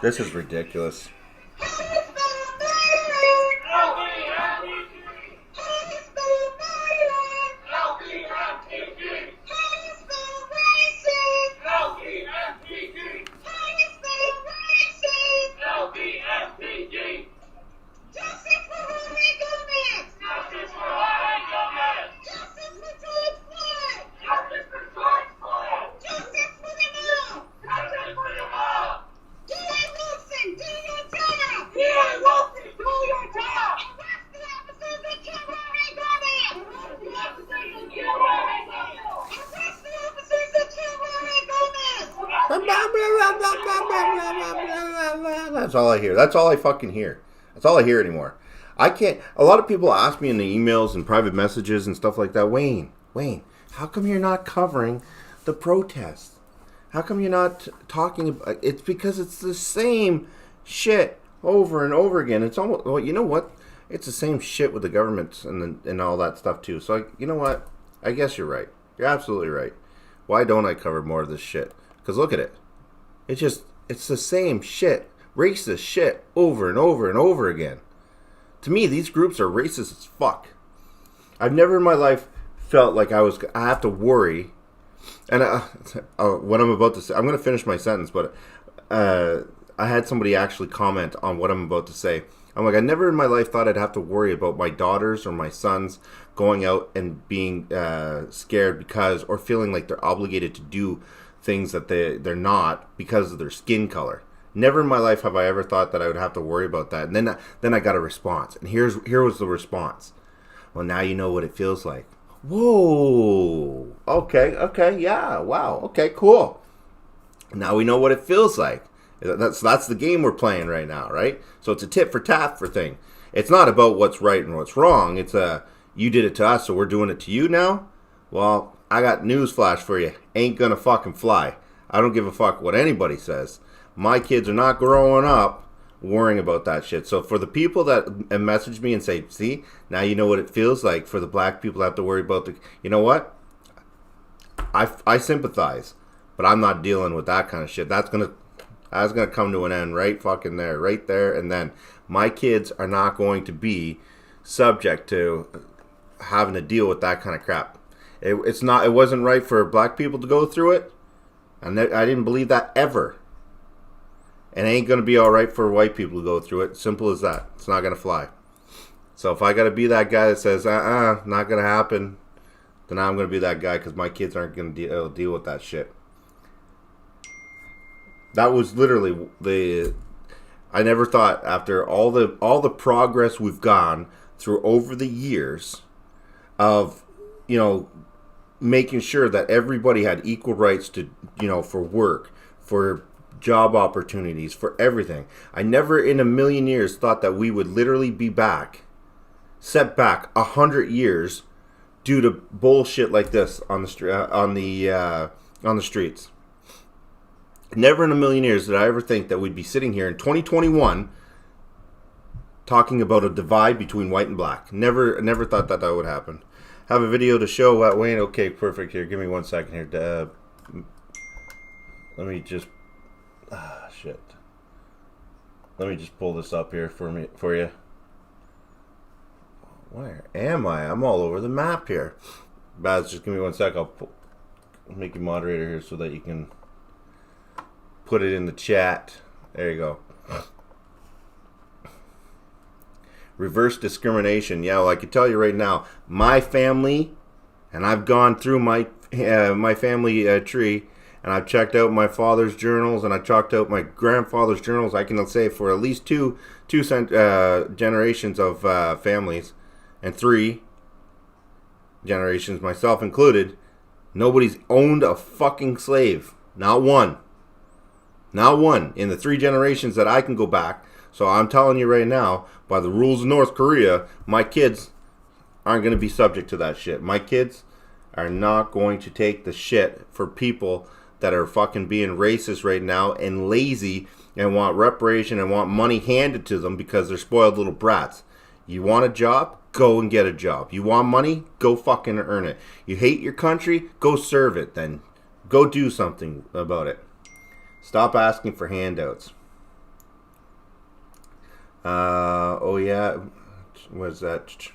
This is ridiculous. That's all I hear. That's all I fucking hear. That's all I hear anymore. I can't. A lot of people ask me in the emails and private messages and stuff like that, Wayne, how come you're not covering the protests? How come you're not talking about? It's because it's the same shit over and over again. It's almost, well, you know what? It's the same shit with the government and all that stuff too. So you know what? I guess you're right. You're absolutely right. Why don't I cover more of this shit? Because look at it. It's the same shit. Racist shit over and over and over again. To me, these groups are racist as fuck. I've never in my life felt like I have to worry. And what I'm about to say, I'm going to finish my sentence, but I had somebody actually comment on what I'm about to say. I'm like, I never in my life thought I'd have to worry about my daughters or my sons going out and being scared because, or feeling like they're obligated to do things that they're not because of their skin color. Never in my life have I ever thought that I would have to worry about that. And then I got a response. And here was the response. Well, now you know what it feels like. Whoa. Okay, yeah, wow. Okay, cool. Now we know what it feels like. That's the game we're playing right now, right? So it's a tit for tat for thing. It's not about what's right and what's wrong. It's you did it to us, so we're doing it to you now? Well, I got news flash for you. Ain't gonna fucking fly. I don't give a fuck what anybody says. My kids are not growing up worrying about that shit. So for the people that message me and say, see, now you know what it feels like for the black people to have to worry about you know what? I sympathize, but I'm not dealing with that kind of shit. That's gonna come to an end right there, and then my kids are not going to be subject to having to deal with that kind of crap. It wasn't right for black people to go through it, and I didn't believe that ever. And it ain't going to be all right for white people to go through it. Simple as that. It's not going to fly. So if I got to be that guy that says, not going to happen, then I'm going to be that guy because my kids aren't going to deal with that shit. That was literally I never thought after all the progress we've gone through over the years of, making sure that everybody had equal rights to, for work, for job opportunities, for everything. I never in a million years thought that we would literally be set back 100 years due to bullshit like this on the streets. Never in a million years did I ever think that we'd be sitting here in 2021 talking about a divide between white and black. Never thought that would happen. Have a video to show Wayne. Okay, perfect. Here, give me 1 second here. Let me just shit. Let me just pull this up here for you. Where am I? I'm all over the map here. Baz, just give me 1 sec. I'll make you moderator here so that you can put it in the chat. There you go. Reverse discrimination. Yeah, well, I can tell you right now, my family, and I've gone through my family tree, and I've checked out my father's journals, and I checked out my grandfather's journals. I can say for at least two generations of families, and 3 generations, myself included, nobody's owned a fucking slave. Not one. Not one in the 3 generations that I can go back. So I'm telling you right now, by the rules of North Korea, my kids aren't going to be subject to that shit. My kids are not going to take the shit for people that are fucking being racist right now and lazy and want reparation and want money handed to them because they're spoiled little brats. You want a job? Go and get a job. You want money? Go fucking earn it. You hate your country? Go serve it then. Go do something about it. Stop asking for handouts. Oh yeah, what's that?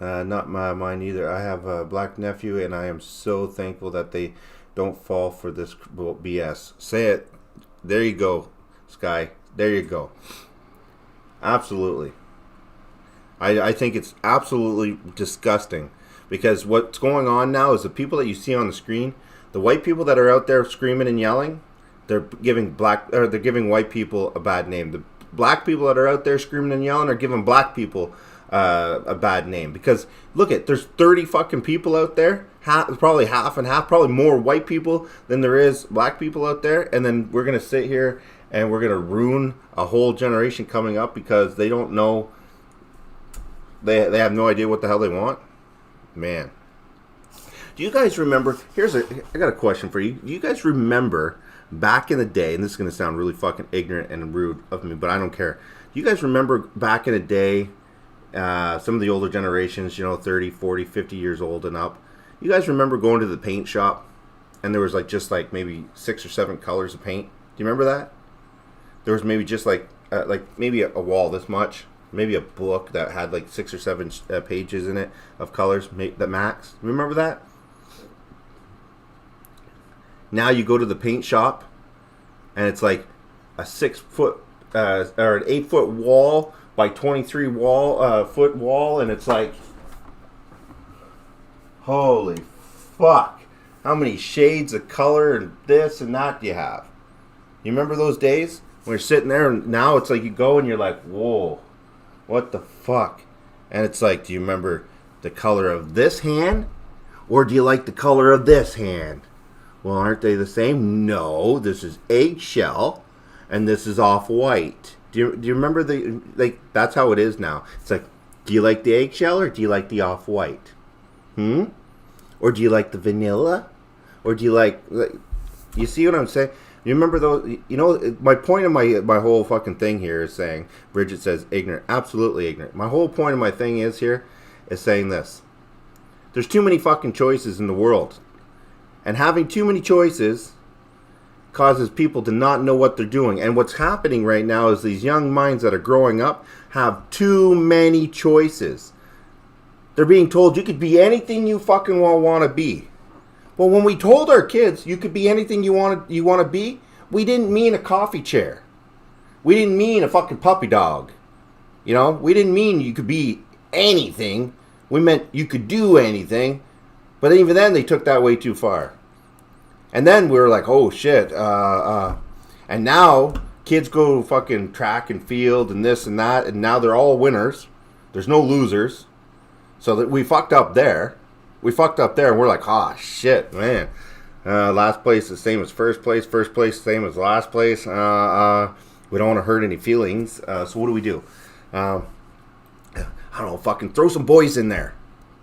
Not mine either. I have a black nephew, and I am so thankful that they don't fall for this BS. Say it. There you go, Sky. There you go. Absolutely. I think it's absolutely disgusting because what's going on now is the people that you see on the screen, the white people that are out there screaming and yelling, they're giving white people a bad name. The black people that are out there screaming and yelling are giving black people a bad name. Because look there's 30 fucking people out there, probably half and half, probably more white people than there is black people out there, and then we're gonna sit here and we're gonna ruin a whole generation coming up because they don't know. They have no idea what the hell they want. Man, do you guys remember? I got a question for you. Do you guys remember back in the day, and this is going to sound really fucking ignorant and rude of me, but I don't care. Do you guys remember back in the day, some of the older generations, 30, 40, 50 years old and up, you guys remember going to the paint shop and there was just maybe 6 or 7 colors of paint? Do you remember that? There was maybe just maybe a wall this much, maybe a book that had 6 or 7 pages in it of colors, the max. Remember that? Now you go to the paint shop and it's like a 6 foot or an 8-foot wall by 23 foot wall, and it's like, holy fuck, how many shades of color and this and that do you have? You remember those days when you're sitting there, and now it's like you go and you're like, whoa, what the fuck? And it's like, do you remember the color of this hand, or do you like the color of this hand? Well, aren't they the same? No, this is eggshell, and this is off-white. Do you remember that's how it is now. It's like, do you like the eggshell, or do you like the off-white? Or do you like the vanilla? Or do you like you see what I'm saying? You remember those? You know, my point of my whole fucking thing here is saying, Bridget says ignorant. Absolutely ignorant. My whole point of my thing is saying this. There's too many fucking choices in the world. And having too many choices causes people to not know what they're doing. And what's happening right now is these young minds that are growing up have too many choices. They're being told you could be anything you fucking want to be. Well, when we told our kids you could be anything you want to be, we didn't mean a coffee chair. We didn't mean a fucking puppy dog. You know, we didn't mean you could be anything. We meant you could do anything. But even then, they took that way too far. And then we were like, oh shit. And now kids go fucking track and field and this and that, and now they're all winners. There's no losers. So that we fucked up there. And we're like, ah, shit, man. Last place the same as first place. First place same as last place. We don't want to hurt any feelings. So what do? I don't know, fucking throw some boys in there.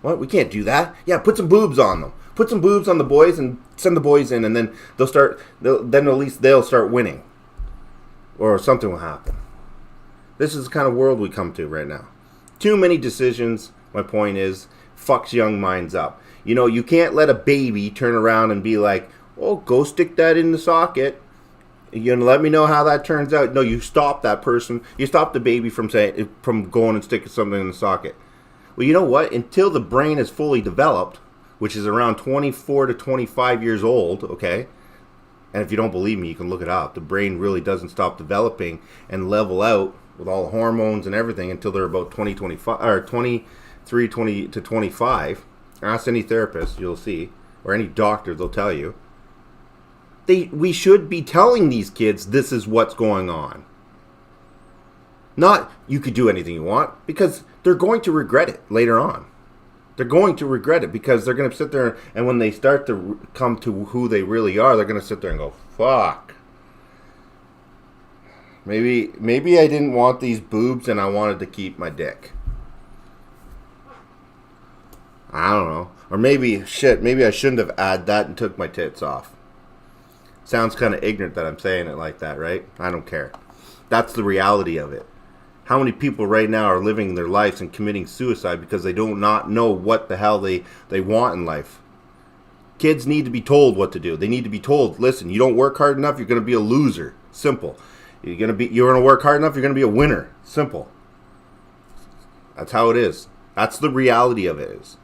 What? We can't do that. Yeah, put some boobs on them. Put some boobs on the boys and send the boys in, and then then at least they'll start winning. Or something will happen. This is the kind of world we come to right now. Too many decisions, my point is, fucks young minds up. You know, you can't let a baby turn around and be like, oh, go stick that in the socket. You're gonna let me know how that turns out. No, you stop that person. You stop the baby from going and sticking something in the socket. Well, you know what? Until the brain is fully developed, which is around 24 to 25 years old, okay? And if you don't believe me, you can look it up. The brain really doesn't stop developing and level out with all the hormones and everything until they're about 23 to 25. Ask any therapist, you'll see, or any doctor, they'll tell you. We should be telling these kids this is what's going on. Not you could do anything you want, because they're going to regret it later on. They're going to regret it because they're going to sit there, and when they start to come to who they really are, they're going to sit there and go, fuck. Maybe I didn't want these boobs and I wanted to keep my dick. I don't know. Or maybe I shouldn't have added that and took my tits off. Sounds kind of ignorant that I'm saying it like that, right? I don't care. That's the reality of it. How many people right now are living their lives and committing suicide because they do not know what the hell they want in life? Kids need to be told what to do. They need to be told, listen, you don't work hard enough, you're going to be a loser. Simple. You're going to work hard enough, you're going to be a winner. Simple. That's how it is. That's the reality of it is.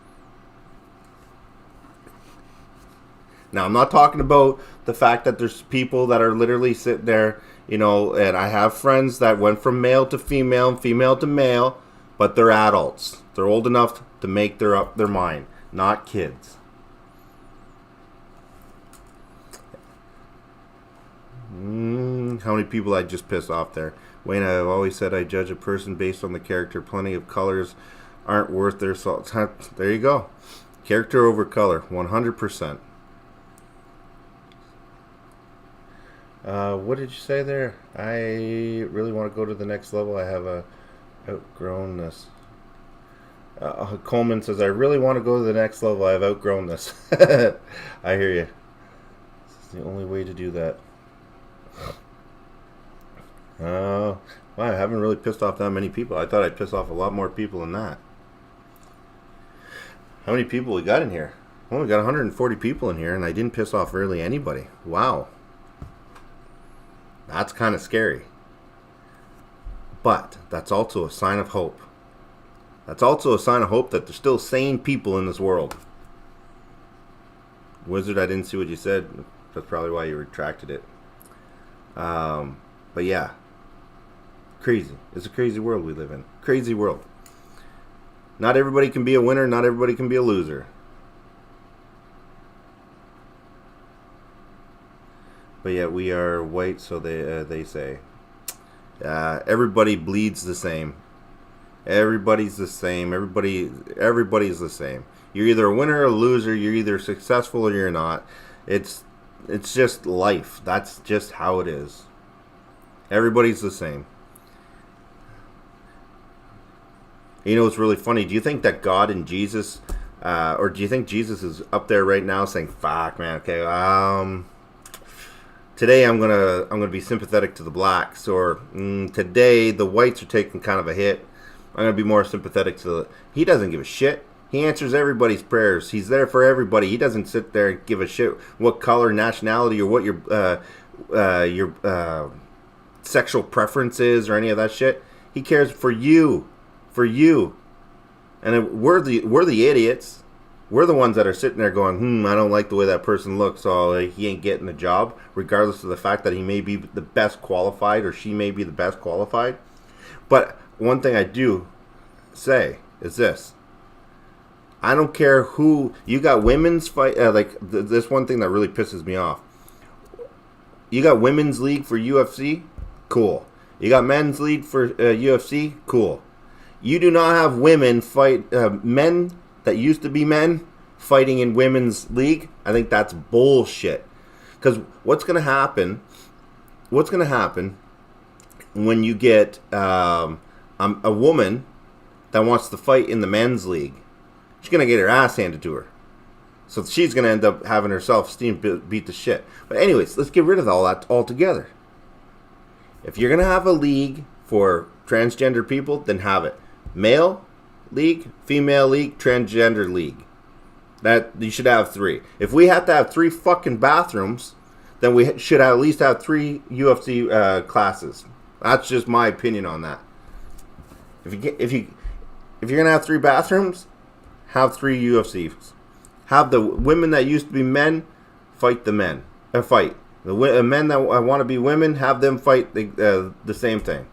Now, I'm not talking about the fact that there's people that are literally sitting there, you know, and I have friends that went from male to female and female to male, but they're adults. They're old enough to make up their mind, not kids. How many people I just pissed off there? Wayne, I've always said I judge a person based on the character. Plenty of colors aren't worth their salt. There you go. Character over color, 100%. What did you say there? I really want to go to the next level. I have outgrown this. Coleman says, I really want to go to the next level. I've outgrown this. I hear you. This is the only way to do that. Wow, I haven't really pissed off that many people. I thought I'd piss off a lot more people than that. How many people we got in here? Well, we got 140 people in here, and I didn't piss off really anybody. Wow. That's kind of scary. But that's also a sign of hope. That's also a sign of hope that there's still sane people in this world. Wizard, I didn't see what you said. That's probably why you retracted it. But yeah. Crazy. It's a crazy world we live in. Crazy world. Not everybody can be a winner. Not everybody can be a loser. But yet we are white, so they say. Everybody bleeds the same. Everybody's the same. Everybody's the same. You're either a winner or a loser. You're either successful or you're not. It's just life. That's just how it is. Everybody's the same. You know what's really funny? Do you think that God and Jesus, or do you think Jesus is up there right now saying, "Fuck, man, okay, today I'm gonna be sympathetic to the blacks," or today the whites are taking kind of a hit. I'm gonna be more sympathetic to the. He doesn't give a shit. He answers everybody's prayers. He's there for everybody. He doesn't sit there and give a shit what color, nationality, or what your sexual preference is or any of that shit. He cares for you. For you. And we're the idiots. We're the ones that are sitting there going, I don't like the way that person looks, so he ain't getting the job, regardless of the fact that he may be the best qualified or she may be the best qualified. But one thing I do say is this. I don't care who. You got women's fight. This one thing that really pisses me off. You got women's league for UFC? Cool. You got men's league for UFC? Cool. You do not have women fight, men that used to be men fighting in women's league. I think that's bullshit. Because what's going to happen when you get a woman that wants to fight in the men's league? She's going to get her ass handed to her. So she's going to end up having her self-esteem beat to shit. But anyways, let's get rid of all that altogether. If you're going to have a league for transgender people, then have it. Male league, female league, transgender league. That you should have 3. If we have to have 3 fucking bathrooms, then we should at least have 3 UFC classes. That's just my opinion on that. If you're gonna have 3 bathrooms, have 3 UFCs. Have the women that used to be men fight the men. Fight the men that want to be women. Have them fight the same thing.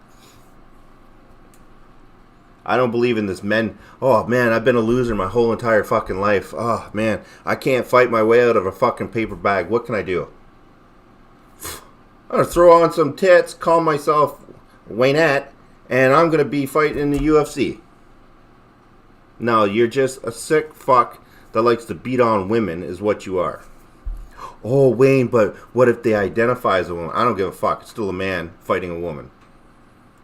I don't believe in this men. Oh man, I've been a loser my whole entire fucking life. Oh man, I can't fight my way out of a fucking paper bag. What can I do? I'm gonna throw on some tits, call myself Waynette, and I'm gonna be fighting in the UFC. No, you're just a sick fuck that likes to beat on women, is what you are. Oh Wayne, but what if they identify as a woman? I don't give a fuck. It's still a man fighting a woman.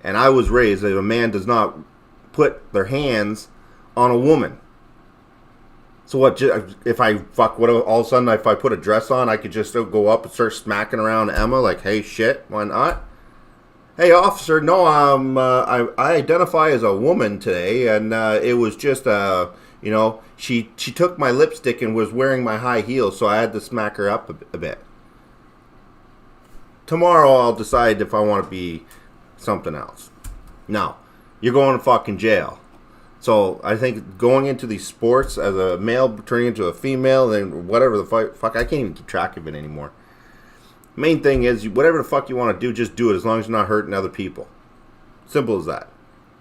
And I was raised that a man does not put their hands on a woman. So what, if I fuck, what, all of a sudden if I put a dress on, I could just still go up and start smacking around Emma like, hey shit, why not? Hey officer, no, I identify as a woman today, and it was just she took my lipstick and was wearing my high heels, so I had to smack her up a bit. Tomorrow I'll decide if I want to be something else. No. You're going to fucking jail. So I think going into these sports as a male turning into a female, then whatever the fuck, I can't even keep track of it anymore. Main thing is, whatever the fuck you want to do, just do it as long as you're not hurting other people. Simple as that.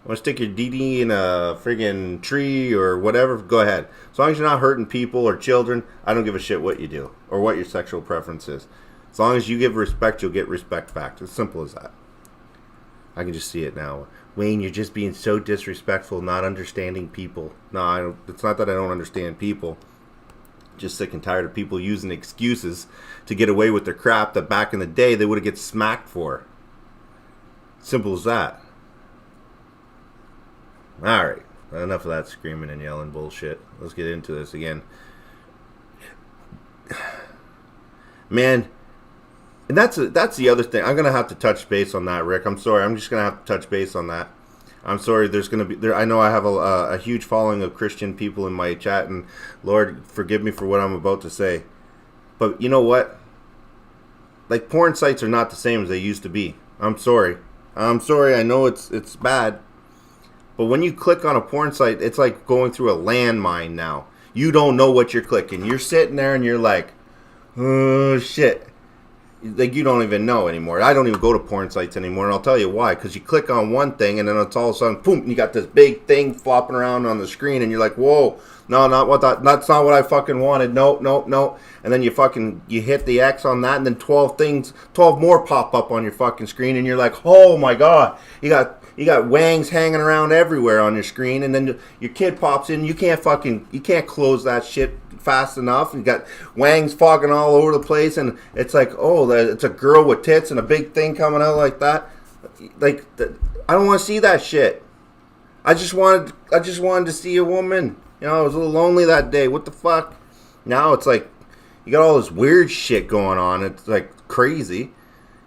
Want to stick your DD in a friggin' tree or whatever, go ahead. As long as you're not hurting people or children, I don't give a shit what you do or what your sexual preference is. As long as you give respect, you'll get respect back. It's simple as that. I can just see it now. Wayne, you're just being so disrespectful, not understanding people. No, it's not that I don't understand people. Just sick and tired of people using excuses to get away with their crap that back in the day they would have get smacked for. Simple as that. Alright, enough of that screaming and yelling bullshit. Let's get into this again. Man, and that's the other thing. I'm gonna have to touch base on that, Rick. I'm sorry. I'm just gonna have to touch base on that. I'm sorry. There's gonna be. I know I have a huge following of Christian people in my chat, and Lord, forgive me for what I'm about to say. But you know what? Like, porn sites are not the same as they used to be. I'm sorry. I know it's bad, but when you click on a porn site, it's like going through a landmine now. You don't know what you're clicking. You're sitting there and you're like, oh shit. like you don't even know anymore. I don't even go to porn sites anymore, and I'll tell you why. Because you click on one thing, and then it's all of a sudden, boom, you got this big thing flopping around on the screen, and you're like, whoa, no, not what that. That's not what I fucking wanted. No. And then you hit the X on that, and then 12 more pop up on your fucking screen, and you're like, oh my god, you got wangs hanging around everywhere on your screen, and then your kid pops in. You can't close that shit fast enough. You got wangs fogging all over the place, and it's like, oh, it's a girl with tits and a big thing coming out like that. Like, I don't want to see that shit. I just wanted to see a woman. You know, I was a little lonely that day. What the fuck? Now it's like you got all this weird shit going on. It's like crazy,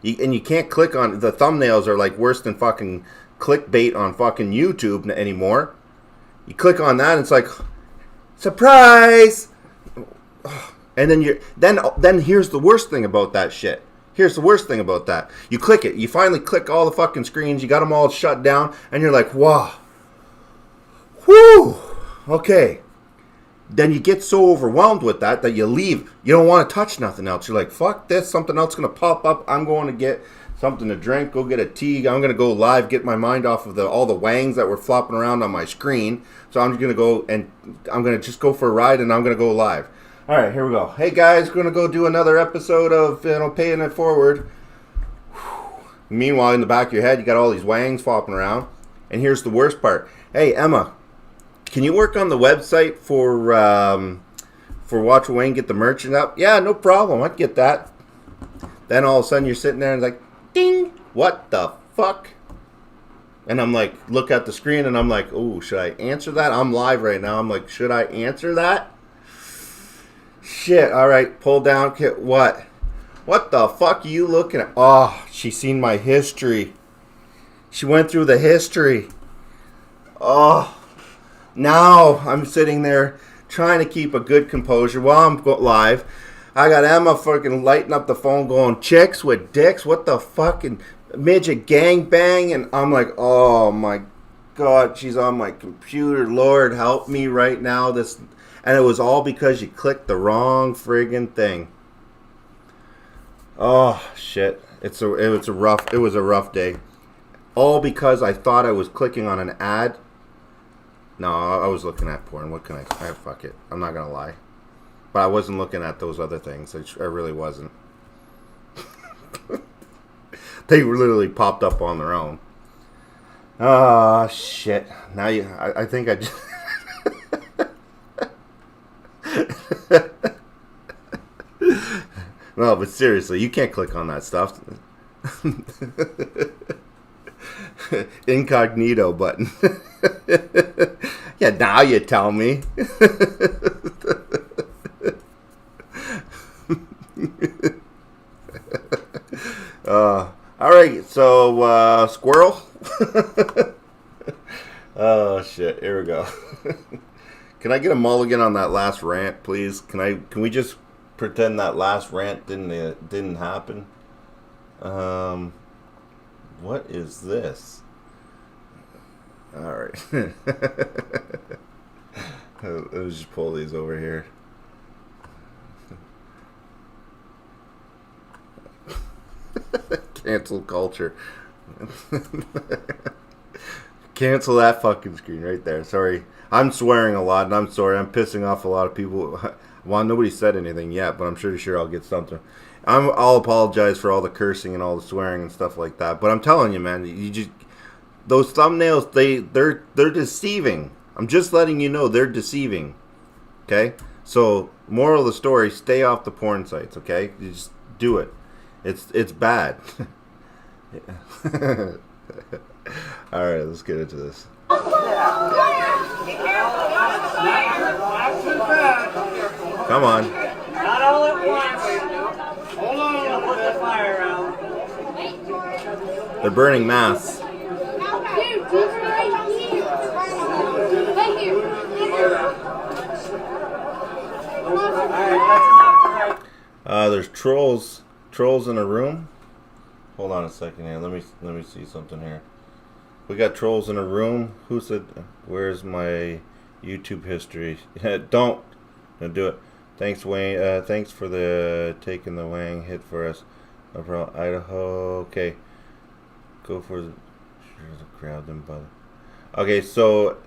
and you can't click on the thumbnails. Are like worse than fucking clickbait on fucking YouTube anymore. You click on that, and it's like, surprise. And then here's the worst thing about that shit. Here's the worst thing about that. You click it. You finally click all the fucking screens. You got them all shut down, and you're like, wow. Whew. Okay. Then you get so overwhelmed with that you leave. You don't want to touch nothing else. You're like, fuck this. Something else going to pop up. I'm going to get something to drink. Go get a tea. I'm going to go live. Get my mind off of all the wangs that were flopping around on my screen. So I'm just going to go and I'm going to just go for a ride, and I'm going to go live. All right, here we go. Hey guys, going to go do another episode of Paying It Forward. Meanwhile, in the back of your head, you got all these wangs flopping around. And here's the worst part. Hey Emma, can you work on the website for Watch Wayne get the merchant up? Yeah, no problem. I'd get that. Then all of a sudden you're sitting there and it's like, ding! What the fuck? And I'm like, look at the screen and I'm like, oh, should I answer that? I'm live right now. I'm like, should I answer that? Shit, all right, pull down. What? What the fuck are you looking at? Oh, she's seen my history. She went through the history. Oh, now I'm sitting there trying to keep a good composure while I'm live. I got Emma fucking lighting up the phone going, chicks with dicks? What the fucking midget gangbang? And I'm like, oh my God, she's on my computer. Lord, help me right now. And it was all because you clicked the wrong friggin' thing. Oh shit! It was a rough day. All because I thought I was clicking on an ad. No, I was looking at porn. What can I fuck it. I'm not gonna lie. But I wasn't looking at those other things. I really wasn't. They literally popped up on their own. Oh shit! Now I think I just. No, but seriously, you can't click on that stuff. Incognito button. Yeah, now you tell me. All right, so squirrel. Oh shit! Here we go. Can I get a mulligan on that last rant, please? Can we just pretend that last rant didn't happen? What is this? All right. Let's just pull these over here. Cancel culture. Cancel that fucking screen right there. Sorry. I'm swearing a lot, and I'm sorry. I'm pissing off a lot of people. Well, nobody said anything yet, but I'm pretty sure I'll get something. I'll apologize for all the cursing and all the swearing and stuff like that. But I'm telling you, man, those thumbnails, they're deceiving. I'm just letting you know they're deceiving. Okay? So, moral of the story, stay off the porn sites, okay? You just do it. It's bad. All right, let's get into this. Come on. Not all at once. Hold on, put the fire out. They're burning masks. There's trolls in a room. Hold on a second here. Let me see something here. We got trolls in a room. Who said? Where's my YouTube history? Don't do it. Thanks, Wayne. Thanks for taking the Wang hit for us. Idaho. Okay. Go for the crowd then bother. Okay, so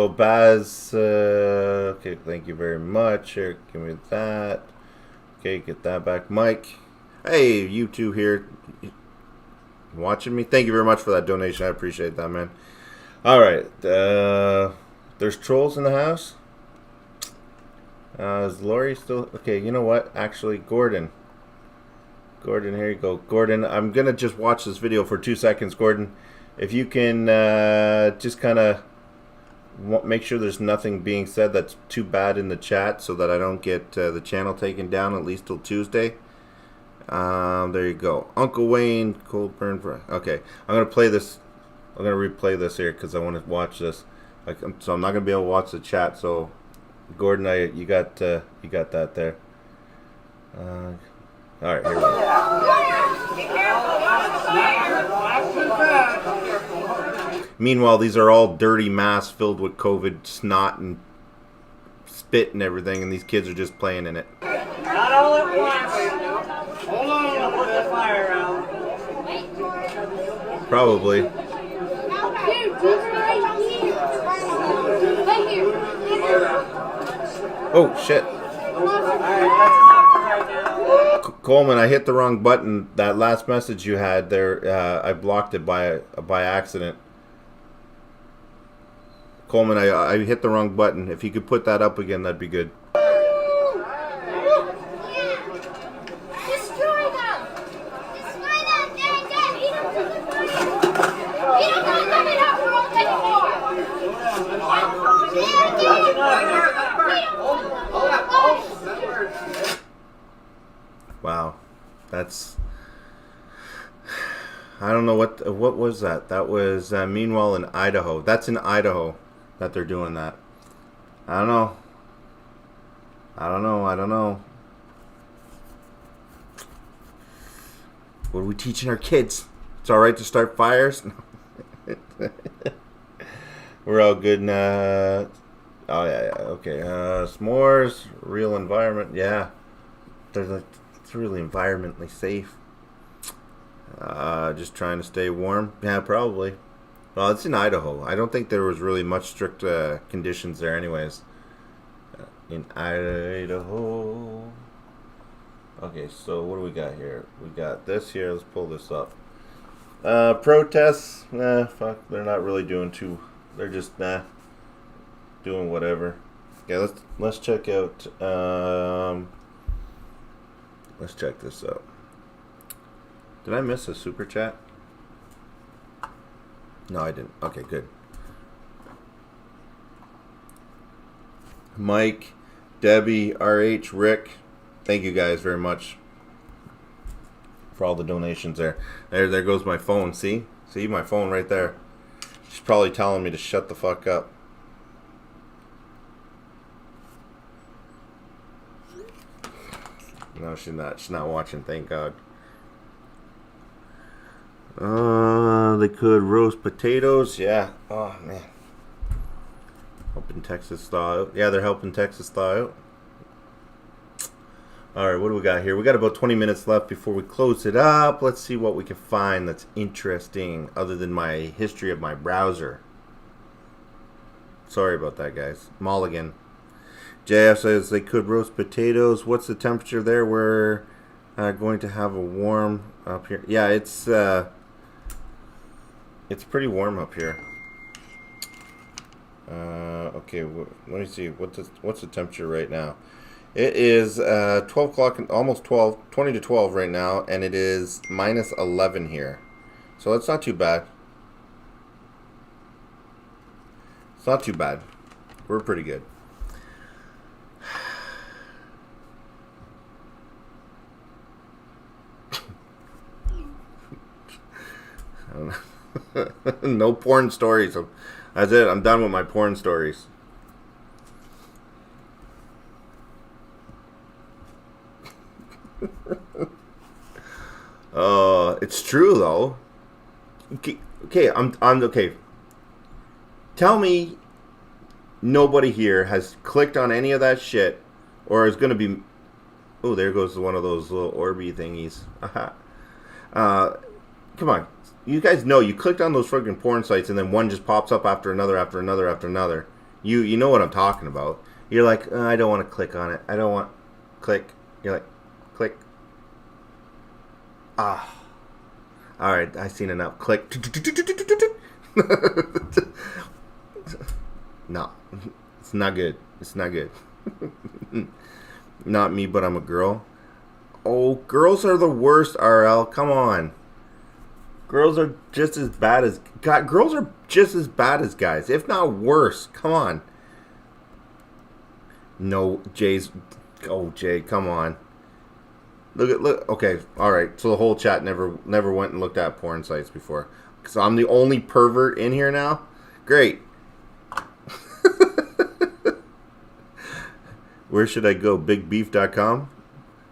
Baz. Okay, thank you very much. Here, give me that. Okay, get that back, Mike. Hey, you two here, watching me. Thank you very much for that donation. I appreciate that, man. All right, there's trolls in the house. Is Lori still okay? You know what? Actually, Gordon, here you go. Gordon, I'm gonna just watch this video for 2 seconds. Gordon, if you can just kind of make sure there's nothing being said that's too bad in the chat, so that I don't get the channel taken down at least till Tuesday. There you go. Uncle Wayne, cold burn for. Okay, I'm gonna play this. I'm gonna replay this here because I want to watch this. So I'm not gonna be able to watch the chat. So, Gordon, you got that there. All right, here we go. Meanwhile, these are all dirty masks filled with COVID snot and spit and everything, and these kids are just playing in it. Not all at once. Hold on, I'll put the fire out. Probably. Oh, shit. Coleman, I hit the wrong button. That last message you had there, I blocked it by accident. Coleman, I hit the wrong button. If you could put that up again, that'd be good. Wow, that's. I don't know what was that. That was meanwhile in Idaho. That's in Idaho that they're doing that. I don't know. What are we teaching our kids? It's all right to start fires. We're all good now. Oh yeah. Okay. S'mores, real environment. Yeah, it's really environmentally safe. Just trying to stay warm. Yeah, probably. Well, it's in Idaho. I don't think there was really much strict conditions there anyways. In Idaho. Okay, so what do we got here? We got this here. Let's pull this up. Protests. Fuck. They're not really doing too. They're just doing whatever. Yeah, let's check out. Let's check this out. Did I miss a super chat? No, I didn't. Okay, good. Mike, Debbie, RH, Rick, thank you guys very much for all the donations there. There goes my phone. See my phone right there. She's probably telling me to shut the fuck up. No, she's not. She's not watching. Thank God. They could roast potatoes. Yeah. Oh man. Helping Texas thaw out. Yeah, they're helping Texas thaw out. All right, what do we got here? We got about 20 minutes left before we close it up. Let's see what we can find that's interesting other than my history of my browser. Sorry about that, guys. Mulligan. JF says they could roast potatoes. What's the temperature there? We're going to have a warm up here. Yeah, it's pretty warm up here. Okay, let me see. What's the temperature right now? It is 12 o'clock, almost 12, 20 to 12 right now, and it is minus 11 here. So that's not too bad. It's not too bad. We're pretty good. I don't know. No porn stories. That's it. I'm done with my porn stories. It's true though. Okay, I'm okay. Tell me nobody here has clicked on any of that shit or is gonna be. Oh, there goes one of those little Orby thingies. Come on. You guys know you clicked on those friggin' porn sites and then one just pops up after another, after another, after another. You know what I'm talking about. You're like, I don't want to click on it. I don't want... Click. You're like, click. Ah. Alright, I seen enough. Click. No. It's not good. It's not good. Not me, but I'm a girl. Oh, girls are the worst, RL. Come on. Girls are just as bad as... God, girls are just as bad as guys, if not worse. Come on. No, Jay's... Oh, Jay, come on. Look. Okay, all right. So the whole chat never went and looked at porn sites before. So I'm the only pervert in here now? Great. Where should I go? BigBeef.com?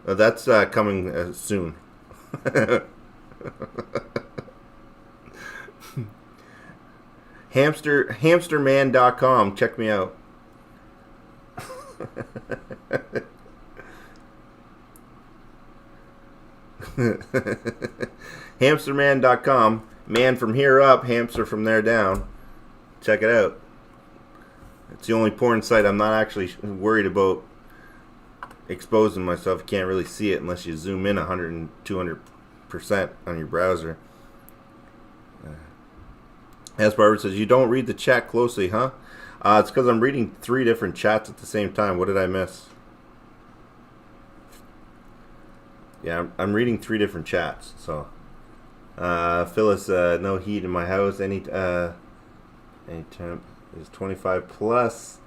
That's coming soon. Hamsterman.com. Check me out. Hamsterman.com. Man from here up, hamster from there down. Check it out. It's the only porn site I'm not actually worried about exposing myself. You can't really see it unless you zoom in 100 and 200% on your browser. As Barbara says, you don't read the chat closely, huh? It's because I'm reading 3 different chats at the same time. What did I miss? Yeah, I'm reading 3 different chats. So, Phyllis, no heat in my house. Any temp is 25 plus,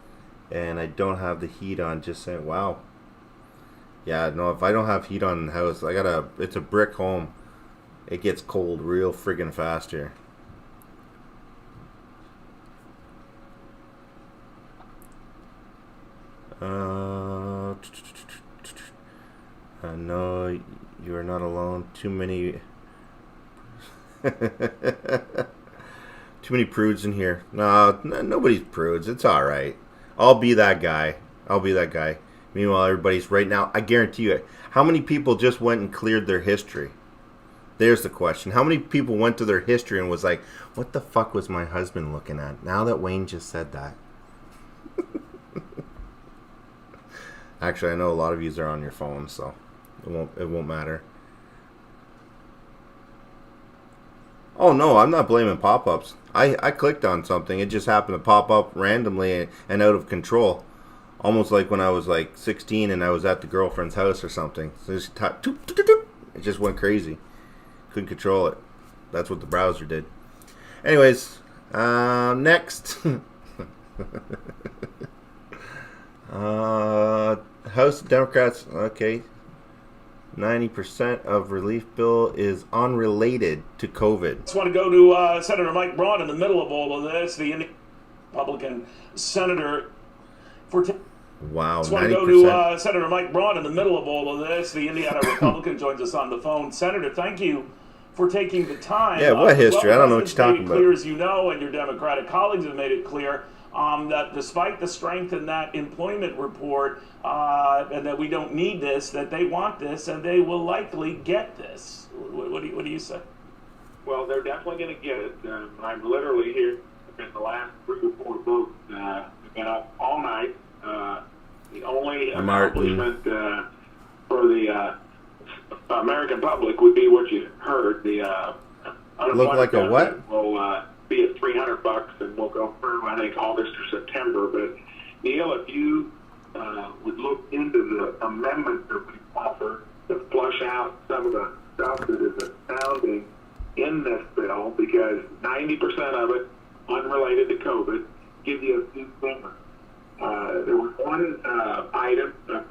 and I don't have the heat on. Just saying. Wow. Yeah, no. If I don't have heat on in the house, it's a brick home. It gets cold real friggin' fast here. No, you are not alone. Too many prudes in here. No, nobody's prudes. It's all right. I'll be that guy. Meanwhile, everybody's right now. I guarantee you. How many people just went and cleared their history? There's the question. How many people went to their history and was like, "What the fuck was my husband looking at?" Now that Wayne just said that. Actually, I know a lot of you are on your phones, so it won't matter. Oh no, I'm not blaming pop-ups. I clicked on something. It just happened to pop up randomly and out of control. Almost like when I was like 16 and I was at the girlfriend's house or something. So it just went crazy. Couldn't control it. That's what the browser did. Anyways, next. House Democrats, okay. 90% of relief bill is unrelated to COVID. Just want to go to Senator Mike Braun in the middle of all of this, the Indiana Republican senator for. Wow, 90%. Just want to go to Senator Mike Braun in the middle of all of this. The Indiana Republican joins us on the phone. Senator, thank you for taking the time. Yeah, what history? I don't know what you're talking about. Clear as you know, and your Democratic colleagues have made it clear that despite the strength in that employment report, and that we don't need this, that they want this, and they will likely get this. What do you say? Well, they're definitely going to get it. I'm literally here in the last 3 or 4 votes. We've been up all night. The only accomplishment for the American public would be what you heard. The look like a what? Will be at $300, and we'll go through, I think, August or September. But Neil, if you would look into the amendment that we offer to flush out some of the stuff that is astounding in this bill, because 90% of it unrelated to COVID, give you a few things. There was one item, a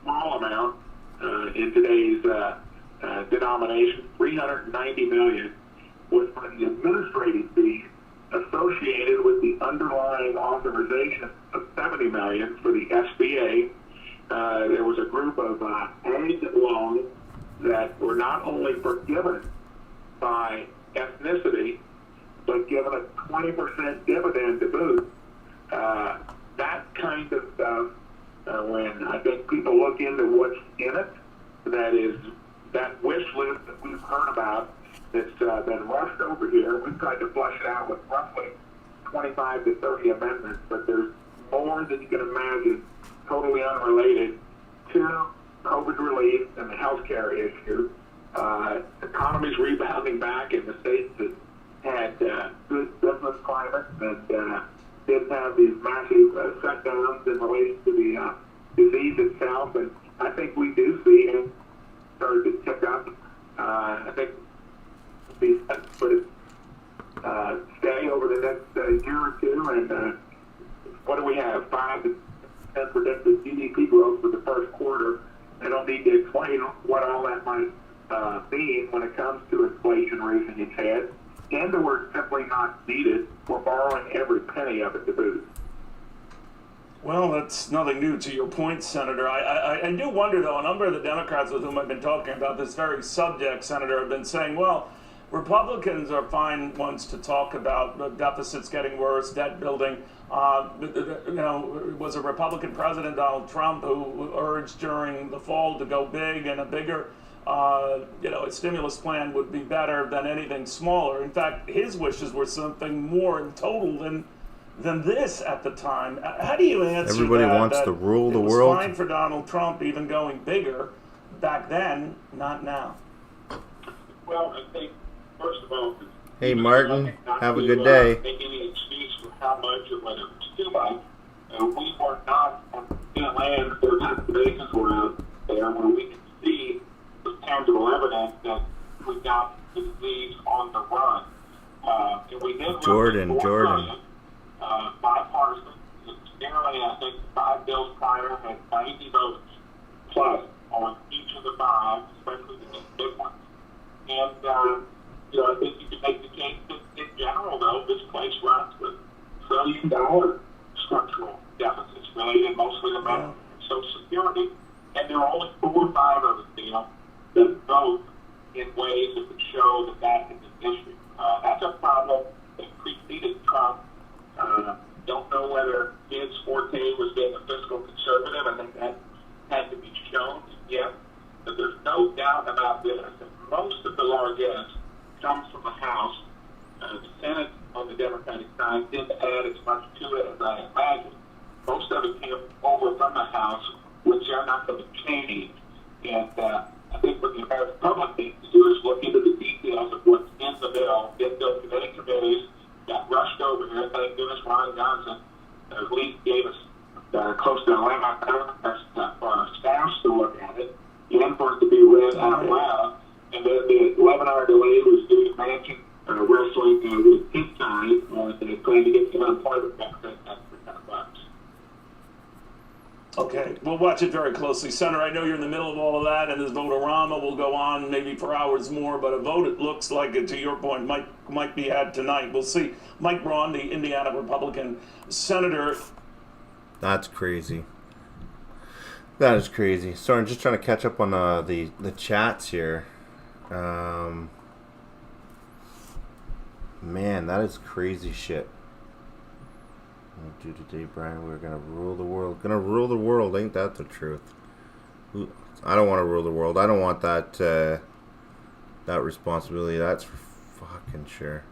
small amount in today's denomination, $390 million, was for the administrative fees associated with the underlying authorization of $70 million for the SBA. There was a group of ag loans that were not only forgiven by ethnicity, but given a 20% dividend to boot. That kind of stuff, when I think people look into what's in it, that wish list that we've heard about that's been rushed over here. We've tried to flush it out with roughly 25 to 30 amendments, but there's more than you can imagine, totally unrelated to COVID relief and the healthcare issue. Economy's rebounding back, and the states have had good business climate and didn't have these massive shutdowns in relation to the disease itself. And I think we do see it start to tick up. I think these sort of stay over the next year or two. And what do we have? 5 to 10 predicted GDP growth for the first quarter. I don't need to explain what all that might mean when it comes to inflation raising its head. And the word simply not needed. We're borrowing every penny of it to boot. Well, that's nothing new to your point, Senator. I do wonder, though, a number of the Democrats with whom I've been talking about this very subject, Senator, have been saying, well, Republicans are fine ones to talk about the deficits getting worse, debt building. It was a Republican president, Donald Trump, who urged during the fall to go big, and a bigger a stimulus plan would be better than anything smaller. In fact, his wishes were something more in total than this at the time. How do you answer Everybody that? wants to rule the world. It was fine for Donald Trump even going bigger back then, not now. Well, I think, first of all, hey, Martin, have a good day. Make any excuse for how much or whether it's too much. We were not in a land where conservations were out there where we could see the tangible evidence that we got the disease on the run. And we did Jordan. Bipartisan. Generally, I think 5 bills prior had 90 votes plus on each of the 5, especially the big ones. And, I think you can make the case that in general, though, this place runs with $1 trillion structural deficits related mostly to Social Security. And there are only 4 or 5 of us, that vote in ways that would show that is an issue. That's a problem that preceded Trump. Don't know whether his forte was being a fiscal conservative. I think that had to be shown, yes. But there's no doubt about this. Most of the largesse comes from the House. The Senate on the Democratic side didn't add as much to it as I imagined. Most of it came over from the House, which are not going to change. And I think what the American public needs to do is look into the details of what's in the bill, get those committee committees, got rushed over here. Thank goodness Ron Johnson at least gave us close to 11 hours for our staffs to look at it and for it to be read out loud. And then the 11-hour delay was due to Manchin wrestling with his side. They plan to get some unemployment benefit at $300. Okay, we'll watch it very closely. Senator, I know you're in the middle of all of that, and this vote-a-rama will go on maybe for hours more, but a vote, it looks like, to your point, might be had tonight. We'll see. Mike Braun, the Indiana Republican senator. That's crazy. That is crazy. Sorry, I'm just trying to catch up on the chats here. Man, that is crazy shit. Do today, Brian, we're gonna rule the world. Gonna rule the world, ain't that the truth? I don't want to rule the world. I don't want that that responsibility. That's for fucking sure.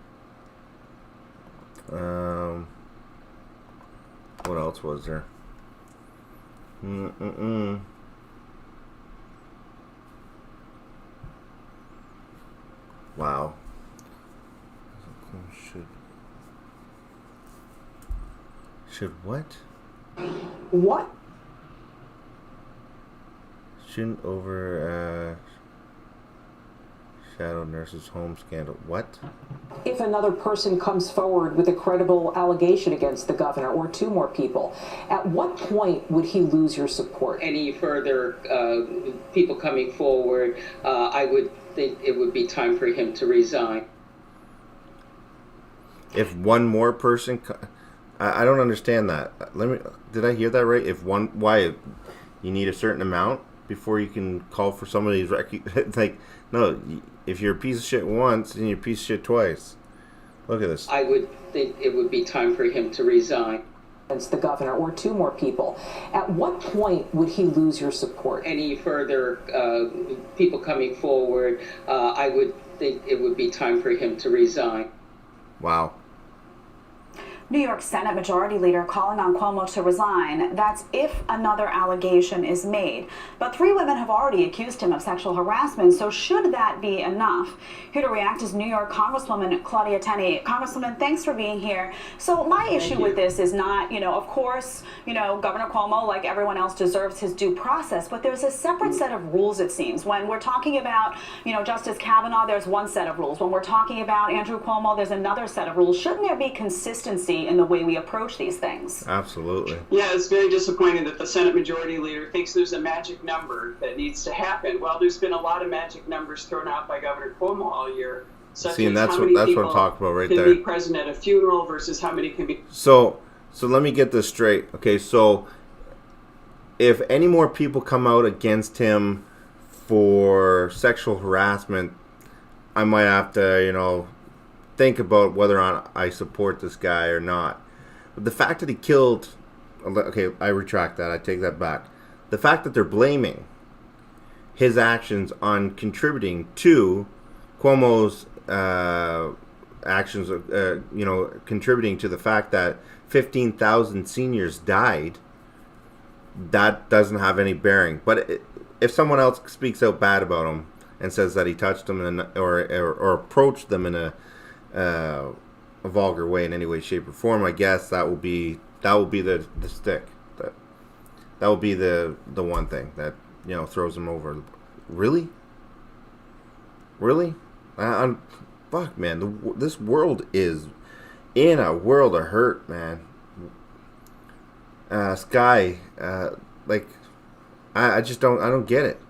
What else was there? Wow. Should what? What? Shouldn't over shadow nurses' home scandal. What? If another person comes forward with a credible allegation against the governor, or 2 more people, at what point would he lose your support? Any further people coming forward, I would think it would be time for him to resign. If one more person... I don't understand that. Did I hear that right? Why you need a certain amount before you can call for somebody's like, no, if you're a piece of shit once, then you're a piece of shit twice. Look at this. I would think it would be time for him to resign. against the governor or 2 more people. At what point would he lose your support? Any further people coming forward, I would think it would be time for him to resign. Wow. New York Senate Majority Leader calling on Cuomo to resign. That's if another allegation is made. But 3 women have already accused him of sexual harassment, so should that be enough? Here to react is New York Congresswoman Claudia Tenney. Congresswoman, thanks for being here. So my issue with this is not, of course, Governor Cuomo, like everyone else, deserves his due process, but there's a separate set of rules, it seems. When we're talking about, Justice Kavanaugh, there's one set of rules. When we're talking about Andrew Cuomo, there's another set of rules. Shouldn't there be consistency in the way we approach these things? Absolutely. Yeah, it's very disappointing that the Senate Majority Leader thinks there's a magic number that needs to happen. Well, there's been a lot of magic numbers thrown out by Governor Cuomo all year. See, and that's what I'm talking about right there. Can be present at a funeral versus how many can be. So let me get this straight. Okay, so if any more people come out against him for sexual harassment, I might have to, think about whether or not I support this guy or not. But the fact that he killed... Okay, I retract that. I take that back. The fact that they're blaming his actions on contributing to Cuomo's actions, contributing to the fact that 15,000 seniors died, that doesn't have any bearing. But if someone else speaks out bad about him and says that he touched them or approached them in a vulgar way in any way, shape, or form, I guess that will be the stick. That will be the one thing that throws him over. Really? Fuck, man. This world is in a world of hurt, man. Sky, I just don't get it.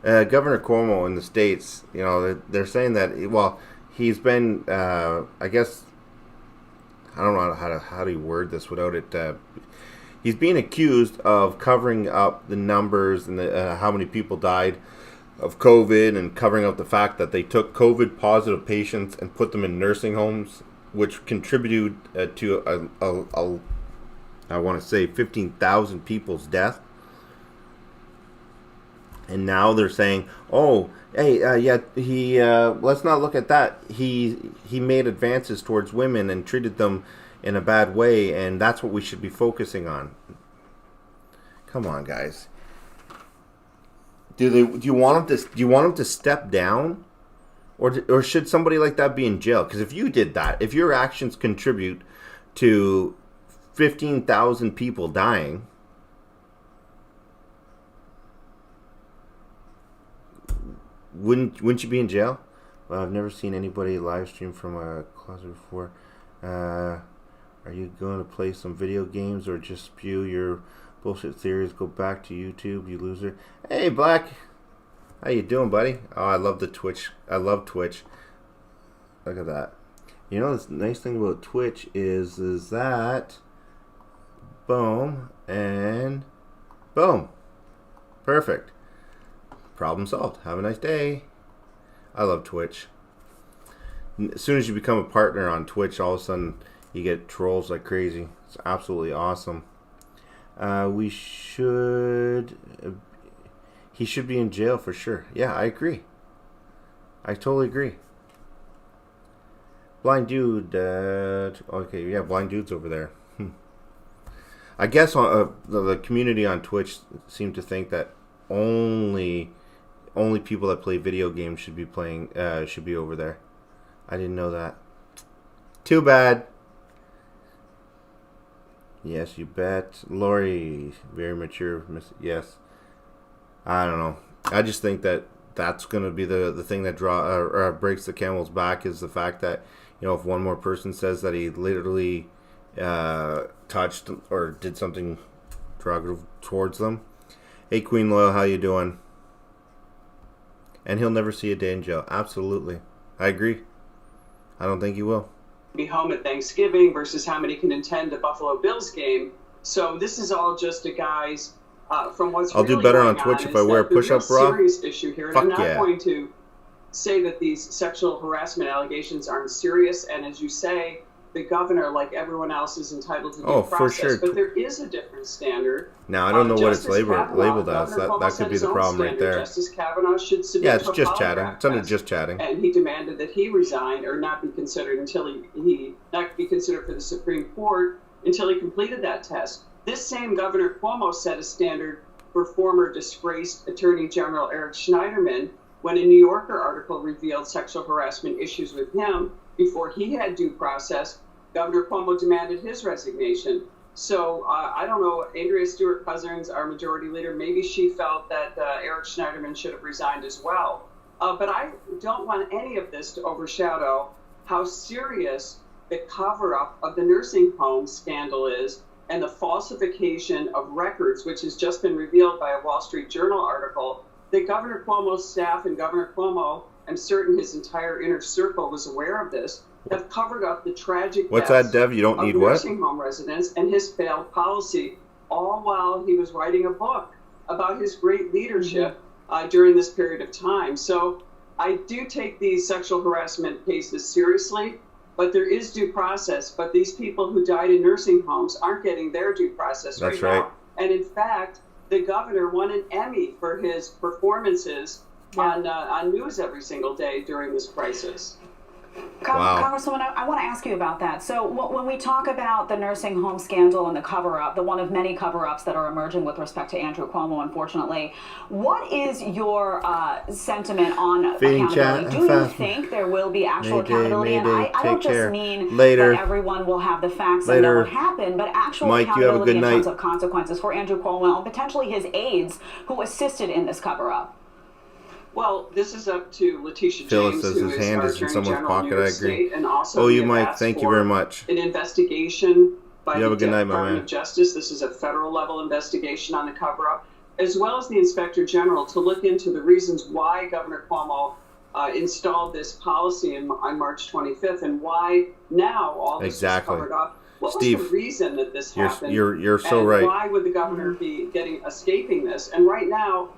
Governor Cuomo in the States, they're saying that, he's been, I guess, I don't know how do you word this without it. He's being accused of covering up the numbers and how many people died of COVID, and covering up the fact that they took COVID positive patients and put them in nursing homes, which contributed to I want to say 15,000 people's death. And now they're saying, "Oh, hey, he let's not look at that. He made advances towards women and treated them in a bad way, and that's what we should be focusing on." Come on, guys. Do you want him to step down, or should somebody like that be in jail? Because if you did that, if your actions contribute to 15,000 people dying, wouldn't you be in jail? Well, I've never seen anybody live stream from a closet before. Are you going to play some video games or just spew your bullshit theories? Go back to YouTube, you loser. Hey, Black. How you doing, buddy? Oh, I love the Twitch. I love Twitch. Look at that. The nice thing about Twitch is that boom and boom. Perfect. Problem solved. Have a nice day. I love Twitch. As soon as you become a partner on Twitch, all of a sudden you get trolls like crazy. It's absolutely awesome. He should be in jail for sure. Yeah, I agree. I totally agree. Blind dude. Okay, yeah, blind dude's over there. I guess the community on Twitch seem to think that only people that play video games should be over there. I didn't know that. Too bad. Yes, you bet. Lori, very mature. Yes. I don't know. I just think that that's going to be the thing that breaks the camel's back, is the fact that, if one more person says that he literally touched or did something derogatory towards them. Hey, Queen Loyal, how you doing? And he'll never see a day in jail. Absolutely. I agree. I don't think he will. Be home at Thanksgiving versus how many can attend a Buffalo Bills game. So this is all just a guy's from what's I'll really do better going on Twitch on if I wear a push-up bra. Serious issue here. Fuck and I'm not yeah. going to say that these sexual harassment allegations aren't serious. And as you say, the governor, like everyone else, is entitled to due process. For sure. But there is a different standard. Now, I don't know what it's labeled as. That could be the problem right there. Justice Kavanaugh should submit it's just chatting. It's under just chatting. And he demanded that he resign or not be considered until he not be considered for the Supreme Court until he completed that test. This same Governor Cuomo set a standard for former disgraced Attorney General Eric Schneiderman when a New Yorker article revealed sexual harassment issues with him before he had due process. Governor Cuomo demanded his resignation. So I don't know, Andrea Stewart-Cousins, our majority leader, maybe she felt that Eric Schneiderman should have resigned as well. But I don't want any of this to overshadow how serious the cover-up of the nursing home scandal is and the falsification of records, which has just been revealed by a Wall Street Journal article, that Governor Cuomo's staff and Governor Cuomo, I'm certain his entire inner circle was aware of this, have covered up the tragic What's that, Dev? You don't need what? Nursing home residents and his failed policy, all while he was writing a book about his great leadership during this period of time. So I do take these sexual harassment cases seriously, but there is due process. But these people who died in nursing homes aren't getting their due process right now. And in fact, the governor won an Emmy for his performances on news every single day during this crisis. Congresswoman, I want to ask you about that. So when we talk about the nursing home scandal and the cover-up, the one of many cover-ups that are emerging with respect to Andrew Cuomo, unfortunately, what is your sentiment on accountability? Do you think there will be actual accountability? And I don't just mean that everyone will have the facts and know what happened, but actual accountability in terms of consequences for Andrew Cuomo and potentially his aides who assisted in this cover-up. Well, this is up to Letitia Phil James, says who his is hand our is in Attorney someone's General of pocket. New York I agree. State, and also Oh, you, Mike. Thank you very much. An investigation by the Department of Justice. This is a federal level investigation on the cover-up, as well as the Inspector General, to look into the reasons why Governor Cuomo installed this policy on March 25th and why now all this is covered up. What Steve, was the reason that this happened? You're so and right. Why would the governor be escaping this? And right now,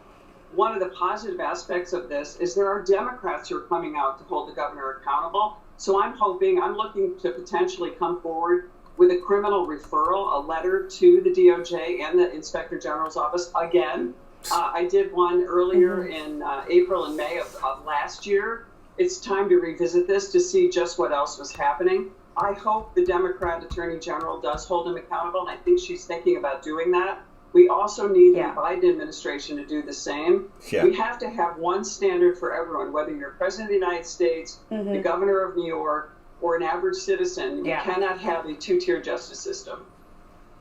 one of the positive aspects of this is there are Democrats who are coming out to hold the governor accountable. So I'm looking to potentially come forward with a criminal referral, a letter to the DOJ and the Inspector General's office again. I did one earlier in April and May of last year. It's time to revisit this to see just what else was happening. I hope the Democrat Attorney General does hold him accountable, and I think she's thinking about doing that. We also need the Biden administration to do the same. Yeah. We have to have one standard for everyone, whether you're President of the United States, the Governor of New York, or an average citizen. You cannot have a two-tier justice system.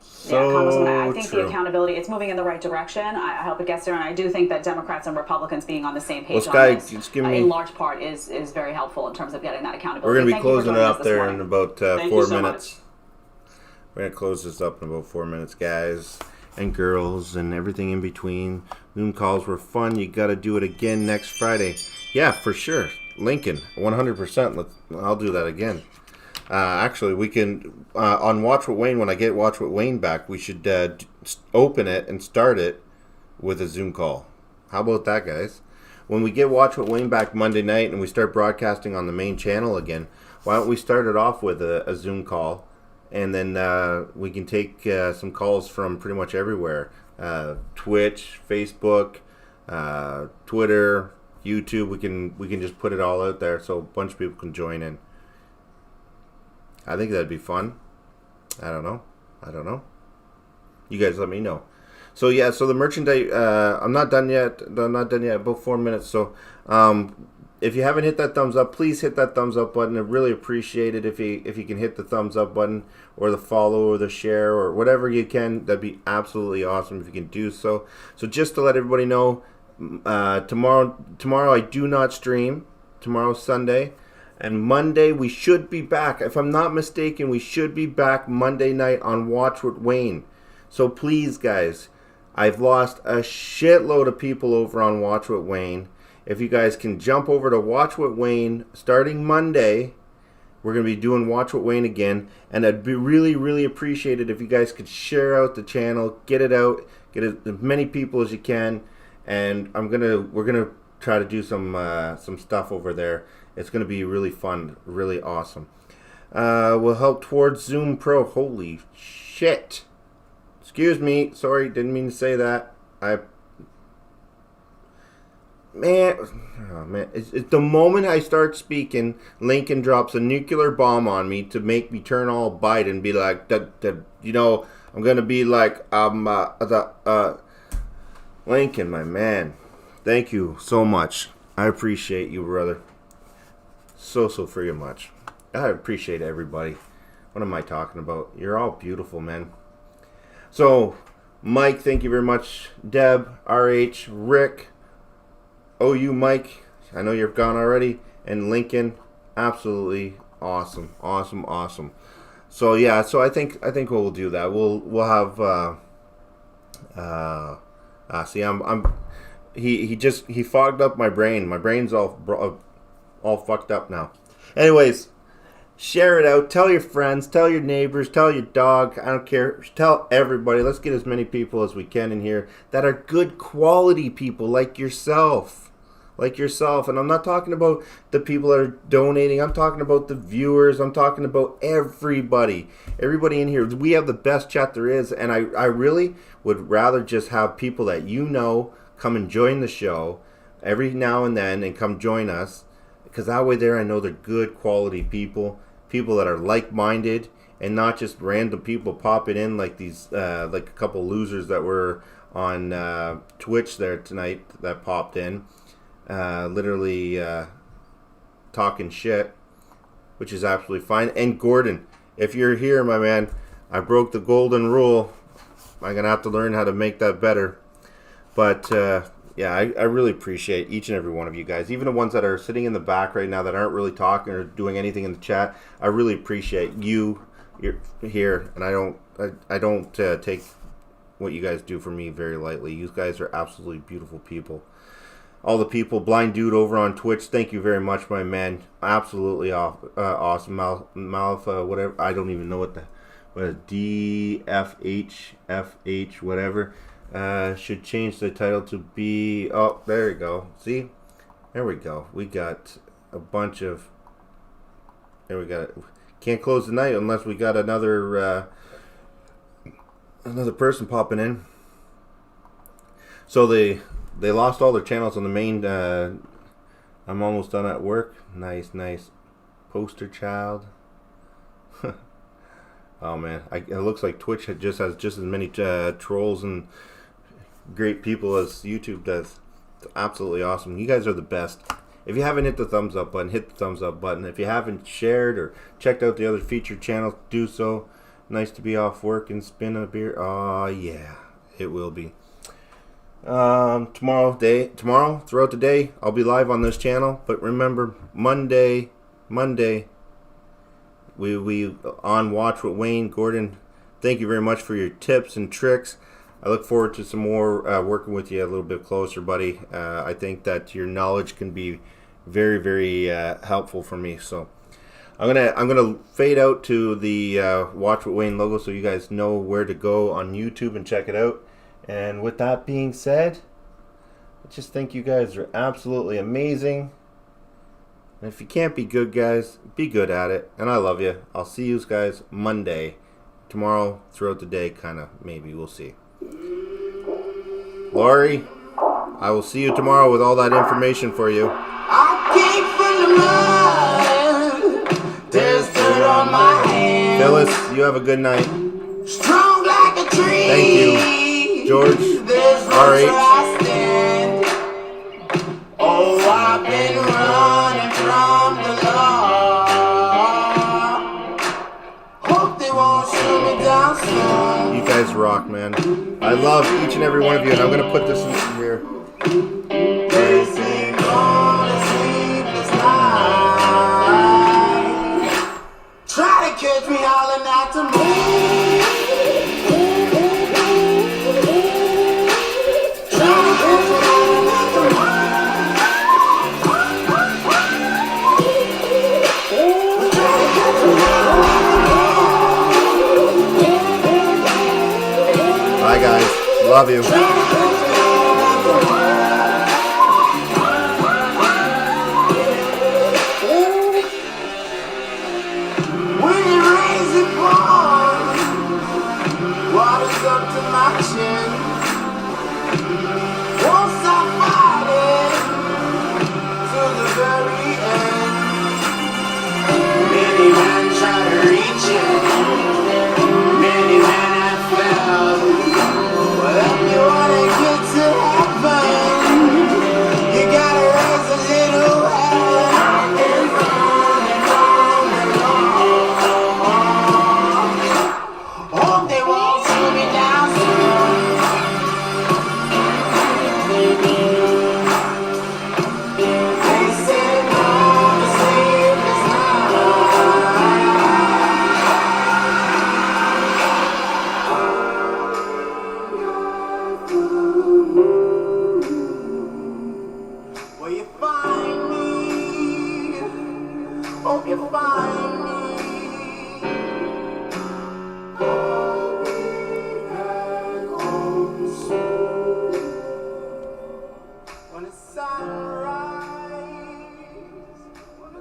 Congresswoman, I think the accountability, it's moving in the right direction. I hope it gets there, and I do think that Democrats and Republicans being on the same page on this, in large part, is very helpful in terms of getting that accountability. We're going to be closing it up there morning. in about 4 minutes. We're going to close this up in about 4 minutes, guys and girls and everything in between. Noon calls were fun. You got to do it again next Friday. Yeah, for sure. Lincoln, 100%. I'll do that again. Actually, we can, on Watch What Wayne, when I get Watch What Wayne back, we should open it and start it with a Zoom call. How about that, guys? When we get Watch What Wayne back Monday night and we start broadcasting on the main channel again, why don't we start it off with a Zoom call? And then we can take some calls from pretty much everywhere. Twitch, Facebook, Twitter, YouTube. We can just put it all out there so a bunch of people can join in. I think that'd be fun. I don't know. You guys let me know. So yeah, so the merchandise, I'm not done yet. About 4 minutes. So if you haven't hit that thumbs up, please hit that thumbs up button. I really appreciate it if you can hit the thumbs up button or the follow or the share or whatever you can. That'd be absolutely awesome if you can do so. So just to let everybody know, tomorrow I do not stream. Tomorrow's Sunday. And Monday we should be back. If I'm not mistaken, we should be back Monday night on Watch What Wayne. So please, guys, I've lost a shitload of people over on Watch What Wayne. If you guys can jump over to Watch What Wayne starting Monday, we're going to be doing Watch What Wayne again. And I'd be really, really appreciated if you guys could share out the channel, get it out, get as many people as you can. And we're gonna try to do some stuff over there. It's going to be really fun, really awesome. will help towards Zoom Pro. Holy shit. Excuse me. Sorry, didn't mean to say that. Man, it's the moment I start speaking, Lincoln drops a nuclear bomb on me to make me turn all Biden and be like, you know, I'm gonna be like, Lincoln, my man. Thank you so much. I appreciate you, brother. So very much. I appreciate everybody. What am I talking about? You're all beautiful, man. So, Mike, thank you very much. Deb, RH, Rick, OU Mike, I know you're gone already, and Lincoln, absolutely awesome. So yeah, so I think we'll do that. We'll have he fogged up my brain. My brain's all fucked up now. Anyways, share it out. Tell your friends. Tell your neighbors. Tell your dog. I don't care. Tell everybody. Let's get as many people as we can in here that are good quality people like yourself. And I'm not talking about the people that are donating. I'm talking about the viewers. I'm talking about everybody in here. We have the best chat there is, and I really would rather just have people that you know come and join the show every now and then and come join us, because that way there I know they're good quality people that are like-minded, and not just random people popping in like these like a couple losers that were on Twitch there tonight that popped in. Literally talking shit, which is absolutely fine. And Gordon, if you're here, my man, I broke the golden rule. I'm gonna have to learn how to make that better. But yeah, I really appreciate each and every one of you guys, even the ones that are sitting in the back right now that aren't really talking or doing anything in the chat. I really appreciate you. You're here, and I don't take what you guys do for me very lightly. You guys are absolutely beautiful people. All the people, Blind Dude over on Twitch, thank you very much, my man. Absolutely awesome. Malfa, whatever. I don't even know what DFH, whatever. Should change the title to be... Oh, there we go. See? There we go. We got a bunch of... There we got it. Can't close the night unless we got another person popping in. So they lost all their channels on the main. I'm almost done at work. Nice. Poster child. Oh man, it looks like Twitch has just as many trolls and great people as YouTube does. It's absolutely awesome. You guys are the best. If you haven't hit the thumbs up button, hit the thumbs up button. If you haven't shared or checked out the other featured channels, do so. Nice to be off work and spin a beer. Oh yeah, it will be. Tomorrow throughout the day I'll be live on this channel, but remember Monday we on Watch with Wayne. Gordon, thank you very much for your tips and tricks. I look forward to some more working with you a little bit closer, buddy. I think that your knowledge can be very, very helpful for me. So I'm gonna fade out to the Watch with Wayne logo so you guys know where to go on YouTube and check it out. And with that being said, I just think you guys are absolutely amazing. And if you can't be good, guys, be good at it. And I love you. I'll see you guys Monday. Tomorrow, throughout the day, kind of, maybe. We'll see. Lori, I will see you tomorrow with all that information for you. I came from the mud. There's dirt on my hands. Phyllis, you have a good night. Strong like a tree. Thank you. George, RH. Oh, I've been running from the law. Hope they won't shoot me down soon. You guys rock, man. I love each and every one of you, and I'm going to put this in here. This ain't gonna sleepless night. Try to catch me howling at the moon. Bye, guys. Love you. When Won't stop fighting to the very end. Many men try to reach it, many men have failed. But if you wanna get to heaven, you gotta raise a little hell. And on and on and on. Hope they won't slow me down soon. They say no mistake is Will you find me? Hope you find me. I'll be back home soon. When it's silent.